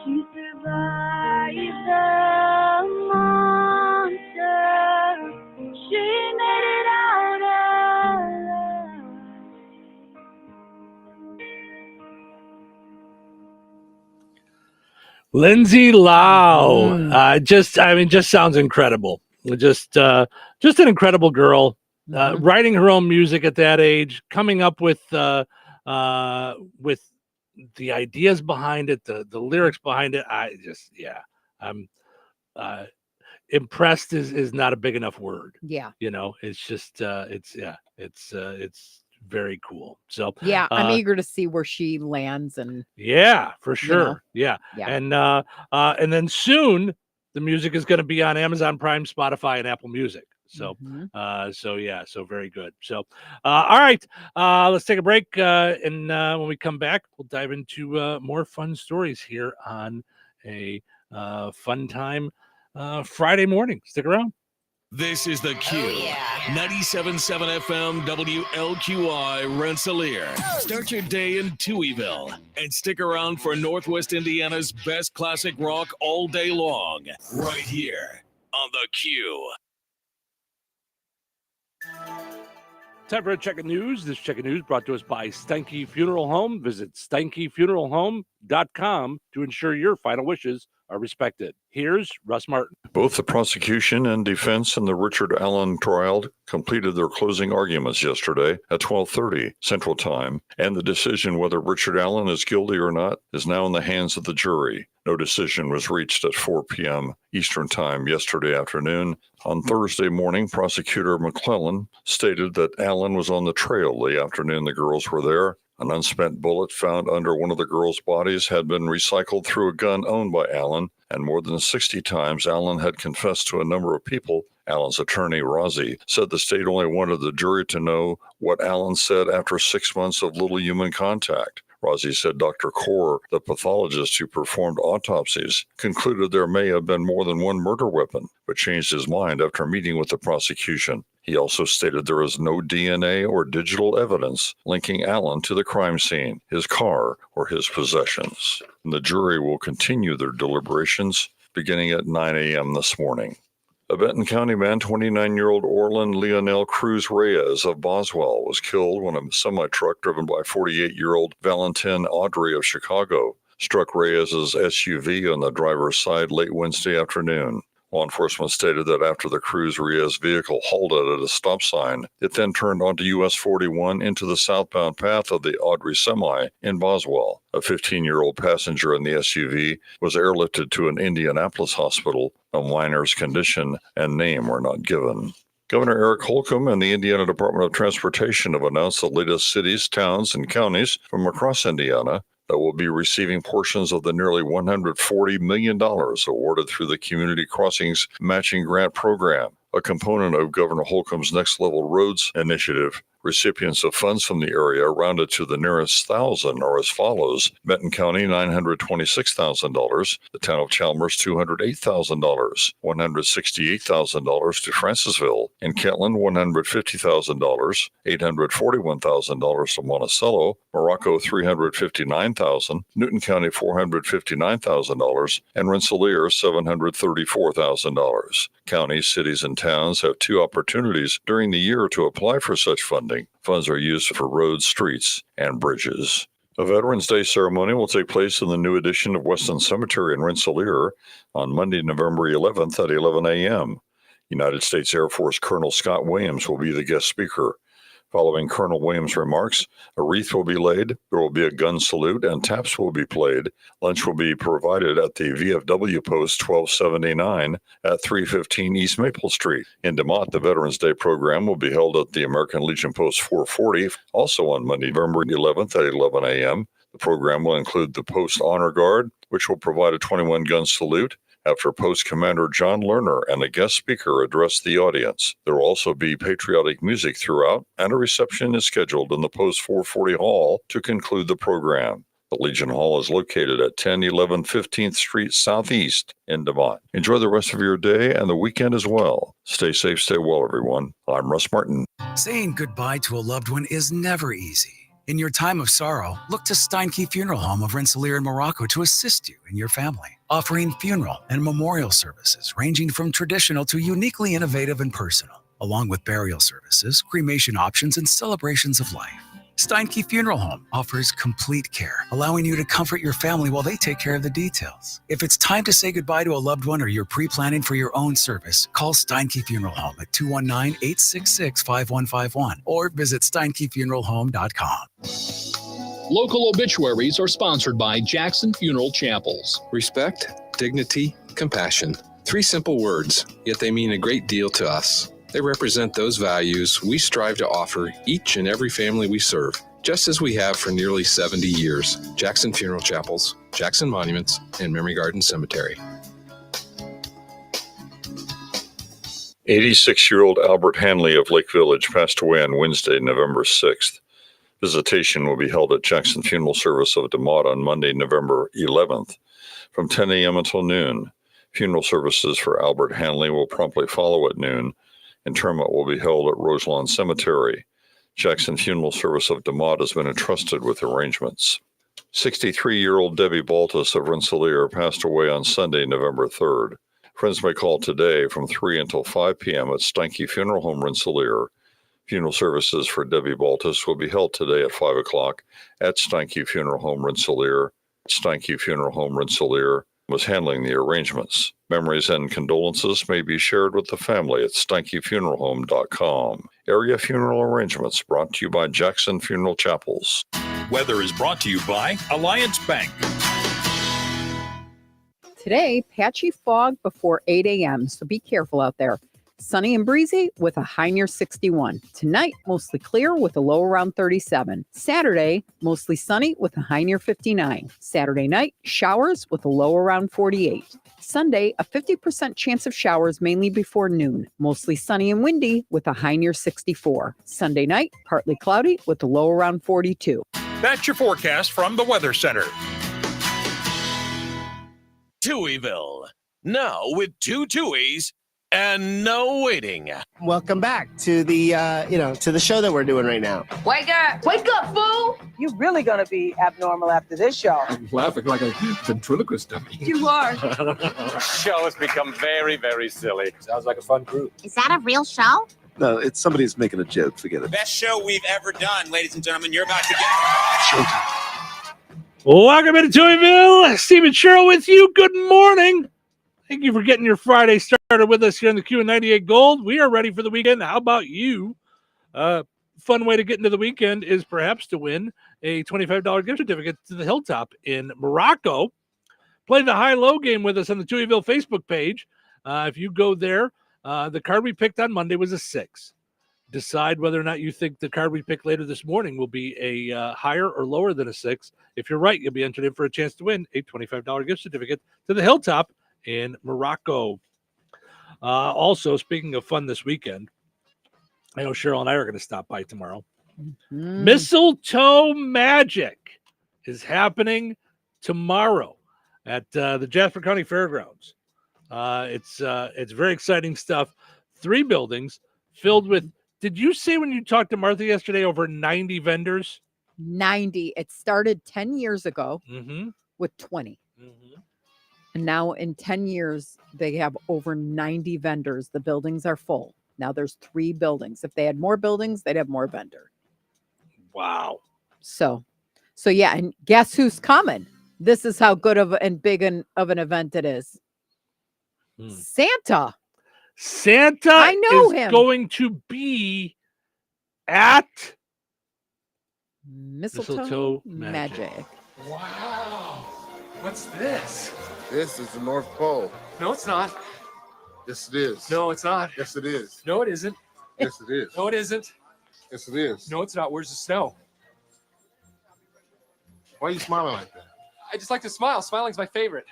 She survived the monster. She made it out alive. Lindsay Lau, just sounds incredible. Just an incredible girl, writing her own music at that age, coming up with the ideas behind it, the lyrics behind it. I'm impressed is not a big enough word. Yeah, it's just it's very cool. So I'm eager to see where she lands, and for sure. And then soon the music is going to be on Amazon Prime, Spotify, and Apple Music. So so very good. So all right, let's take a break, and when we come back, we'll dive into more fun stories here on a fun time Friday morning. Stick around. This is the Q. 97.7 FM WLQI Rensselaer. Start your day in Touhyville and stick around for Northwest Indiana's best classic rock all day long. Right here on the Q. Time for a check of news. This check of news brought to us by Steinke Funeral Home. Visit SteinkeFuneralHome.com to ensure your final wishes are respected. Here's Russ Martin. Both the prosecution and defense in the Richard Allen trial completed their closing arguments yesterday at 12:30 Central Time, and the decision whether Richard Allen is guilty or not is now in the hands of the jury. No decision was reached at 4 p.m. Eastern Time yesterday afternoon. On Thursday morning, Prosecutor McClellan stated that Allen was on the trail the afternoon the girls were there. An unspent bullet found under one of the girls' bodies had been recycled through a gun owned by Allen, and more than 60 times Allen had confessed to a number of people. Allen's attorney, Rozzi, said the state only wanted the jury to know what Allen said after 6 months of little human contact. Rozzi said Dr. Kaur, the pathologist who performed autopsies, concluded there may have been more than one murder weapon, but changed his mind after meeting with the prosecution. He also stated there is no DNA or digital evidence linking Allen to the crime scene, his car, or his possessions. And the jury will continue their deliberations beginning at 9 a.m. this morning. A Benton County man, 29-year-old Orland Leonel Cruz Reyes of Boswell, was killed when a semi-truck driven by 48-year-old Valentin Audrey of Chicago struck Reyes' SUV on the driver's side late Wednesday afternoon. Law enforcement stated that after the Cruz Reyes vehicle halted at a stop sign, it then turned onto US 41 into the southbound path of the Audrey semi in Boswell. A 15-year-old passenger in the SUV was airlifted to an Indianapolis hospital. A minor's condition and name were not given. Governor Eric Holcomb and the Indiana Department of Transportation have announced the latest cities, towns, and counties from across Indiana that will be receiving portions of the nearly $140 million awarded through the Community Crossings Matching Grant Program, a component of Governor Holcomb's Next Level Roads initiative. Recipients of funds from the area rounded to the nearest thousand are as follows: Benton County, $926,000, the town of Chalmers, $208,000, $168,000 to Francisville, in Kentland, $150,000, $841,000 to Monticello, Morocco, $359,000, Newton County, $459,000, and Rensselaer, $734,000. Counties, cities, and towns have two opportunities during the year to apply for such funding. Funds are used for roads, streets, and bridges. A Veterans Day ceremony will take place in the new addition of Weston Cemetery in Rensselaer on Monday, November 11th at 11 a.m. United States Air Force Colonel Scott Williams will be the guest speaker. Following Colonel Williams' remarks, a wreath will be laid, there will be a gun salute, and taps will be played. Lunch will be provided at the VFW Post 1279 at 315 East Maple Street. In DeMott, the Veterans Day program will be held at the American Legion Post 440, also on Monday, November 11th at 11 a.m. The program will include the Post Honor Guard, which will provide a 21-gun salute, after Post Commander John Lerner and a guest speaker address the audience. There will also be patriotic music throughout, and a reception is scheduled in the Post 440 Hall to conclude the program. The Legion Hall is located at 1011 15th Street Southeast in DeMont. Enjoy the rest of your day and the weekend as well. Stay safe, stay well, everyone. I'm Russ Martin. Saying goodbye to a loved one is never easy. In your time of sorrow, look to Steinke Funeral Home of Rensselaer and Morocco to assist you and your family, offering funeral and memorial services ranging from traditional to uniquely innovative and personal, along with burial services, cremation options, and celebrations of life. Steinke Funeral Home offers complete care, allowing you to comfort your family while they take care of the details. If it's time to say goodbye to a loved one or you're pre-planning for your own service, call Steinke Funeral Home at 219-866-5151 or visit steinkefuneralhome.com. Local obituaries are sponsored by Jackson Funeral Chapels. Respect, dignity, compassion. 3 simple words, yet they mean a great deal to us. They represent those values we strive to offer each and every family we serve, just as we have for nearly 70 years. Jackson Funeral Chapels, Jackson Monuments, and Memory Garden Cemetery. 86-year-old Albert Hanley of Lake Village passed away on Wednesday, November 6th. Visitation will be held at Jackson Funeral Service of DeMott on Monday, November 11th, from 10 a.m. until noon. Funeral services for Albert Hanley will promptly follow at noon. Interment will be held at Roselawn Cemetery. Jackson Funeral Service of DeMott has been entrusted with arrangements. 63-year-old Debbie Baltus of Rensselaer passed away on Sunday, November 3rd. Friends may call today from 3 until 5 p.m. at Steinke Funeral Home, Rensselaer. Funeral services for Debbie Baltus will be held today at 5 o'clock at Steinke Funeral Home, Rensselaer. Steinke Funeral Home, Rensselaer, was handling the arrangements. Memories and condolences may be shared with the family at steinkefuneralhome.com. Area funeral arrangements brought to you by Jackson Funeral Chapels. Weather is brought to you by Alliance Bank. Today, patchy fog before 8 a.m., so be careful out there. Sunny and breezy with a high near 61. Tonight, mostly clear with a low around 37. Saturday, mostly sunny with a high near 59. Saturday night, showers with a low around 48. Sunday, a 50% chance of showers mainly before noon. Mostly sunny and windy with a high near 64. Sunday night, partly cloudy with a low around 42. That's your forecast from the Weather Center. Touhyville, now with 2 Touhies and no waiting. Welcome back to the to the show that we're doing right now. Wake up, fool! You're really gonna be abnormal after this show. I'm laughing like a ventriloquist dummy. You are. The show has become very, very silly. Sounds like a fun crew. Is that a real show? No, it's somebody's making a joke. Forget it. Best show we've ever done, ladies and gentlemen. You're about to get Welcome into Touhyville. Steve and Cheryl with you. Good morning. Thank you for getting your Friday started with us here on the Q98 Gold. We are ready for the weekend. How about you? Fun way to get into the weekend is perhaps to win a $25 gift certificate to the Hilltop in Morocco. Play the high-low game with us on the Touhyville Facebook page. If you go there, the card we picked on Monday was a 6. Decide whether or not you think the card we pick later this morning will be a higher or lower than a 6. If you're right, you'll be entered in for a chance to win a $25 gift certificate to the Hilltop in Morocco. Also, speaking of fun this weekend, I know Cheryl and I are going to stop by tomorrow. Mistletoe Magic is happening tomorrow at the Jasper County Fairgrounds. It's very exciting stuff. 3 buildings filled with, did you say when you talked to Martha yesterday, over 90 vendors? 90. It started 10 years ago with 20. And now in 10 years, they have over 90 vendors. The buildings are full. Now there's 3 buildings. If they had more buildings, they'd have more vendor. Wow. So yeah, and guess who's coming? This is how good of and big of an event it is. Santa. I know is him. Going to be at Mistletoe Magic. Wow. What's this? This is the North Pole. No, it's not. Yes, it is. No, it's not. Yes, it is. No, it isn't. Yes, it is. No, it isn't. Yes, it is. No, it's not. Where's the snow? Why are you smiling like that? I just like to smile. Smiling's my favorite.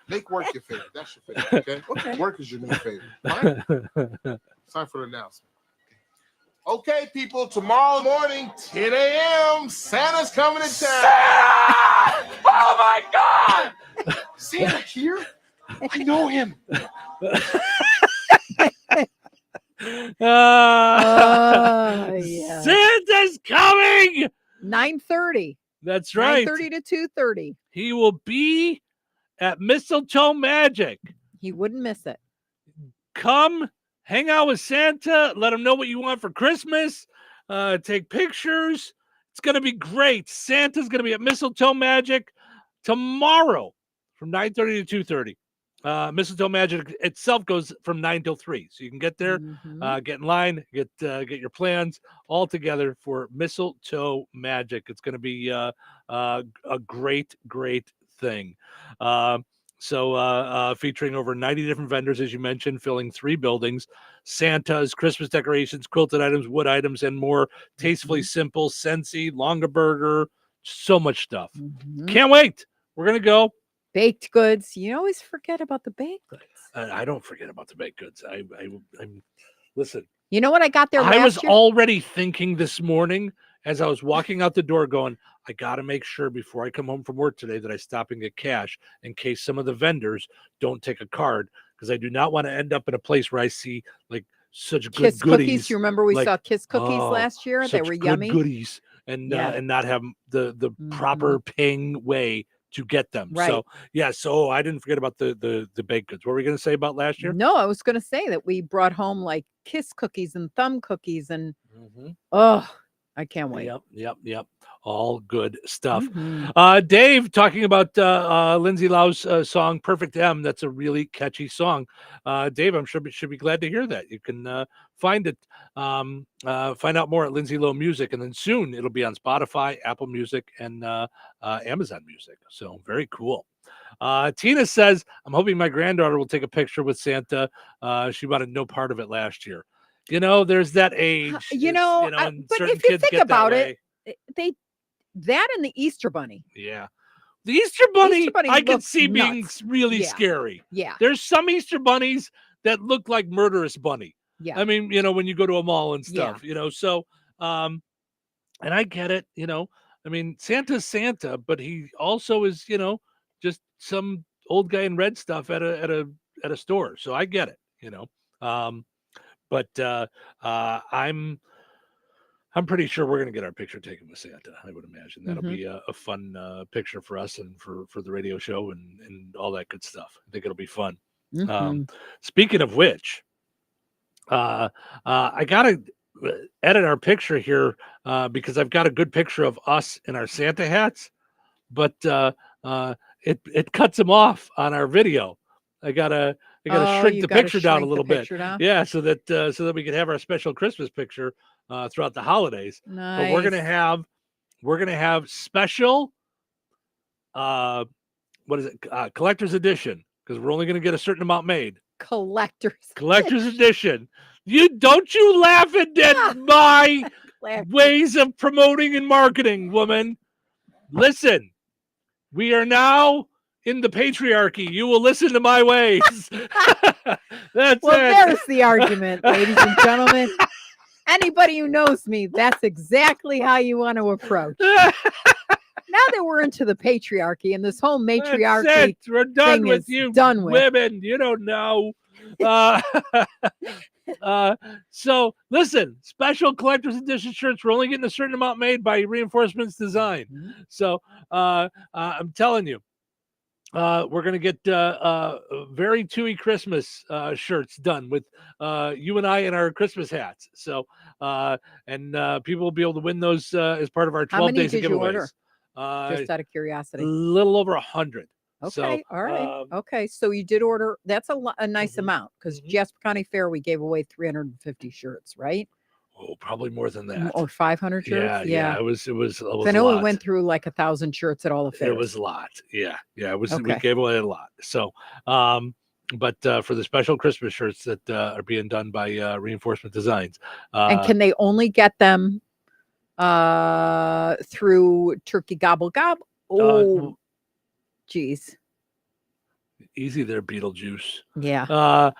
Make work your favorite. That's your favorite, okay? Work is your new favorite. All right? Time for the announcement. Okay, people, tomorrow morning, 10 a.m., Santa's coming to town. Santa! Oh, my God! Santa here? I know him. Yeah. Santa's coming. 9:30. That's right. 9:30 to 2:30. He will be at Mistletoe Magic. He wouldn't miss it. Come hang out with Santa. Let him know what you want for Christmas. Take pictures. It's going to be great. Santa's going to be at Mistletoe Magic tomorrow from 9:30 to 2:30. Mistletoe Magic itself goes from 9 till 3. So you can get there, get in line, get your plans all together for Mistletoe Magic. It's going to be a great, great thing. So featuring over 90 different vendors, as you mentioned, filling 3 buildings, Santas, Christmas decorations, quilted items, wood items, and more. Tastefully simple, Scentsy, Longaburger, so much stuff. Can't wait. We're going to go. Baked goods. You always forget about the baked goods. I don't forget about the baked goods. I'm listen. You know what I got there last I was year? already thinking this morning as I was walking out the door going, I got to make sure before I come home from work today that I stop and get cash in case some of the vendors don't take a card, because I do not want to end up in a place where I see like such good Kiss goodies. cookies. You remember we saw Kiss cookies last year? They such were good yummy. Goodies and not have the proper paying way to get them. Right. So I didn't forget about the baked goods. What were we going to say about last year? No, I was going to say that we brought home like Kiss cookies and thumb cookies and I can't wait. Yep. all good stuff. Mhm. Dave talking about Lindsay Lau's song "Perfect M." That's a really catchy song. Dave, I'm sure should be glad to hear that. You can find it, find out more at Lindsay Lowe Music, and then soon it'll be on Spotify, Apple Music, and Amazon Music. So very cool. Tina says, "I'm hoping my granddaughter will take a picture with Santa. She wanted no part of it last year." There's that age. And but certain if you kids think get that about way. it, that and the Easter Bunny. Yeah. The Easter Bunny, I can looks see being nuts. really Yeah. scary. Yeah. There's some Easter bunnies that look like Murderous Bunny. Yeah. I mean, when you go to a mall and stuff, so, and I get it, I mean, Santa's Santa, but he also is, just some old guy in red stuff at a store. So I get it, but I'm pretty sure we're going to get our picture taken with Santa. I would imagine that'll be a fun picture for us and for the radio show and all that good stuff. I think it'll be fun. Speaking of which, I got to edit our picture here because I've got a good picture of us in our Santa hats, but it cuts them off on our video. I gotta shrink the picture down a little bit. Yeah, so that we can have our special Christmas picture throughout the holidays. Nice. But we're gonna have special what is it? Collector's edition, because we're only gonna get a certain amount made. Collector's edition. You laugh at my ways of promoting and marketing, woman. Listen, we are now in the patriarchy. You will listen to my ways. That's it. There's the argument, ladies and gentlemen. Anybody who knows me, that's exactly how you want to approach. Now that we're into the patriarchy and this whole matriarchy, we're done thing with is you, done with. women. You don't know. So listen, special collector's edition shirts. We're only getting a certain amount made by Reinforcements Design. So I'm telling you, we're going to get very Touhy Christmas shirts done with you and I in our Christmas hats. So and people will be able to win those as part of our 12 How many days of did you giveaways. order? Just out of curiosity. A little over 100. Okay, So, all right. Okay, so you did order. That's a nice amount, because Jasper County Fair, we gave away 350 shirts, right? Oh, probably more than that. Or 500 shirts. Yeah. It was. I know we went through like 1,000 shirts at all the fairs. It was a lot. Yeah. It was. We Okay. gave away a lot. So, but for the special Christmas shirts that are being done by Reinforcement Designs, and can they only get them through Turkey Gobble Gobble? Oh, geez. Easy there, Beetlejuice. Yeah.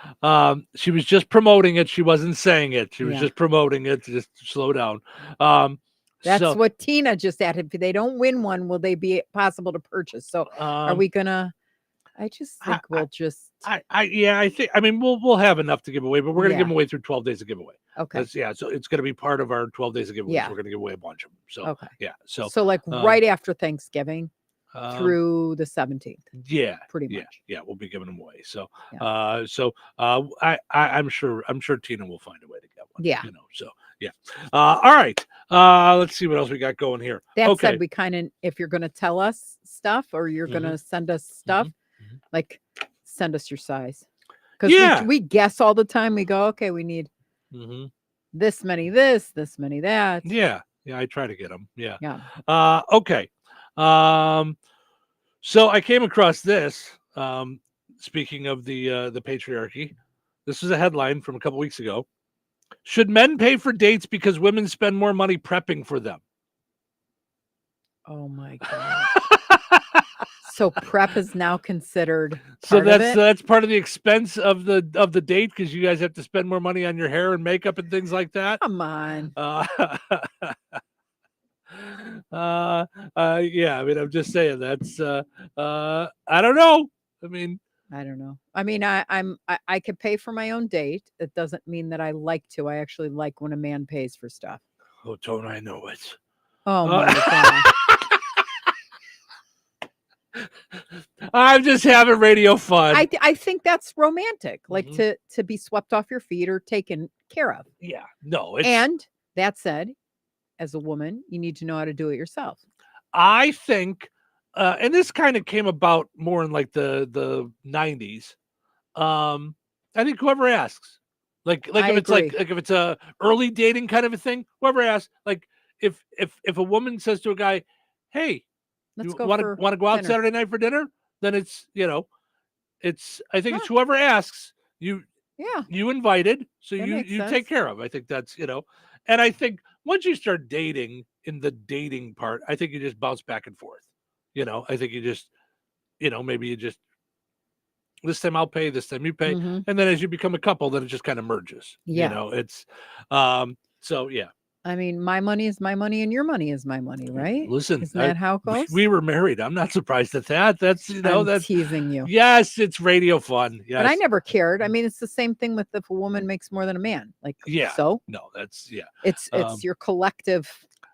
She was just promoting it. She wasn't saying it. She was Yeah. just promoting it. Just slow down. That's what Tina just added. If they don't win one, will they be possible to purchase? So are we gonna? I just think we'll just. I think. I mean, we'll have enough to give away, but we're gonna give them away through 12 days of giveaway. Okay. So it's gonna be part of our 12 days of giveaways. Yeah. We're gonna give away a bunch of them. So Okay. yeah. So like right after Thanksgiving through the 17th. Yeah. Pretty much. Yeah, we'll be giving them away. So Yeah. I'm sure Tina will find a way to get one. Yeah. So yeah. All right. Let's see what else we got going here. That said, we kind of, if you're going to tell us stuff or you're going to send us stuff, like send us your size. Because we guess all the time. We go, okay, we need this many this many that. Yeah. I try to get them. Yeah. Yeah. Okay. So I came across this. Speaking of the patriarchy, this is a headline from a couple weeks ago. Should men pay for dates because women spend more money prepping for them? Oh my God. So prep is now considered So part of it? that's part of the expense of the date, because you guys have to spend more money on your hair and makeup and things like that. Come on. Yeah, I mean, I'm just saying that's I don't know. I don't know. I mean, I could pay for my own date. It doesn't mean that I like to. I actually like when a man pays for stuff. Oh, don't I know it? Oh my God. I'm just having radio fun. I think that's romantic, like to be swept off your feet or taken care of. Yeah, no. And that said, as a woman, you need to know how to do it yourself. I think, and this kind of came about more in like the 90s. I think whoever asks, like if it's like if it's a early dating kind of a thing, whoever asks, like if a woman says to a guy, "Hey, Let's you go want for to go out dinner." Saturday night for dinner?" Then it's I think it's Huh. whoever asks you. Yeah, you invited, so that you makes take sense. care of. I think that's and I think once you start dating, in the dating part, I think you just bounce back and forth. I think you just maybe you just, this time I'll pay, this time you pay, Mhm. and then as you become a couple, then it just kind of merges. Yeah. It's so yeah. I mean, my money is my money and your money is my money, right? Listen, Isn't that how it goes? we were married. I'm not surprised at that. That's I'm that's teasing you. yes, it's radio fun. Yes. But I never cared. I mean, it's the same thing with if a woman makes more than a man. Like, Yeah. so No, that's yeah. it's your collective.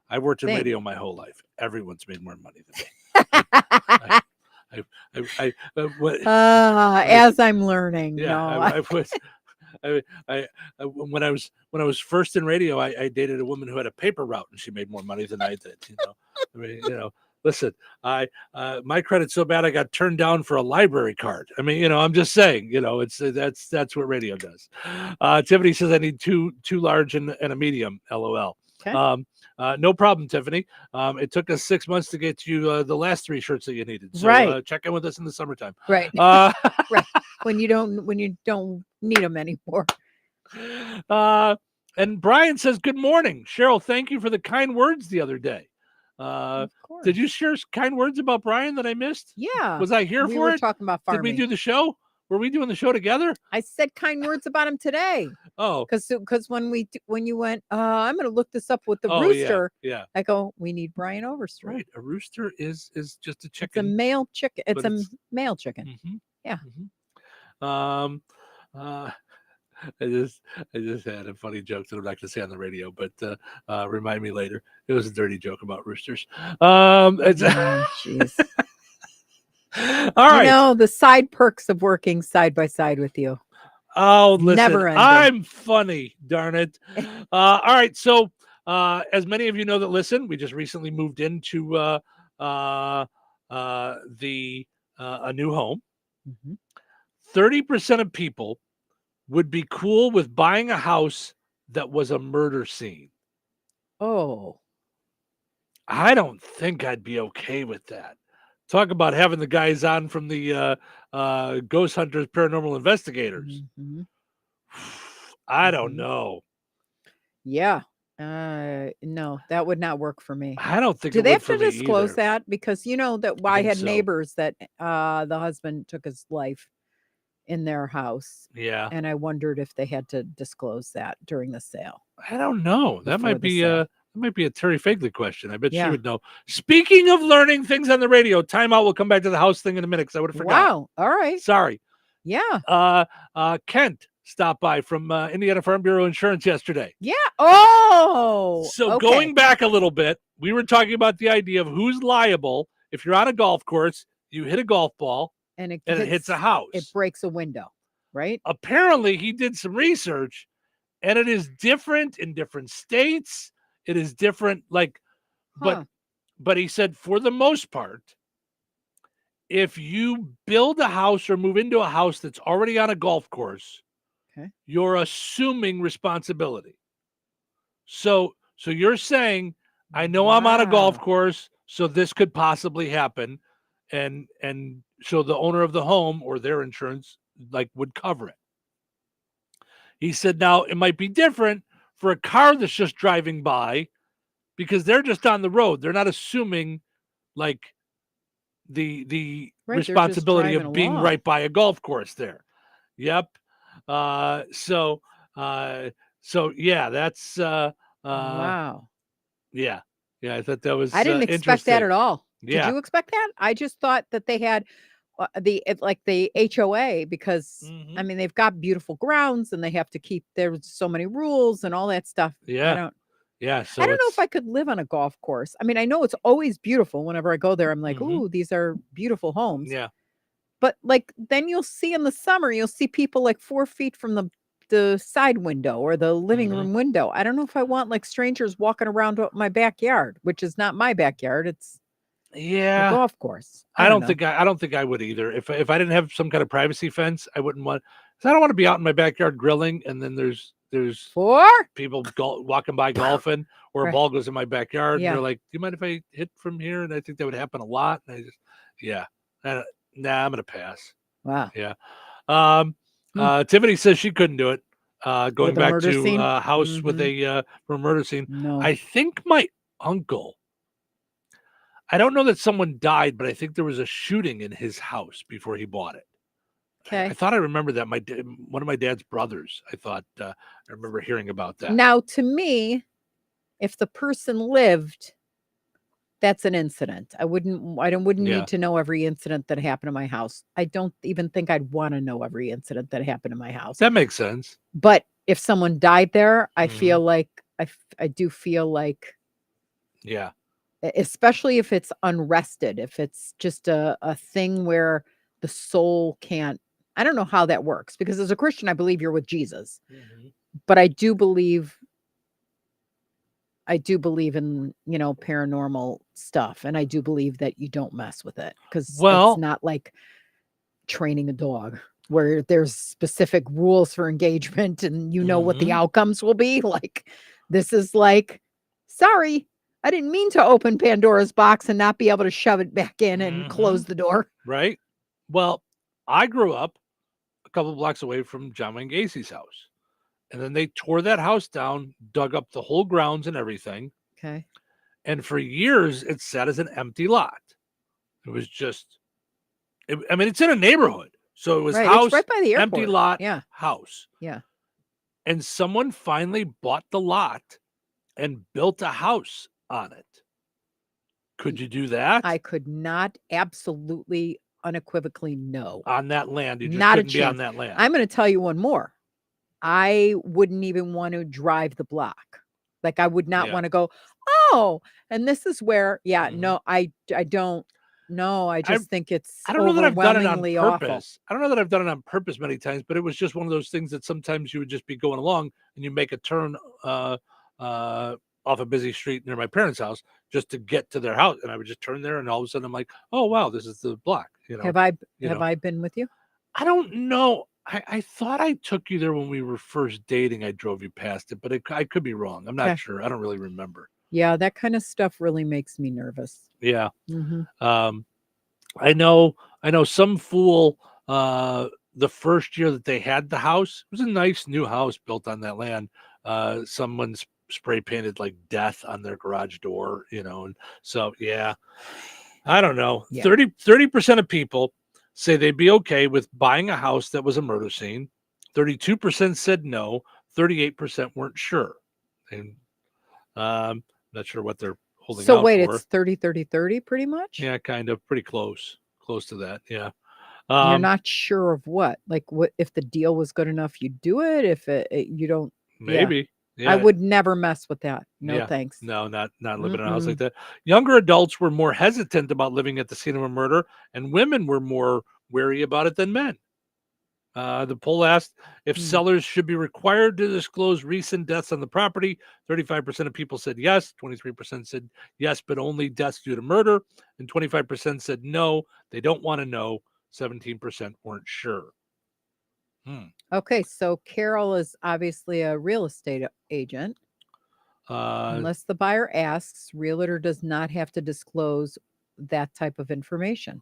I worked in thing. radio my whole life. Everyone's made more money than me. As I'm learning. Yeah, No. I was. When I was first in radio, I dated a woman who had a paper route, and she made more money than I did. I mean, listen, my credit's so bad I got turned down for a library card. I mean, I'm just saying, it's that's what radio does. Tiffany says I need two large and a medium. LOL. Okay. No problem, Tiffany. It took us 6 months to get you the last 3 shirts that you needed. So Right. Check in with us in the summertime. Right. Right. When you don't need them anymore. And Brian says, "Good morning, Cheryl. Thank you for the kind words the other day." Of course. Did you share kind words about Brian that I missed? Yeah. Was I here we for were it? talking about farming. Did we do the show? Were we doing the show together? I said kind words about him today. Oh, because when you went, I'm going to look this up with the Oh, rooster. yeah. I go, we need Brian Overstreet. Right. A rooster is just a It's chicken. a male chicken. It's but a male chicken. Mhm. Yeah. I just had a funny joke that I'm not going to say on the radio, but remind me later. It was a dirty joke about roosters. Jeez. All right. The side perks of working side by side with you. Oh, listen, Never ending. I'm funny, darn it. All right. So, as many of you know that listen, we just recently moved into a new home. 30% of people would be cool with buying a house that was a murder scene. Oh. I don't think I'd be okay with that. Talk about having the guys on from the Ghost Hunters Paranormal Investigators. I don't know. Yeah. No, that would not work for me. I don't think Do it they would have for to me disclose either. that? Because that I think had so. neighbors that the husband took his life in their house. Yeah. And I wondered if they had to disclose that during the sale. I don't know. That Before might the be sale. that might be a Terry Fagley question. I bet she Yeah. would know. Speaking of learning things on the radio, timeout. We'll come back to the house thing in a minute because I would have forgot. Wow. All right. Sorry. Yeah. Kent stopped by from Indiana Farm Bureau Insurance yesterday. Yeah. Oh. So okay. going back a little bit, we were talking about the idea of who's liable if you're on a golf course, you hit a golf ball, and it hits a house. It breaks a window, right? Apparently, he did some research, and it is different in different states. It is different, but he said for the most part, if you build a house or move into a house that's already on a golf course, you're assuming responsibility. So you're saying, I know I'm on a golf course, so this could possibly happen, and so the owner of the home or their insurance would cover it. He said, now it might be different for a car that's just driving by because they're just on the road. They're not assuming the responsibility of being along. right by a golf course there. Yep. So yeah, that's wow. Yeah. I thought that was I didn't expect that at all. Yeah. Did you expect that? I just thought that they had the HOA because I mean they've got beautiful grounds and they have to keep there's so many rules and all that stuff. Yeah. So I don't know if I could live on a golf course. I mean, I know it's always beautiful. Whenever I go there, I'm like, ooh, these are beautiful homes. Yeah. But then you'll see in the summer, you'll see people 4 feet from the the side window or the living room window. I don't know if I want like strangers walking around my backyard, which is not my backyard. It's the golf course. I don't think I would either. If I didn't have some kind of privacy fence, I wouldn't want. Cause I don't want to be out in my backyard grilling, and then there's people walking by golfing, or a ball goes in my backyard, and they're like, "Do you mind if I hit from here?" And I think that would happen a lot. And I just, nah, I'm gonna pass. Wow. Yeah. Tiffany says she couldn't do it. Going back to house with a for a murder scene. No. I think my uncle. I don't know that someone died, but I think there was a shooting in his house before he bought it. Okay. I thought I remember that one of my dad's brothers. I thought I remember hearing about that. Now, to me, if the person lived, that's an incident. I wouldn't need to know every incident that happened in my house. I don't even think I'd want to know every incident that happened in my house. That makes sense. But if someone died there, I feel like I do feel like, yeah, especially if it's unrested, if it's just a thing where the soul can't. I don't know how that works, because as a Christian, I believe you're with Jesus, but I do believe in, paranormal stuff. And I do believe that you don't mess with it, because it's not like training a dog where there's specific rules for engagement and what the outcomes will be. Like, this is like, sorry, I didn't mean to open Pandora's box and not be able to shove it back in and close the door. Right. Well, I grew up a couple blocks away from John Wayne Gacy's house. And then they tore that house down, dug up the whole grounds and everything. Okay. And for years, it sat as an empty lot. It was just, it's in a neighborhood. So it was house, it's right by the airport. empty lot, house. Yeah. And someone finally bought the lot and built a house on it. Could you do that? I could not, absolutely, unequivocally no. On that land. You just not couldn't a be on chance. that land. I'm going to tell you one more. I wouldn't even want to drive the block. Like, I would not want to go, and this is where, no, I don't know. I just think it's I don't know that I've done it on overwhelmingly purpose. awful. I don't know that I've done it on purpose many times, but it was just one of those things that sometimes you would just be going along and you make a turn off a busy street near my parents' house just to get to their house. And I would just turn there, and all of a sudden I'm like, oh, wow, this is the block. Have I been with you? I don't know. I thought I took you there when we were first dating. I drove you past it, but I could be wrong. I'm not sure. I don't really remember. Yeah, that kind of stuff really makes me nervous. Yeah. Mm-hmm. I know some fool, the first year that they had the house, it was a nice new house built on that land. Someone's spray painted like death on their garage door, and so, I don't know. 30% of people say they'd be okay with buying a house that was a murder scene. 32% said no. 38% weren't sure. And not sure what they're holding out So wait, for. it's 30-30-30 pretty much? Yeah, kind of. Pretty close to that. Yeah. You're not sure of what? Like, what if the deal was good enough, you do it? If you don't, maybe. Yeah. I would never mess with that. No, thanks. No, not living in a house like that. Younger adults were more hesitant about living at the scene of a murder, and women were more wary about it than men. The poll asked if sellers should be required to disclose recent deaths on the property. 35% of people said yes. 23% said yes, but only deaths due to murder. And 25% said no, they don't want to know. 17% weren't sure. Okay, so Carol is obviously a real estate agent. Unless the buyer asks, realtor does not have to disclose that type of information.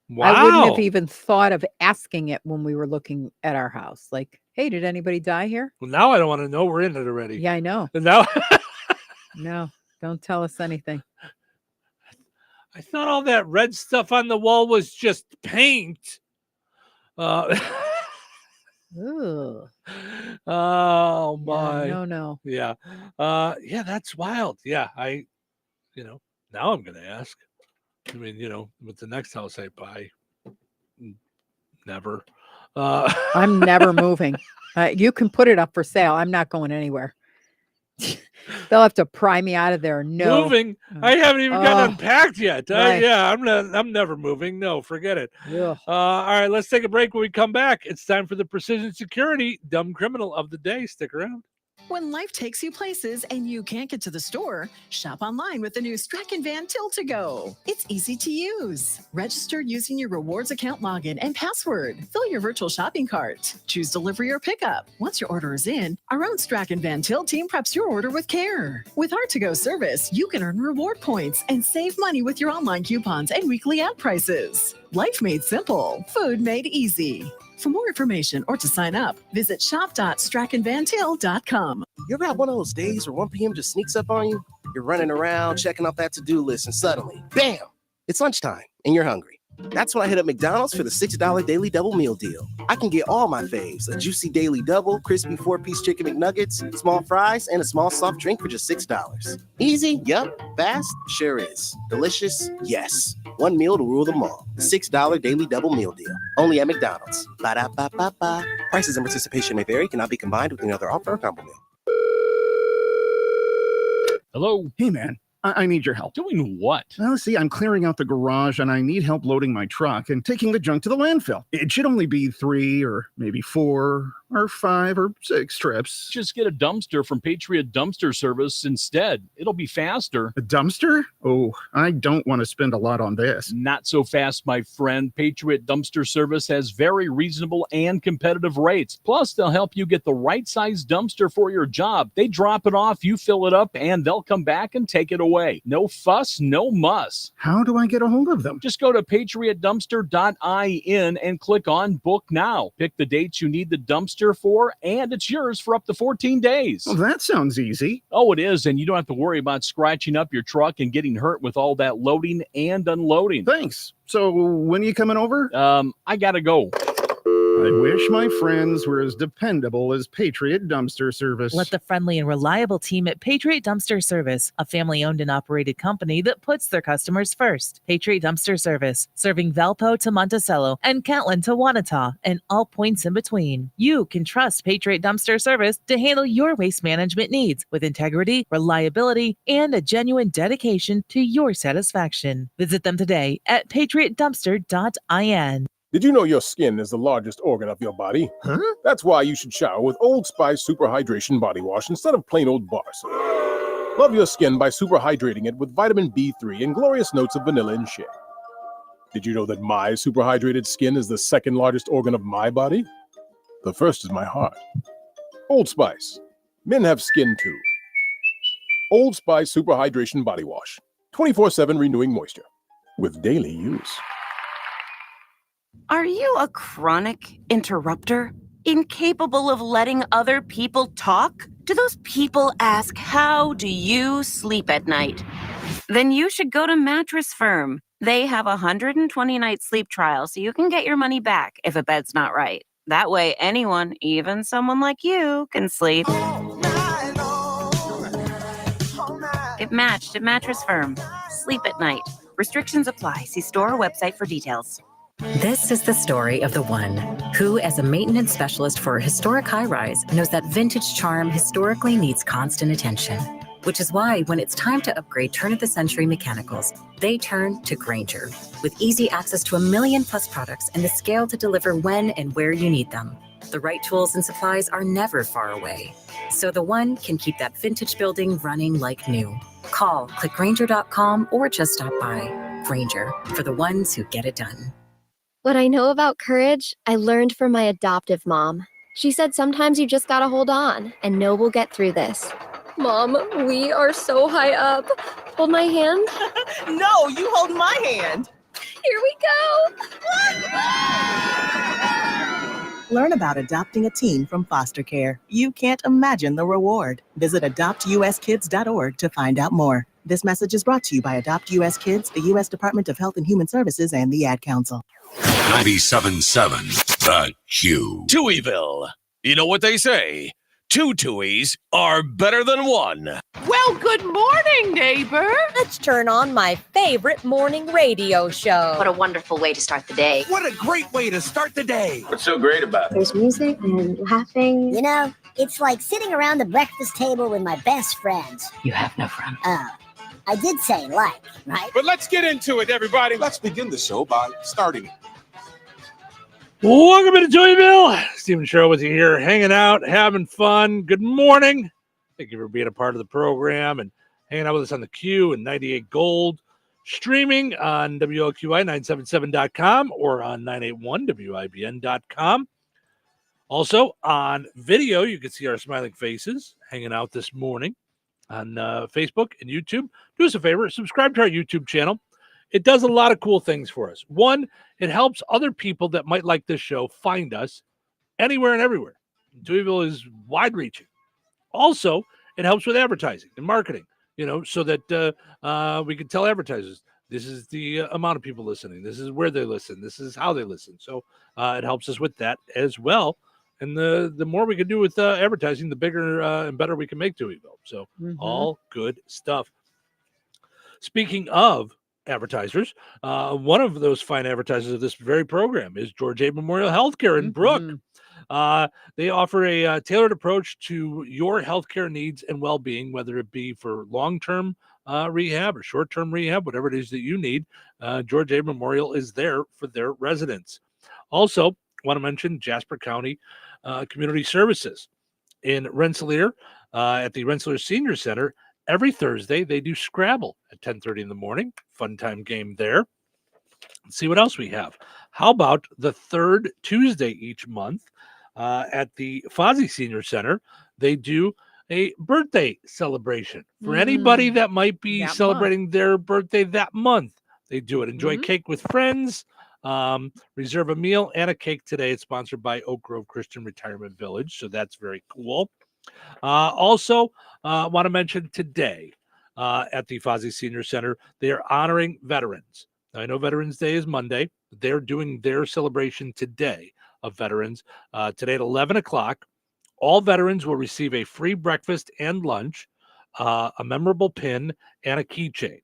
Wow. I wouldn't have even thought of asking it when we were looking at our house. Like, hey, did anybody die here? Well, now I don't want to know. We're in it already. Yeah, I know. And now no, don't tell us anything. I thought all that red stuff on the wall was just paint. Ooh. Oh my. Yeah, no. Yeah. Yeah, that's wild. Yeah, now I'm gonna ask. I mean, with the next house I buy, never. I'm never moving. You can put it up for sale. I'm not going anywhere. They'll have to pry me out of there. No. Moving? I haven't even gotten unpacked yet. Right. I'm never moving. No, forget it. All right, let's take a break. When we come back, it's time for the Precision Security Dumb Criminal of the Day. Stick around. When life takes you places and you can't get to the store, shop online with the new Strachan Van Til to Go. It's easy to use. Register using your rewards account login and password. Fill your virtual shopping cart. Choose delivery or pickup. Once your order is in, our own Strachan Van Til team preps your order with care. With our to-go service, you can earn reward points and save money with your online coupons and weekly ad prices. Life made simple. Food made easy. For more information or to sign up, visit shop.strachanvantil.com. You ever have one of those days where 1 p.m. just sneaks up on you? You're running around, checking off that to-do list, and suddenly, bam, it's lunchtime, and you're hungry. That's when I hit up McDonald's for the $6 Daily Double Meal Deal. I can get all my faves, a juicy Daily Double, crispy 4-piece chicken McNuggets, small fries, and a small soft drink for just $6. Easy? Yup. Fast? Sure is. Delicious? Yes. One meal to rule them all. The $6 Daily Double Meal Deal. Only at McDonald's. Ba-da-ba-ba-ba. Prices and participation may vary. Cannot be combined with another offer or combo meal. Hello? Hey, man. I need your help. Doing what? Well, see, I'm clearing out the garage and I need help loading my truck and taking the junk to the landfill. It should only be 3 or maybe 4 or 5 or 6 trips. Just get a dumpster from Patriot Dumpster Service instead. It'll be faster. A dumpster? Oh, I don't want to spend a lot on this. Not so fast, my friend. Patriot Dumpster Service has very reasonable and competitive rates. Plus, they'll help you get the right size dumpster for your job. They drop it off, you fill it up, and they'll come back and take it away. No fuss, no muss. How do I get a hold of them? Just go to patriotdumpster.in and click on Book Now. Pick the dates you need the dumpster for, and it's yours for up to 14 days. Well, that sounds easy. Oh, it is, and you don't have to worry about scratching up your truck and getting hurt with all that loading and unloading. Thanks. So when are you coming over? I gotta go. I wish my friends were as dependable as Patriot Dumpster Service. Let the friendly and reliable team at Patriot Dumpster Service, a family-owned and operated company that puts their customers first. Patriot Dumpster Service, serving Valpo to Monticello and Catlin to Wanata and all points in between. You can trust Patriot Dumpster Service to handle your waste management needs with integrity, reliability, and a genuine dedication to your satisfaction. Visit them today at patriotdumpster.in. Did you know your skin is the largest organ of your body? Huh? That's why you should shower with Old Spice Super Hydration Body Wash instead of plain old bar soap. Love your skin by super hydrating it with vitamin B3 and glorious notes of vanilla and shea. Did you know that my super hydrated skin is the second largest organ of my body? The first is my heart. Old Spice. Men have skin too. Old Spice Super Hydration Body Wash. 24/7 renewing moisture with daily use. Are you a chronic interrupter? Incapable of letting other people talk? Do those people ask, how do you sleep at night? Then you should go to Mattress Firm. They have a 120-night sleep trial, so you can get your money back if a bed's not right. That way, anyone, even someone like you, can sleep. Get matched at Mattress Firm. Sleep at night. Restrictions apply. See store or website for details. This is the story of the one who, as a maintenance specialist for a historic high-rise, knows that vintage charm historically needs constant attention. Which is why when it's time to upgrade turn-of-the-century mechanicals, they turn to Grainger. With easy access to 1 million-plus products and the scale to deliver when and where you need them. The right tools and supplies are never far away. So the one can keep that vintage building running like new. Call, click Grainger.com, or just stop by. Grainger, for the ones who get it done. What I know about courage, I learned from my adoptive mom. She said sometimes you just gotta hold on and know we'll get through this. Mom, we are so high up. Hold my hand. No, you hold my hand. Here we go. Learn about adopting a teen from foster care. You can't imagine the reward. Visit adoptuskids.org to find out more. This message is brought to you by Adopt US Kids, the U.S. Department of Health and Human Services, and the Ad Council. 97.7 The Q. Touhyville. You know what they say? 2 Touhies are better than 1. Well, good morning, neighbor. Let's turn on my favorite morning radio show. What a wonderful way to start the day. What a great way to start the day. What's so great about it? There's music and laughing. You know, It's like sitting around the breakfast table with my best friends. You have no friends. Oh, I did say like, right? But let's get into it, everybody. Let's begin the show by starting it. Welcome to Touhyville. Stephen Sherrill with you here, hanging out, having fun. Good morning. Thank you for being a part of the program and hanging out with us on the Q and 98 Gold, streaming on WLQI977.com or on 981WIBN.com. Also on video, you can see our smiling faces hanging out this morning on Facebook and YouTube. Do us a favor, subscribe to our YouTube channel. It does a lot of cool things for us. One, it helps other people that might like this show find us anywhere and everywhere. Touhyville is wide-reaching. Also, it helps with advertising and marketing, so that we can tell advertisers, this is the amount of people listening. This is where they listen. This is how they listen. So it helps us with that as well. And the more we can do with advertising, the bigger and better we can make Touhyville. So all good stuff. Speaking of advertisers, one of those fine advertisers of this very program is George A. Memorial Healthcare in Brook. They offer a tailored approach to your healthcare needs and well-being, whether it be for long-term rehab or short-term rehab, whatever it is that you need. George A. Memorial is there for their residents. Also, want to mention Jasper County Community Services in Rensselaer at the Rensselaer Senior Center. Every Thursday, they do Scrabble at 10:30 in the morning. Fun time game there. Let's see what else we have. How about the third Tuesday each month at the Fozzie Senior Center? They do a birthday celebration for anybody that might be celebrating their birthday that month. They do it. Enjoy cake with friends. Reserve a meal and a cake today. It's sponsored by Oak Grove Christian Retirement Village, so that's very cool. Also, want to mention today at the Fozzie Senior Center, they are honoring veterans. Now, I know Veterans Day is Monday. But they're doing their celebration today of veterans. Today at 11 o'clock, all veterans will receive a free breakfast and lunch, a memorable pin, and a keychain.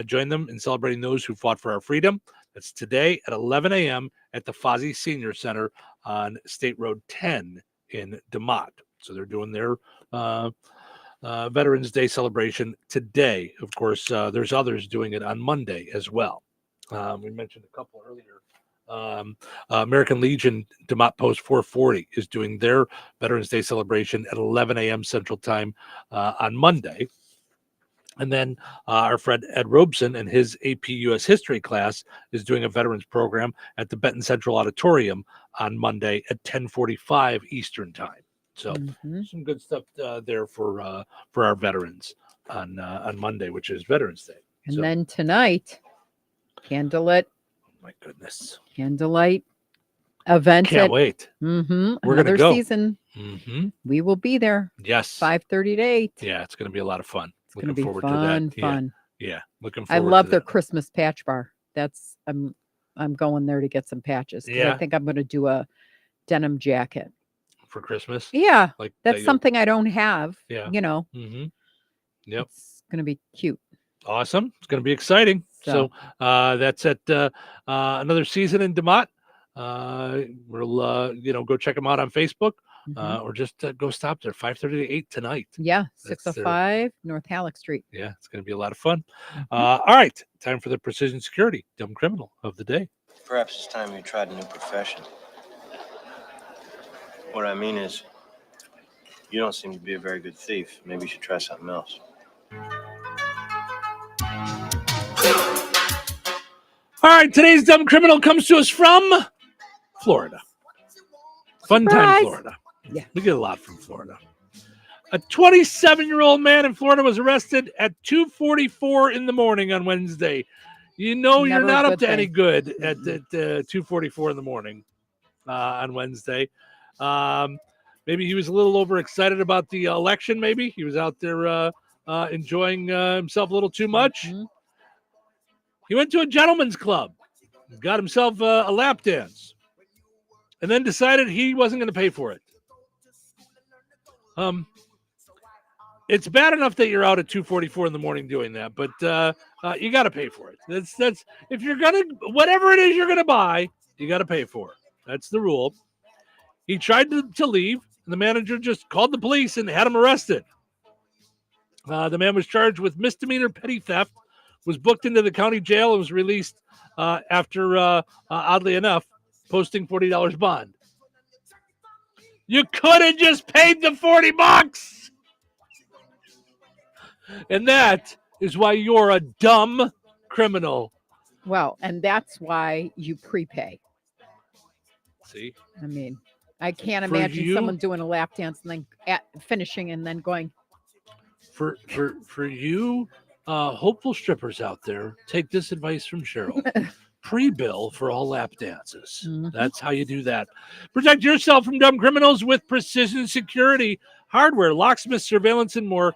Join them in celebrating those who fought for our freedom. That's today at 11 a.m. at the Fozzie Senior Center on State Road 10 in DeMott. So they're doing their Veterans Day celebration today. Of course, there's others doing it on Monday as well. We mentioned a couple earlier. American Legion DeMott Post 440 is doing their Veterans Day celebration at 11 a.m. Central Time on Monday. And then our friend Ed Robeson and his AP U.S. History class is doing a veterans program at the Benton Central Auditorium on Monday at 10:45 Eastern Time. So some good stuff there for our veterans on Monday, which is Veterans Day. And then tonight, candlelit. Oh my goodness. Candlelight event. Can't wait. We're Another gonna go. season. We will be there. Yes. 5:30 to 8. Yeah, it's going to be a lot of fun. It's going to be forward fun. to that. Fun. Yeah, looking I forward love to their that. Christmas patch bar. That's I'm going there to get some patches. 'Cause Yeah. I think I'm going to do a denim jacket. For Christmas. Yeah. Like That's something I don't have. Yeah. Yep. It's going to be cute. Awesome. It's going to be exciting. So that's at another season in DeMott. We'll go check them out on Facebook or just go stop there 5:30 to 8 tonight. Yeah. That's 605 North Halleck Street. Yeah, it's going to be a lot of fun. All right. Time for the Precision Security Dumb Criminal of the Day. Perhaps it's time you tried a new profession. What I mean is, you don't seem to be a very good thief. Maybe you should try something else. All right. Today's Dumb Criminal comes to us from Florida. Fun time, Florida. Yeah. We get a lot from Florida. A 27-year-old man in Florida was arrested at 2:44 in the morning on Wednesday. You know you're Never a not up good to any thing. good at 2:44 in the morning on Wednesday. Maybe he was a little overexcited about the election. Maybe he was out there enjoying himself a little too much. He went to a gentleman's club, got himself a lap dance, and then decided he wasn't going to pay for it. It's bad enough that you're out at 2:44 in the morning doing that, but you got to pay for it. That's if you're gonna whatever it is you're gonna buy, you got to pay for it. That's the rule. He tried to leave. and the manager just called the police and had him arrested. The man was charged with misdemeanor petty theft, was booked into the county jail, and was released after, oddly enough, posting $40 bond. You could have just paid the $40. And that is why you're a dumb criminal. Well, and that's why you prepay. See? I mean, I can't For imagine you- someone doing a lap dance and then finishing and then going. For you hopeful strippers out there, take this advice from Cheryl. Pre-bill for all lap dances. Mm-hmm. That's how you do that. Protect yourself from dumb criminals with Precision Security hardware, locksmith, surveillance, and more.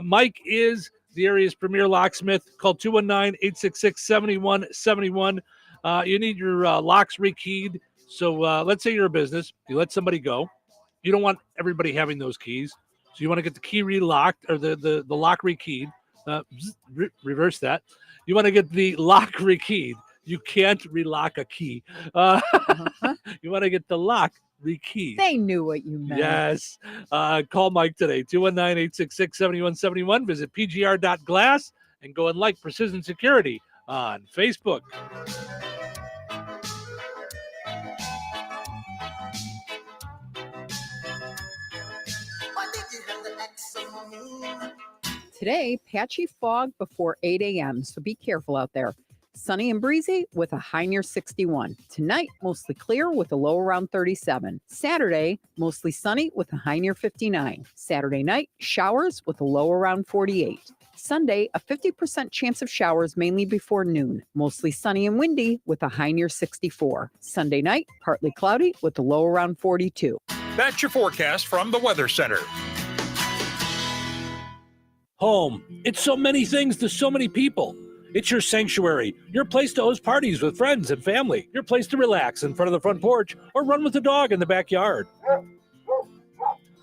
Mike is the area's premier locksmith. Call 219-866-7171. You need your locks rekeyed. So let's say you're a business. You let somebody go. You don't want everybody having those keys. So you want to get the key relocked or the lock rekeyed. Reverse that. You want to get the lock rekeyed. You can't relock a key. You want to get the lock rekeyed. They knew what you meant. Yes. Call Mike today, 219-866-7171. Visit pgr.glass and go and like Precision Security on Facebook. Today, patchy fog before 8 a.m., so be careful out there. Sunny and breezy with a high near 61. Tonight, mostly clear with a low around 37. Saturday, mostly sunny with a high near 59. Saturday night, showers with a low around 48. Sunday, a 50% chance of showers mainly before noon. Mostly sunny and windy with a high near 64. Sunday night, partly cloudy with a low around 42. That's your forecast from the Weather Center. Home. It's so many things to so many people. It's your sanctuary, your place to host parties with friends and family, your place to relax in front of the front porch or run with the dog in the backyard.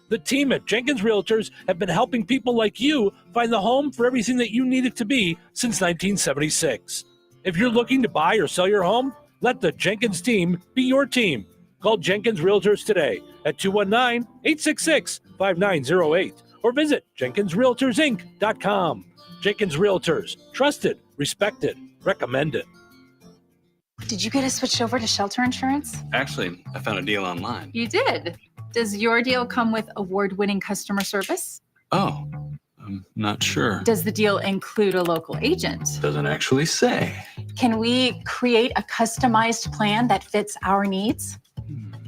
The team at Jenkins Realtors have been helping people like you find the home for everything that you need it to be since 1976. If you're looking to buy or sell your home, let the Jenkins team be your team. Call Jenkins Realtors today at 219-866-5908 or visit JenkinsRealtorsInc.com. Jenkins Realtors, trusted, respected, recommended. Did you get us switched over to shelter insurance? Actually, I found a deal online. You did. Does your deal come with award-winning customer service? Oh, I'm not sure. Does the deal include a local agent? Doesn't actually say. Can we create a customized plan that fits our needs?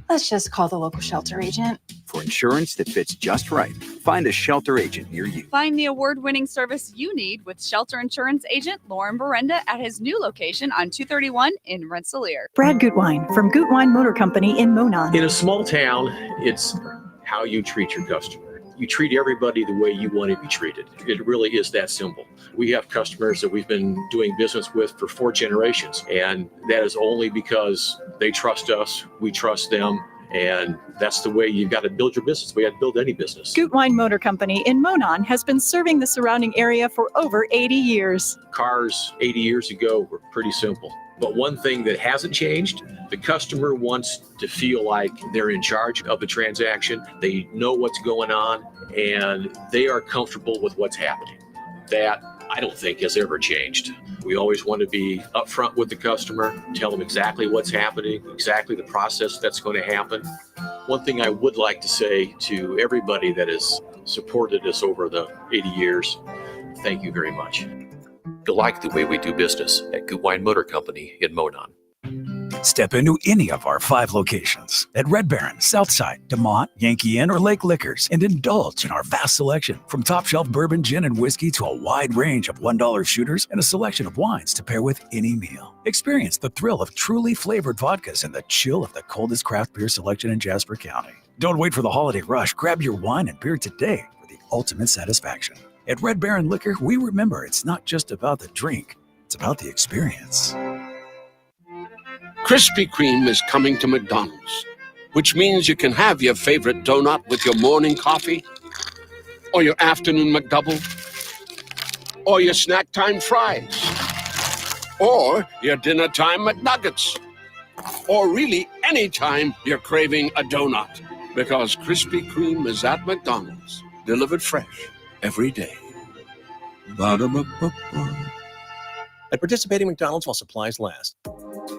Let's just call the local shelter agent. For insurance that fits just right, find a shelter agent near you. Find the award-winning service you need with shelter insurance agent Lauren Berenda at his new location on 231 in Rensselaer. Brad Gutwein from Gutwein Motor Company in Monon. In a small town, it's how you treat your customer. You treat everybody the way you want to be treated. It really is that simple. We have customers that we've been doing business with for 4 generations, and that is only because they trust us, we trust them, and that's the way you've got to build your business. We have to build any business. Gutwein Motor Company in Monon has been serving the surrounding area for over 80 years. Cars 80 years ago were pretty simple. But one thing that hasn't changed, the customer wants to feel like they're in charge of the transaction. They know what's going on, and they are comfortable with what's happening. That, I don't think, has ever changed. We always want to be upfront with the customer, tell them exactly what's happening, exactly the process that's going to happen. One thing I would like to say to everybody that has supported us over the 80 years, thank you very much. You'll like the way we do business at Gutwein Motor Company in Monon. Step into any of our 5 locations at Red Baron, Southside, DeMont, Yankee Inn, or Lake Liquors and indulge in our vast selection from top shelf bourbon, gin, and whiskey to a wide range of $1 shooters and a selection of wines to pair with any meal. Experience the thrill of truly flavored vodkas and the chill of the coldest craft beer selection in Jasper County. Don't wait for the holiday rush. Grab your wine and beer today for the ultimate satisfaction. At Red Baron Liquor, we remember it's not just about the drink, it's about the experience. Krispy Kreme is coming to McDonald's, which means you can have your favorite donut with your morning coffee, or your afternoon McDouble, or your snack time fries, or your dinner time McNuggets, or really any time you're craving a donut. Because Krispy Kreme is at McDonald's, delivered fresh every day. Ba-da-ba-ba-ba. At participating McDonald's while supplies last.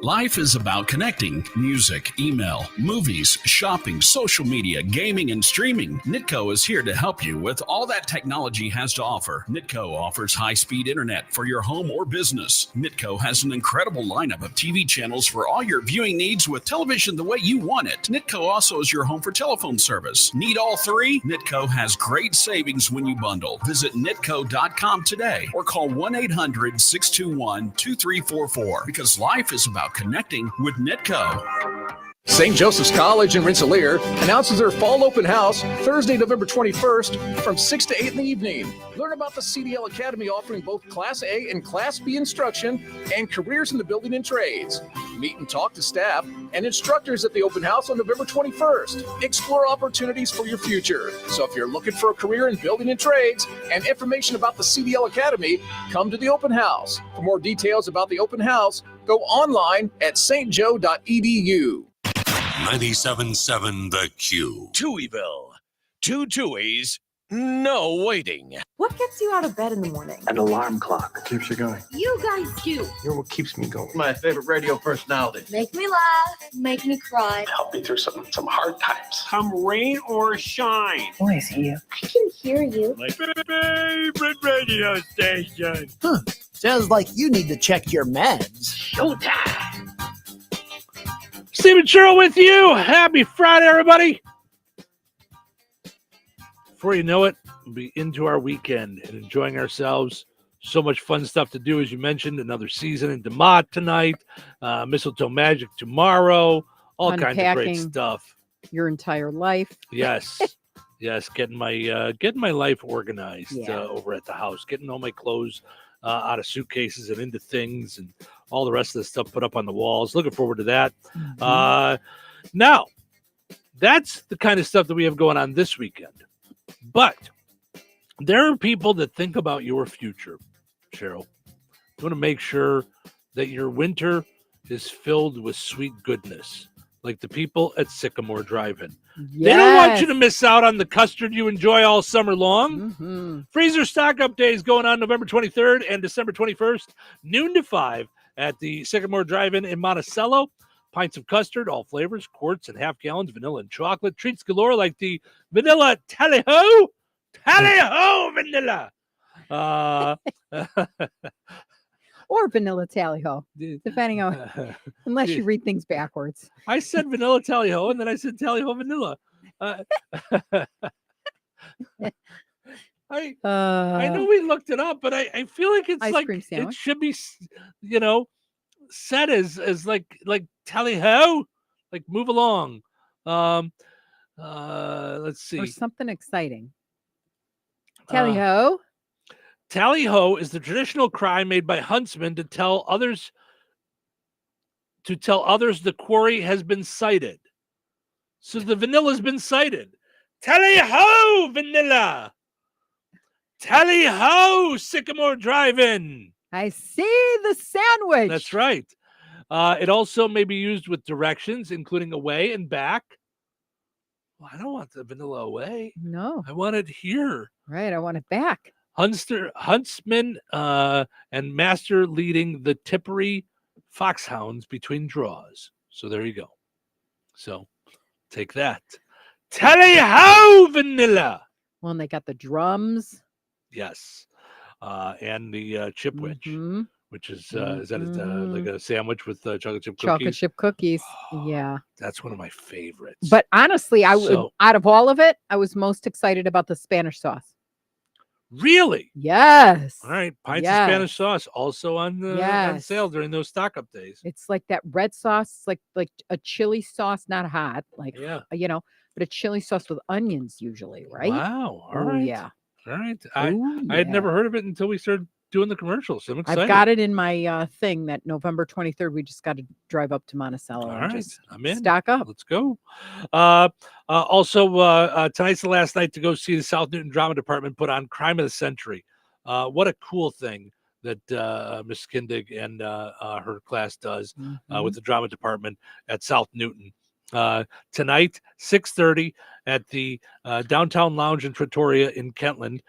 Life is about connecting. Music, email, movies, shopping, social media, gaming, and streaming. Nitco is here to help you with all that technology has to offer. Nitco offers high-speed internet for your home or business. Nitco has an incredible lineup of TV channels for all your viewing needs with television the way you want it. Nitco also is your home for telephone service. Need all three? Nitco has great savings when you bundle. Visit nitco.com today or call 1-800-621-2344 because life is about connecting with Nitco. St. Joseph's College in Rensselaer announces their fall open house Thursday, November 21st from 6 to 8 in the evening. Learn about the CDL Academy offering both Class A and Class B instruction and careers in the building and trades. Meet and talk to staff and instructors at the open house on November 21st. Explore opportunities for your future. So if you're looking for a career in building and trades and information about the CDL Academy, come to the open house. For more details about the open house, go online at stjo.edu. 97.7 The Q. Touhyville. 2 Touhies, no waiting. What gets you out of bed in the morning? An alarm clock. Keeps you going. You guys do. You're what keeps me going. My favorite radio personality. Make me laugh, make me cry. Help me through some hard times. Come rain or shine. Oh, I see you. I can hear you. My favorite radio station. Sounds like you need to check your meds. Showtime. Stephen Sherrill with you. Happy Friday, everybody. Before you know it, we'll be into our weekend and enjoying ourselves. So much fun stuff to do, as you mentioned. Another season in DeMott tonight. Mistletoe Magic tomorrow. All kinds of great stuff. Your entire life. Yes. Yes, getting my life organized over at the house. Getting all my clothes out of suitcases and into things and all the rest of the stuff put up on the walls. Looking forward to that. Now, that's the kind of stuff that we have going on this weekend. But there are people that think about your future, Cheryl. You want to make sure that your winter is filled with sweet goodness, like the people at Sycamore Drive-In. Yes. They don't want you to miss out on the custard you enjoy all summer long. Mm-hmm. Freezer stock-up days going on November 23rd and December 21st, noon to 5 at the Sycamore Drive-In in Monticello. Pints of custard, all flavors, quarts and half gallons, vanilla and chocolate. Treats galore like the vanilla Tally-Ho. Tally-Ho vanilla. Or vanilla Tally-Ho, depending on, unless you read things backwards. I said vanilla Tally-Ho, and then I said Tally-Ho vanilla. I know we looked it up, but I feel like it's ice like cream sandwich. It should be, said as like Tally-Ho, like move along. Let's see. Or something exciting. Tally-Ho. Tally-Ho is the traditional cry made by huntsmen to tell others the quarry has been sighted. So the vanilla's been sighted. Tally-Ho vanilla. Tally-Ho Sycamore Drive-In. I see the sandwich. That's right. It also may be used with directions, including away and back. Well, I don't want the vanilla away. No. I want it here. Right. I want it back. Huntsman and master leading the Tipperary foxhounds between draws. So there you go. So take that. Tally-Ho vanilla. Well, and they got the drums. Yes. And the chipwich, which is that like a sandwich with chocolate chip cookies? Chocolate chip cookies. Yeah. That's one of my favorites. But honestly, out of all of it, I was most excited about the Spanish sauce. Really? Yes. All right. Pints of Spanish sauce also on sale during those stock-up days. It's like that red sauce, like a chili sauce, not hot, but a chili sauce with onions usually, right? Wow. All right. Yeah. All right. I had never heard of it until we started doing the commercials. I'm excited. I've got it in my thing that November 23rd, we just got to drive up to Monticello. All right. I'm in. Stock up. Let's go. Also, tonight's the last night to go see the South Newton Drama Department put on Crime of the Century. What a cool thing that Ms. Kindig and her class does with the drama department at South Newton. tonight, 6:30 at the Downtown Lounge in Trattoria in Kentland.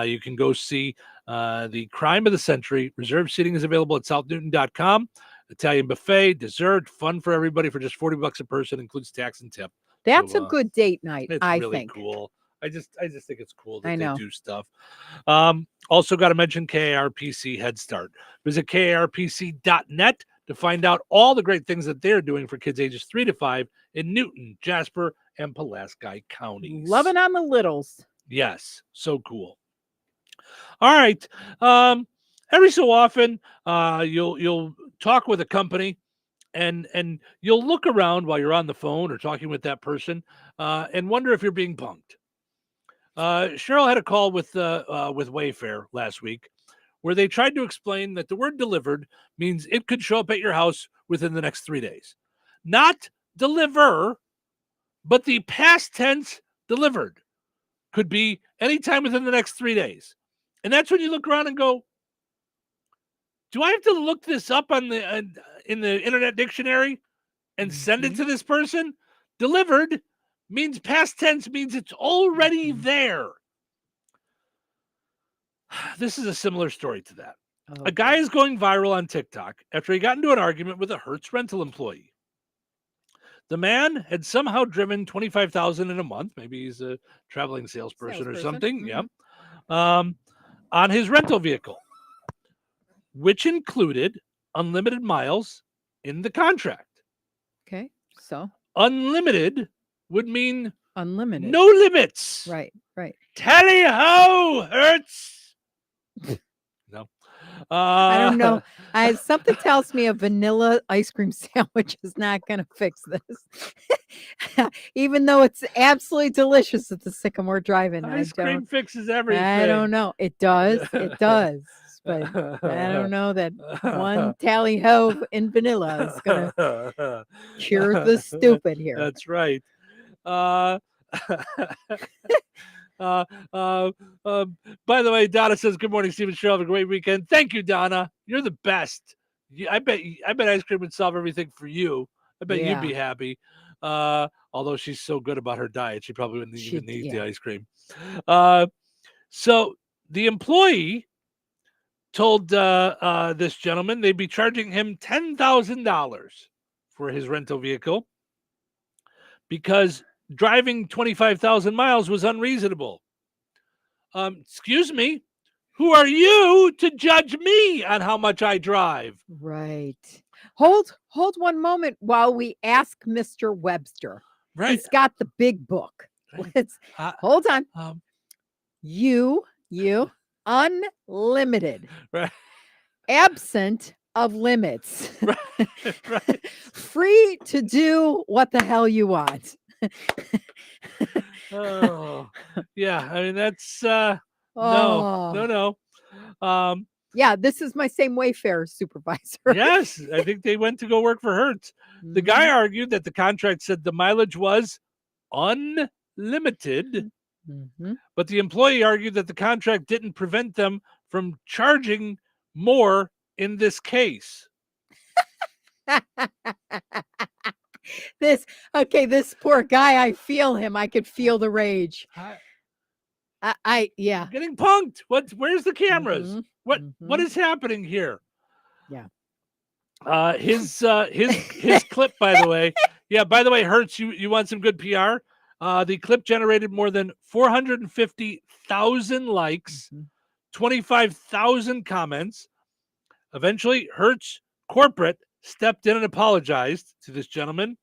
You can go see the Crime of the Century. Reserved seating is available at southnewton.com. Italian buffet, dessert, fun for everybody for just $40 a person, includes tax and tip. That's So, a good date night, it's I really think. cool. I just think it's cool that I know. they do stuff. Also got to mention KARPC Head Start. Visit KARPC.net to find out all the great things that they're doing for kids ages 3 to 5 in Newton, Jasper, and Pulaski counties. Loving on the littles. Yes, so cool. All right. Every so often, you'll talk with a company, and you'll look around while you're on the phone or talking with that person, and wonder if you're being punked. Cheryl had a call with Wayfair last week, where they tried to explain that the word delivered means it could show up at your house within the next 3 days. Not deliver, but the past tense delivered could be anytime within the next 3 days. And that's when you look around and go, do I have to look this up on the in the Internet Dictionary and send it to this person? Delivered means past tense, means it's already there. This is a similar story to that. Oh, a guy is going viral on TikTok after he got into an argument with a Hertz rental employee. The man had somehow driven 25,000 in a month. Maybe he's a traveling salesperson or something. Mm-hmm. Yeah. On his rental vehicle, which included unlimited miles in the contract. Okay. So unlimited would mean unlimited. No limits. Right. Tally ho, Hertz. No. I don't know. Something tells me a vanilla ice cream sandwich is not going to fix this. Even though it's absolutely delicious at the Sycamore Drive-In. Ice cream fixes everything. I don't know. It does. It does. But I don't know that one tally ho in vanilla is going to cure the stupid here. That's right. By the way, Donna says, "Good morning, Stephen. Cheryl, have a great weekend." Thank you, Donna. You're the best. I bet ice cream would solve everything for you. I bet you'd be happy. Although she's so good about her diet, she probably wouldn't even need the ice cream. So the employee told this gentleman they'd be charging him $10,000 for his rental vehicle because driving 25,000 miles was unreasonable. Excuse me, who are you to judge me on how much I drive? Right. Hold one moment while we ask Mr. Webster. Right. He's got the big book. Let's hold on. You unlimited. Right. Absent of limits. Right. Free to do what the hell you want. Oh, yeah. I mean, that's no. Yeah, this is my same Wayfair supervisor. Yes, I think they went to go work for Hertz. The guy argued that the contract said the mileage was unlimited, but the employee argued that the contract didn't prevent them from charging more in this case. This poor guy, I feel him. I could feel the rage. Yeah. Getting punked. Where's the cameras? What is happening here? Yeah. His clip, by the way. Yeah, by the way, Hertz, you want some good PR? The clip generated more than 450,000 likes, 25,000 comments. Eventually, Hertz corporate stepped in and apologized to this gentleman.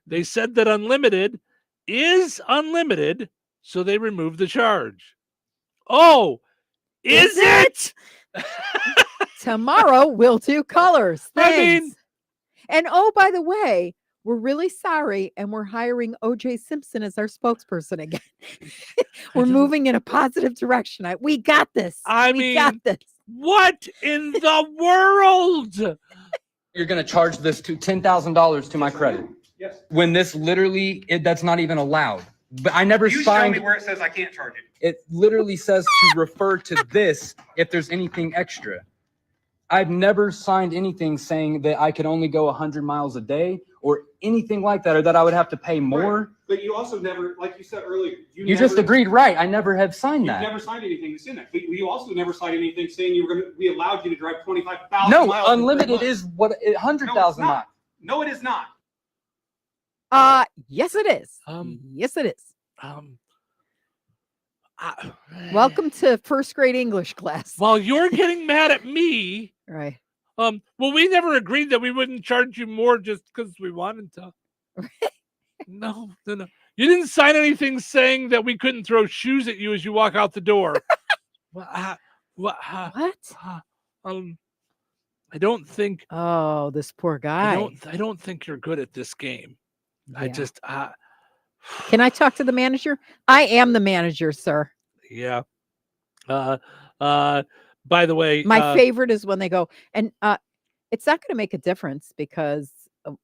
They said that unlimited is unlimited, so they removed the charge. Oh, is it? Tomorrow we'll do colors. Thanks. I mean, and oh, by the way, we're really sorry, and we're hiring O.J. Simpson as our spokesperson again. We're moving in a positive direction. We got this. We got this. What in the world? You're going to charge this to $10,000 to my credit. Yes. When this literally, that's not even allowed. But I never You signed. show me where it says I can't charge it. It literally says to refer to this if there's anything extra. I've never signed anything saying that I could only go 100 miles a day or anything like that, or that I would have to pay more. Right. But you also never, like you said earlier, You just agreed, right? I never have signed You've that. never signed anything that's in that. But you also never signed anything saying we allowed you to drive 25,000 No, miles. unlimited is what 100,000 miles. No, it is not. Yes, it is. Yes, it is. Welcome to first grade English class. While you're getting mad at me, right? Well, we never agreed that we wouldn't charge you more just because we wanted to. No. You didn't sign anything saying that we couldn't throw shoes at you as you walk out the door. What? What? I don't think. Oh, this poor guy. I don't think you're good at this game. I just. Can I talk to the manager? I am the manager, sir. Yeah. By the way, my favorite is when they go, and it's not going to make a difference because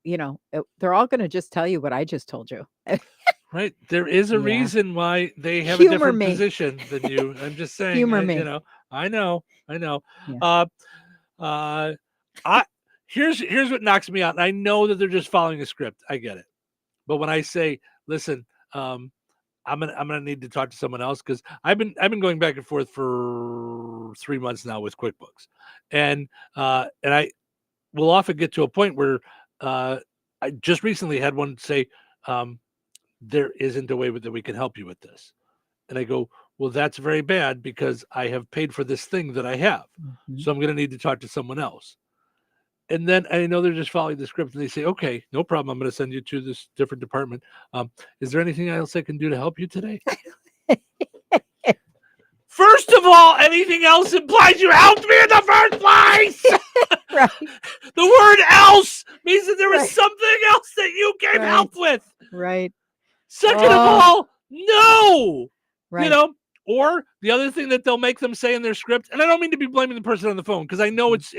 they're all going to just tell you what I just told you. Right. There is a reason why they have Humor a different me. position than you. I'm just saying. Humor me. I know. Yeah. Here's what knocks me out. And I know that they're just following a script. I get it. But when I say, listen, I'm gonna need to talk to someone else because I've been going back and forth for 3 months now with QuickBooks, and I will often get to a point where I just recently had one say, there isn't a way that we can help you with this, and I go, well, that's very bad because I have paid for this thing that I have, so I'm gonna need to talk to someone else. And then I know they're just following the script and they say, okay, no problem. I'm going to send you to this different department. Is there anything else I can do to help you today? First of all, anything else implies you helped me in the first place. Right. The word else means that there was something else that you gave help with. Right. Second of all, no. Right. Or the other thing that they'll make them say in their script, and I don't mean to be blaming the person on the phone because I know it's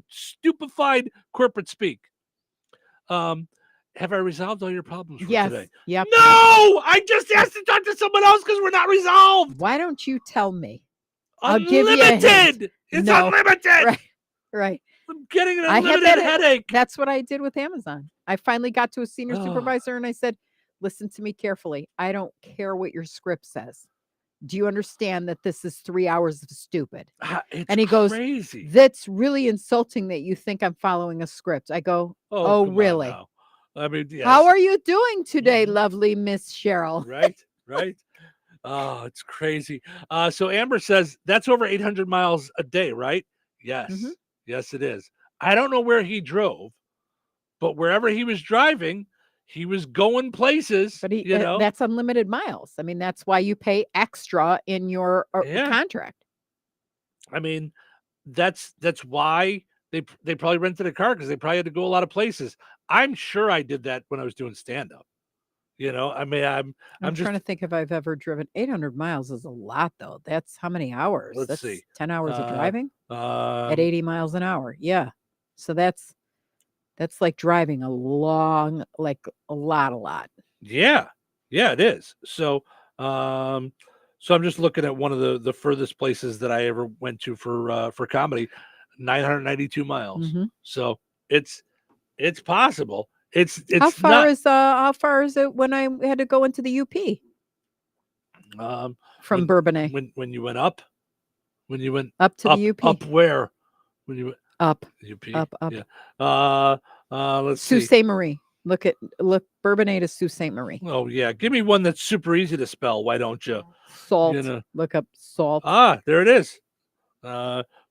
stupefied corporate speak. Have I resolved all your problems for today? Yep. No, I just asked to talk to someone else because we're not resolved. Why don't you tell me? Unlimited. It's unlimited. Right. I'm getting an unlimited headache. That's what I did with Amazon. I finally got to a senior supervisor and I said, listen to me carefully. I don't care what your script says. Do you understand that this is 3 hours of stupid? It's and he goes, crazy. That's really insulting that you think I'm following a script. I go, oh really? I mean, yes. How are you doing today, lovely Miss Cheryl? Right. Oh, it's crazy. So Amber says that's over 800 miles a day, right? Yes. Yes, it is. I don't know where he drove, but wherever he was driving, he was going places, but that's unlimited miles. I mean, that's why you pay extra in your contract. I mean, that's why they probably rented a car because they probably had to go a lot of places. I'm sure I did that when I was doing stand up. I mean, I'm just trying to think if I've ever driven 800 miles is a lot though. That's how many hours? Let's see. 10 hours of driving at 80 miles an hour. Yeah. So that's like driving a lot. Yeah, it is. So I'm just looking at one of the furthest places that I ever went to for comedy, 992 miles. So it's possible. It's how far is it when I had to go into the UP? From Bourbonnais. When you went up, up to the UP. Up where? When you went up. UP. Up. Yeah. Let's Sault see. Ste. Marie. Look Bourbonnais to Sault Ste. Marie. Oh yeah. Give me one that's super easy to spell. Why don't you? Salt. Look up Salt. There it is.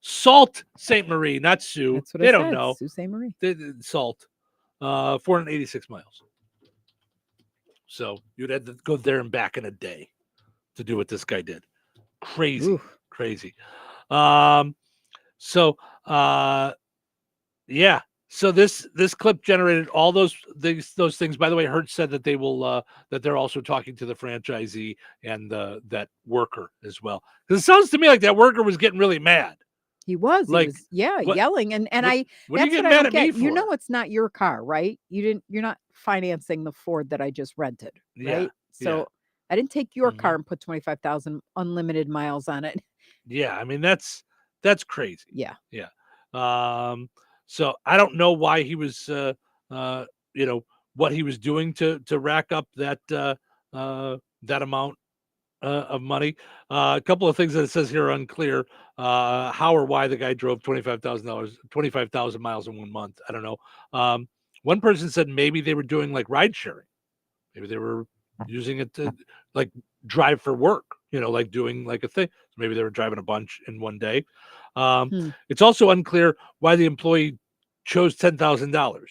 Salt Ste. Marie, not Sioux. That's what they I don't said. know. Sault Ste. Marie. Salt. 486 miles. So you'd have to go there and back in a day to do what this guy did. Crazy. Oof. Crazy. Yeah. So this clip generated all those things. By the way, Hertz said that they will that they're also talking to the franchisee and that worker as well. Because it sounds to me like that worker was getting really mad. He was yelling and what I. are That's you getting what I mad don't at me get. for? You know, it's not your car, right? You're not financing the Ford that I just rented, right? So I didn't take your car and put 25,000 unlimited miles on it. Yeah, I mean that's crazy. Yeah. Yeah. So I don't know why he was, what he was doing to rack up that amount of money. A couple of things that it says here are unclear. How or why the guy drove $25,000 miles in 1 month. I don't know. One person said maybe they were doing like ride sharing. Maybe they were using it to like drive for work, like doing like a thing. So maybe they were driving a bunch in one day. It's also unclear why the employee chose $10,000.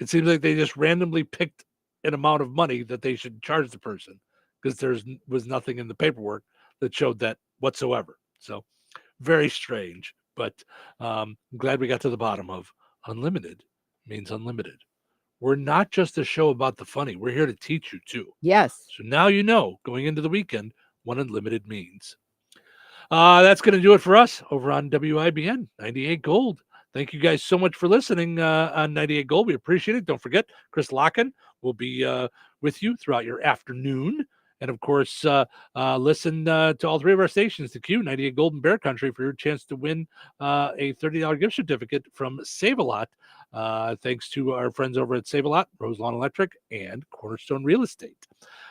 It seems like they just randomly picked an amount of money that they should charge the person, because there was nothing in the paperwork that showed that whatsoever. So very strange, but I'm glad we got to the bottom of unlimited means unlimited. We're not just a show about the funny. We're here to teach you too. Yes. So now you know, going into the weekend, what unlimited means. That's going to do it for us over on WIBN 98 Gold. Thank you guys so much for listening on 98 Gold. We appreciate it. Don't forget, Chris Locken will be with you throughout your afternoon. And, of course, listen to all three of our stations, the Q, 98 Gold and Bear Country, for your chance to win a $30 gift certificate from Save-A-Lot. Thanks to our friends over at Save-A-Lot, Rose Lawn Electric, and Cornerstone Real Estate.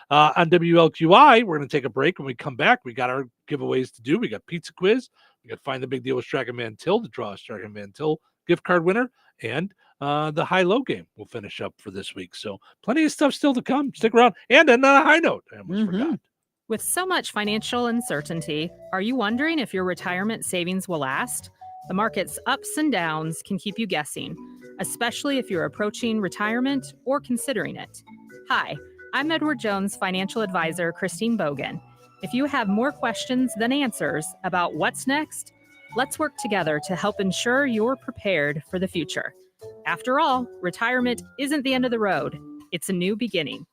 On WLQI, we're going to take a break. When we come back, we got our giveaways to do. We got Pizza Quiz. We got Find the Big Deal with Strachan Van Til to draw a Strachan Van Til gift card winner. And the high-low game will finish up for this week. So plenty of stuff still to come. Stick around. And on a high note, I almost forgot. With so much financial uncertainty, are you wondering if your retirement savings will last? The market's ups and downs can keep you guessing, especially if you're approaching retirement or considering it. Hi, I'm Edward Jones financial advisor, Christine Bogan. If you have more questions than answers about what's next, let's work together to help ensure you're prepared for the future. After all, retirement isn't the end of the road. It's a new beginning.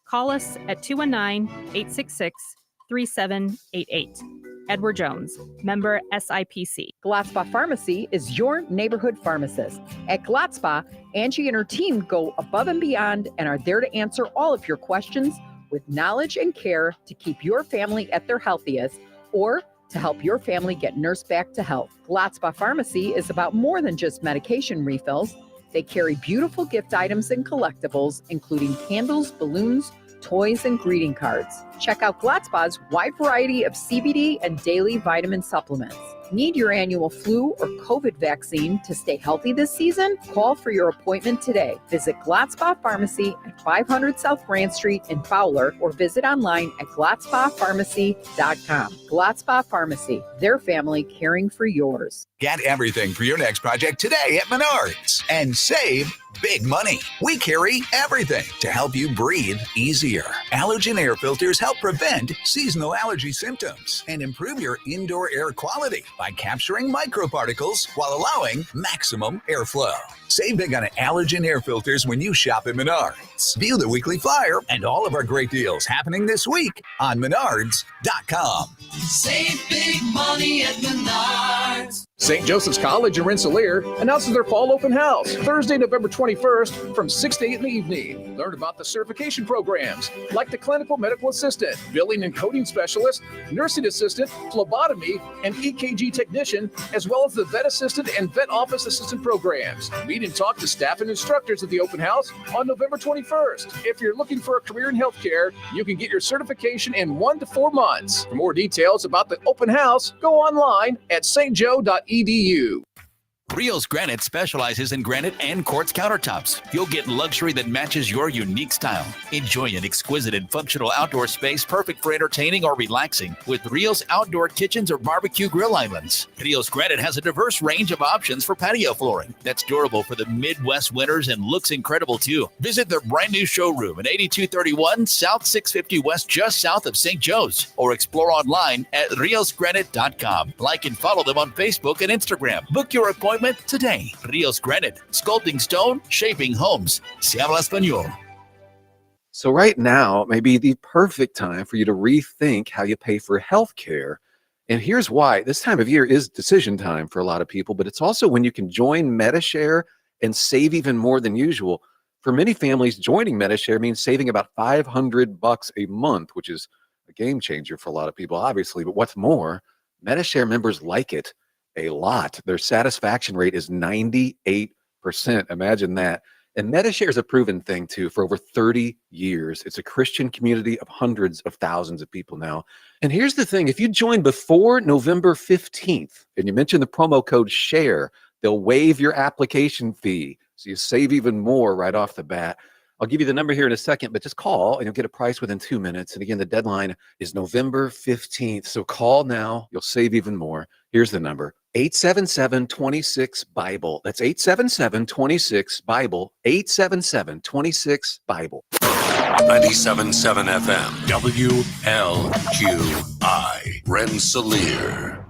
Call us at 219-866-3788. Edward Jones, member SIPC. Glatzpa Pharmacy is your neighborhood pharmacist. At Glatzpa, Angie and her team go above and beyond and are there to answer all of your questions with knowledge and care to keep your family at their healthiest, or to help your family get nursed back to health. Glatzpa Pharmacy is about more than just medication refills. They carry beautiful gift items and collectibles, including candles, balloons, toys, and greeting cards. Check out Glatzpa's wide variety of CBD and daily vitamin supplements. Need your annual flu or COVID vaccine to stay healthy this season? Call for your appointment today. Visit Glatzpa Pharmacy at 500 South Grand Street in Fowler, or visit online at glatzpapharmacy.com. Glatzpa Pharmacy, their family caring for yours. Get everything for your next project today at Menards and save big money. We carry everything to help you breathe easier. Allergen air filters help prevent seasonal allergy symptoms and improve your indoor air quality by capturing microparticles while allowing maximum airflow. Save big on allergen air filters when you shop at Menards. View the weekly flyer and all of our great deals happening this week on Menards.com. Save big money at Menards. St. Joseph's College in Rensselaer announces their fall open house Thursday, November 21st from 6 to 8 in the evening. Learn about the certification programs like the clinical medical assistant, billing and coding specialist, nursing assistant, phlebotomy, and EKG technician, as well as the vet assistant and vet office assistant programs. Meet and talk to staff and instructors at the open house on November 21st. If you're looking for a career in healthcare, you can get your certification in 1 to 4 months. For more details about the open house, go online at stjoe.edu. Rios Granite specializes in granite and quartz countertops. You'll get luxury that matches your unique style. Enjoy an exquisite and functional outdoor space perfect for entertaining or relaxing with Rios outdoor kitchens or barbecue grill islands. Rios Granite has a diverse range of options for patio flooring that's durable for the Midwest winters and looks incredible too. Visit their brand new showroom at 8231 South 650 West, just south of St. Joe's, or explore online at riosgranite.com. Like and follow them on Facebook and Instagram. Book your appointment today. Rios Granite, sculpting stone, shaping homes. Se habla español. So right now may be the perfect time for you to rethink how you pay for health care. And here's why. This time of year is decision time for a lot of people, but it's also when you can join MediShare and save even more than usual. For many families, joining MediShare means saving about $500 a month, which is a game changer for a lot of people, obviously. But what's more, MediShare members like it. a lot. Their satisfaction rate is 98%. Imagine that. And MediShare is a proven thing, too, for over 30 years. It's a Christian community of hundreds of thousands of people now. And here's the thing. If you join before November 15th and you mention the promo code SHARE, they'll waive your application fee. So you save even more right off the bat. I'll give you the number here in a second, but just call and you'll get a price within 2 minutes. And again, the deadline is November 15th. So call now. You'll save even more. Here's the number. 877-26-BIBLE. That's 877-26-BIBLE. 877-26-BIBLE. 97.7 FM. WLQI. Rensselaer.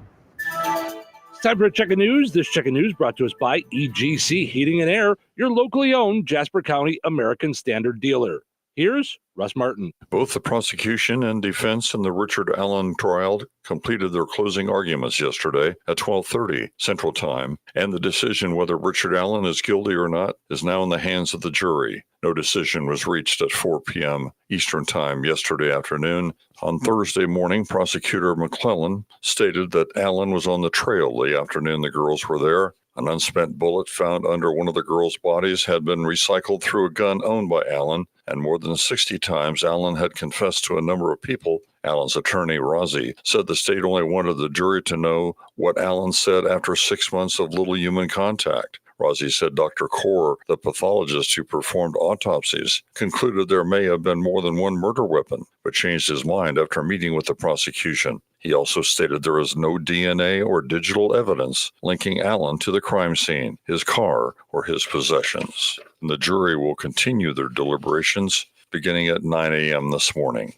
It's time for a check of news. This check of news brought to us by EGC Heating and Air, your locally owned Jasper County American Standard dealer. Here's Russ Martin. Both the prosecution and defense in the Richard Allen trial completed their closing arguments yesterday at 12:30 Central Time, and the decision whether Richard Allen is guilty or not is now in the hands of the jury. No decision was reached at 4 p.m. Eastern Time yesterday afternoon. On Thursday morning, Prosecutor McClellan stated that Allen was on the trail the afternoon the girls were there. An unspent bullet found under one of the girls' bodies had been recycled through a gun owned by Allen, and more than 60 times Allen had confessed to a number of people. Allen's attorney, Rozzi, said the state only wanted the jury to know what Allen said after 6 months of little human contact. Rozzi said Dr. Kaur, the pathologist who performed autopsies, concluded there may have been more than one murder weapon, but changed his mind after meeting with the prosecution. He also stated there is no DNA or digital evidence linking Allen to the crime scene, his car, or his possessions. And the jury will continue their deliberations beginning at 9 a.m. this morning.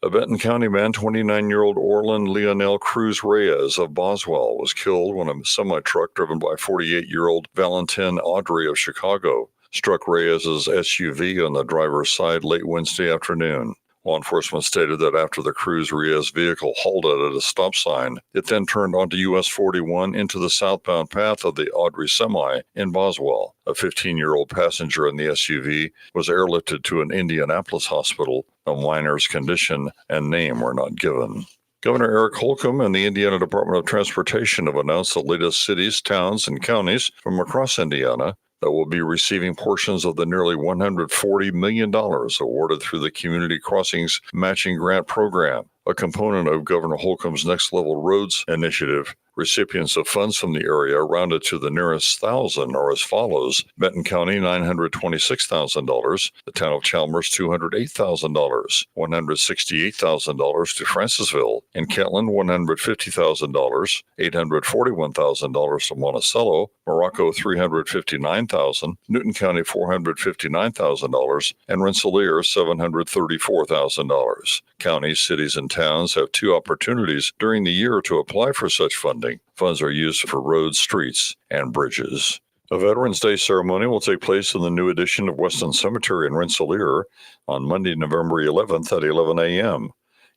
A Benton County man, 29-year-old Orland Leonel Cruz Reyes of Boswell, was killed when a semi-truck driven by 48-year-old Valentin Audrey of Chicago struck Reyes' SUV on the driver's side late Wednesday afternoon. Law enforcement stated that after the Cruz Reyes vehicle halted at a stop sign, it then turned onto US 41 into the southbound path of the Audrey semi in Boswell. A 15-year-old passenger in the SUV was airlifted to an Indianapolis hospital. A minor's condition and name were not given. Governor Eric Holcomb and the Indiana Department of Transportation have announced the latest cities, towns, and counties from across Indiana that will be receiving portions of the nearly $140 million awarded through the Community Crossings Matching Grant Program, a component of Governor Holcomb's Next Level Roads initiative. Recipients of funds from the area rounded to the nearest thousand are as follows: Benton County, $926,000, the town of Chalmers, $208,000, $168,000 to Francisville, in Kentland, $150,000, $841,000 to Monticello, Morocco, $359,000, Newton County, $459,000, and Rensselaer, $734,000. Counties, cities, and towns have two opportunities during the year to apply for such funding. Funds are used for roads, streets, and bridges. A Veterans Day ceremony will take place in the new addition of Weston Cemetery in Rensselaer on Monday, November 11th at 11 a.m.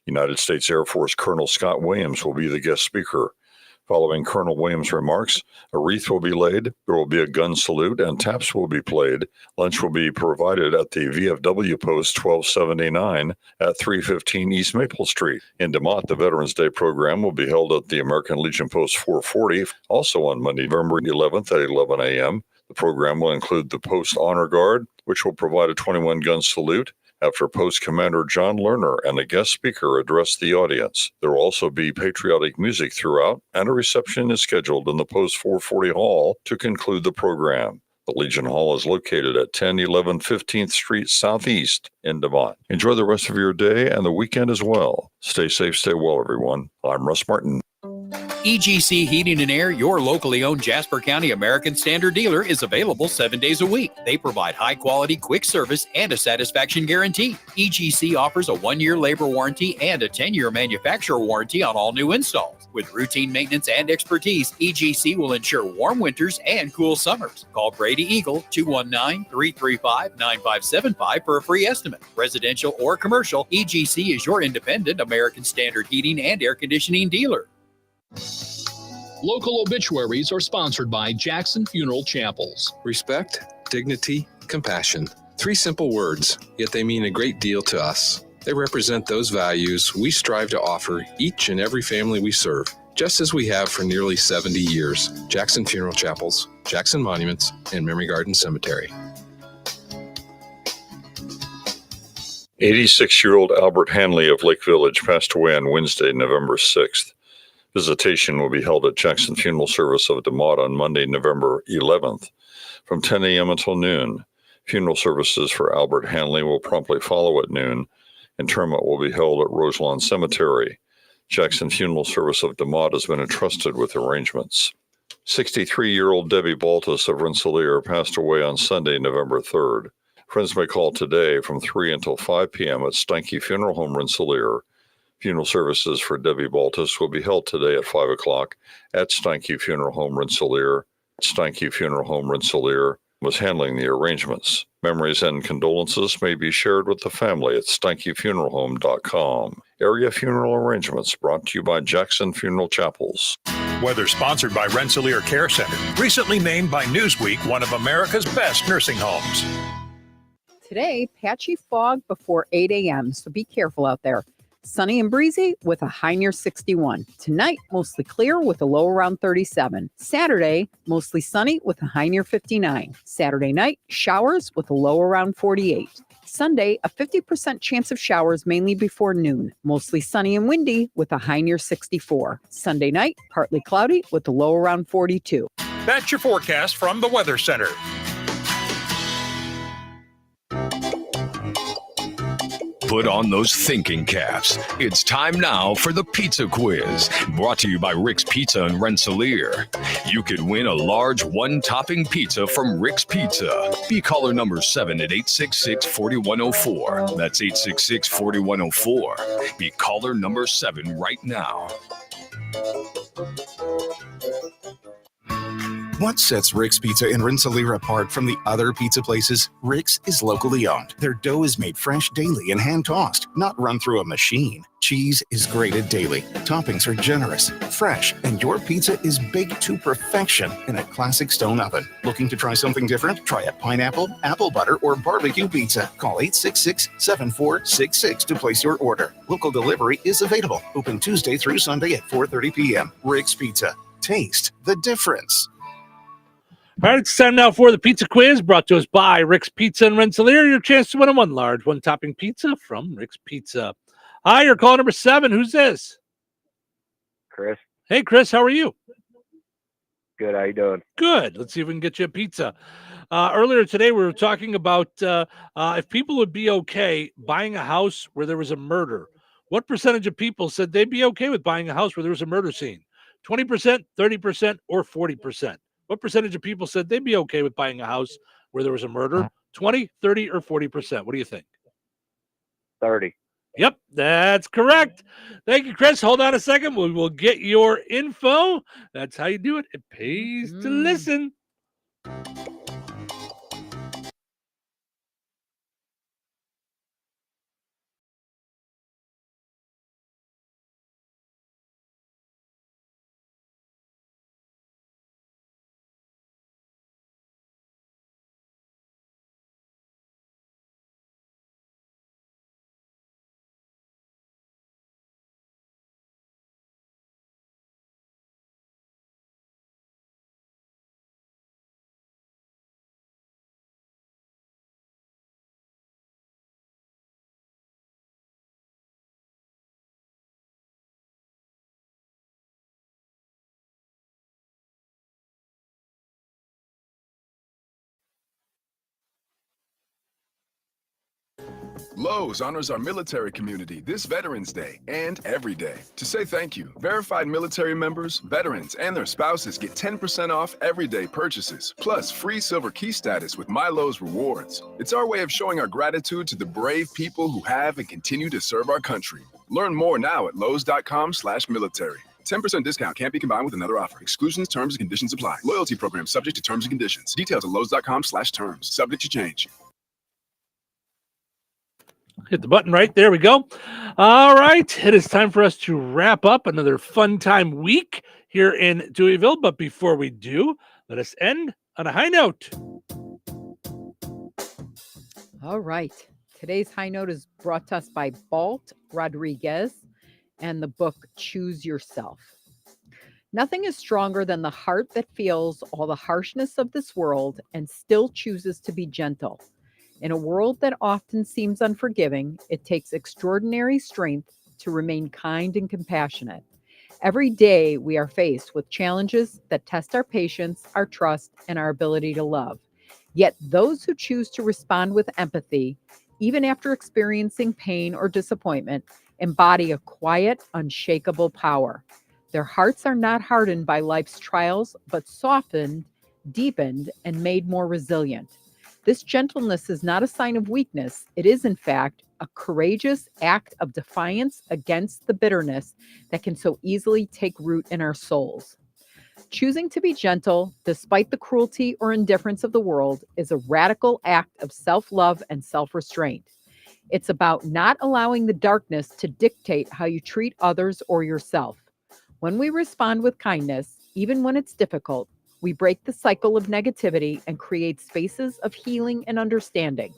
United States Air Force Colonel Scott Williams will be the guest speaker. Following Colonel Williams' remarks, a wreath will be laid, there will be a gun salute, and taps will be played. Lunch will be provided at the VFW Post 1279 at 315 East Maple Street. In DeMont, the Veterans Day program will be held at the American Legion Post 440, also on Monday, November 11th at 11 a.m. The program will include the Post Honor Guard, which will provide a 21-gun salute, after Post Commander John Lerner and a guest speaker address the audience. There will also be patriotic music throughout, and a reception is scheduled in the Post 440 Hall to conclude the program. The Legion Hall is located at 1011 15th Street Southeast in DeMont. Enjoy the rest of your day and the weekend as well. Stay safe, stay well, everyone. I'm Russ Martin. EGC Heating and Air, your locally owned Jasper County American Standard dealer, is available 7 days a week. They provide high-quality, quick service and a satisfaction guarantee. EGC offers a 1-year labor warranty and a 10-year manufacturer warranty on all new installs. With routine maintenance and expertise, EGC will ensure warm winters and cool summers. Call Brady Eagle 219-335-9575 for a free estimate. Residential or commercial, EGC is your independent American Standard heating and air conditioning dealer. Local obituaries are sponsored by Jackson Funeral Chapels. Respect, dignity, compassion. 3 simple words, yet they mean a great deal to us. They represent those values we strive to offer each and every family we serve. just as we have for nearly 70 years. Jackson Funeral Chapels, Jackson Monuments, and Memory Garden Cemetery. 86-year-old Albert Hanley of Lake Village passed away on Wednesday, November 6th. Visitation will be held at Jackson Funeral Service of DeMott on Monday, November 11th from 10 a.m. until noon. Funeral services for Albert Hanley will promptly follow at noon. Interment will be held at Roselawn Cemetery. Jackson Funeral Service of DeMott has been entrusted with arrangements. 63-year-old Debbie Baltus of Rensselaer passed away on Sunday, November 3rd. Friends may call today from 3 until 5 p.m. at Steinke Funeral Home, Rensselaer. Funeral services for Debbie Baltus will be held today at 5 o'clock at Steinke Funeral Home, Rensselaer. Steinke Funeral Home, Rensselaer was handling the arrangements. Memories and condolences may be shared with the family at SteinkeFuneralHome.com. Area funeral arrangements brought to you by Jackson Funeral Chapels. Weather sponsored by Rensselaer Care Center, recently named by Newsweek one of America's best nursing homes. Today, patchy fog before 8 a.m., so be careful out there. Sunny and breezy with a high near 61. Tonight, mostly clear with a low around 37. Saturday, mostly sunny with a high near 59. Saturday night, showers with a low around 48. Sunday, a 50% chance of showers mainly before noon. Mostly sunny and windy with a high near 64. Sunday night, partly cloudy with a low around 42. That's your forecast from the Weather Center. Put on those thinking caps. It's time now for the Pizza Quiz, brought to you by Rick's Pizza in Rensselaer. You could win a large one-topping pizza from Rick's Pizza. Be caller number 7 at 866-4104. That's 866-4104. Be caller number 7 right now. What sets Rick's Pizza in Rensselaer apart from the other pizza places? Rick's is locally owned. Their dough is made fresh daily and hand-tossed, not run through a machine. Cheese is grated daily. Toppings are generous, fresh, and your pizza is baked to perfection in a classic stone oven. Looking to try something different? Try a pineapple, apple butter, or barbecue pizza. Call 866-7466 to place your order. Local delivery is available. Open Tuesday through Sunday at 4:30 p.m. Rick's Pizza. Taste the difference. All right, it's time now for the Pizza Quiz, brought to us by Rick's Pizza in Rensselaer. Your chance to win a one large, one-topping pizza from Rick's Pizza. Hi, you're caller number 7. Who's this? Chris. Hey, Chris, how are you? Good. How you doing? Good. Let's see if we can get you a pizza. Earlier today, we were talking about if people would be okay buying a house where there was a murder. What percentage of people said they'd be okay with buying a house where there was a murder scene? 20%, 30%, or 40%? What percentage of people said they'd be okay with buying a house where there was a murder? 20, 30, or 40%? What do you think? 30. Yep, that's correct. Thank you, Chris. Hold on a second. We will get your info. That's how you do it. It pays to listen. Lowe's honors our military community this Veterans Day and every day. To say thank you, verified military members, veterans, and their spouses get 10% off everyday purchases, plus free silver key status with My Lowe's Rewards. It's our way of showing our gratitude to the brave people who have and continue to serve our country. Learn more now at lowes.com/military. 10% discount can't be combined with another offer. Exclusions, terms, and conditions apply. Loyalty program subject to terms and conditions. Details at lowes.com/terms. Subject to change. Hit the button right there. We go. All right. It is time for us to wrap up another fun time week here in Touhyville. But before we do, let us end on a high note. All right. Today's high note is brought to us by Balt Rodriguez and the book Choose Yourself. Nothing is stronger than the heart that feels all the harshness of this world and still chooses to be gentle. In a world that often seems unforgiving, it takes extraordinary strength to remain kind and compassionate. Every day we are faced with challenges that test our patience, our trust, and our ability to love. Yet those who choose to respond with empathy, even after experiencing pain or disappointment, embody a quiet, unshakable power. Their hearts are not hardened by life's trials, but softened, deepened, and made more resilient. This gentleness is not a sign of weakness. It is, in fact, a courageous act of defiance against the bitterness that can so easily take root in our souls. Choosing to be gentle, despite the cruelty or indifference of the world, is a radical act of self-love and self-restraint. It's about not allowing the darkness to dictate how you treat others or yourself. When we respond with kindness, even when it's difficult, we break the cycle of negativity and create spaces of healing and understanding.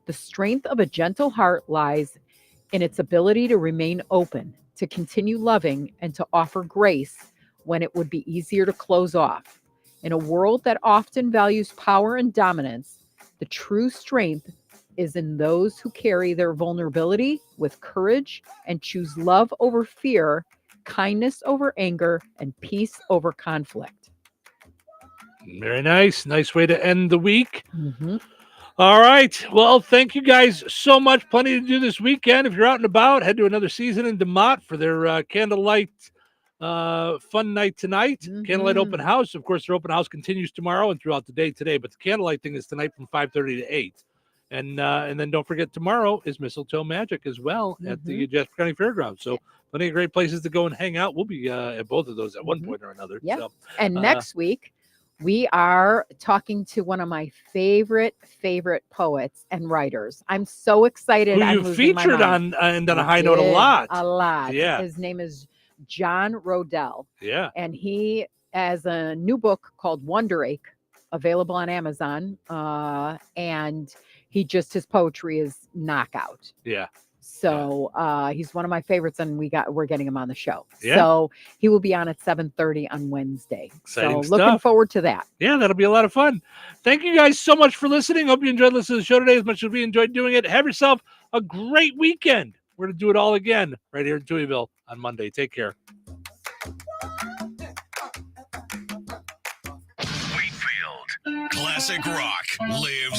The strength of a gentle heart lies in its ability to remain open, to continue loving, and to offer grace when it would be easier to close off. In a world that often values power and dominance, the true strength is in those who carry their vulnerability with courage and choose love over fear, kindness over anger, and peace over conflict. Very nice. Nice way to end the week. Mm-hmm. All right. Well, thank you guys so much. Plenty to do this weekend. If you're out and about, head to another season in DeMott for their candlelight fun night tonight. Mm-hmm. Candlelight open house. Of course, their open house continues tomorrow and throughout the day today, but the candlelight thing is tonight from 5:30 to 8. And then don't forget, tomorrow is Mistletoe Magic as well at the Jasper County Fairgrounds. So plenty of great places to go and hang out. We'll be at both of those at one point or another. Yeah. So, And next week, we are talking to one of my favorite poets and writers. I'm so excited. who I'm you losing my featured mind. on and on a We high note a did, lot. A lot. Yeah. His name is John Rodell. Yeah. And he has a new book called Wonderake, available on Amazon. And his poetry is knockout. Yeah. So he's one of my favorites, and we're getting him on the show. Yeah. So he will be on at 7:30 on Wednesday. Exciting so looking stuff. forward to that. Yeah, that'll be a lot of fun. Thank you guys so much for listening. Hope you enjoyed listening to the show today as much as we enjoyed doing it. Have yourself a great weekend. We're going to do it all again right here in Touhyville on Monday. Take care. Classic rock lives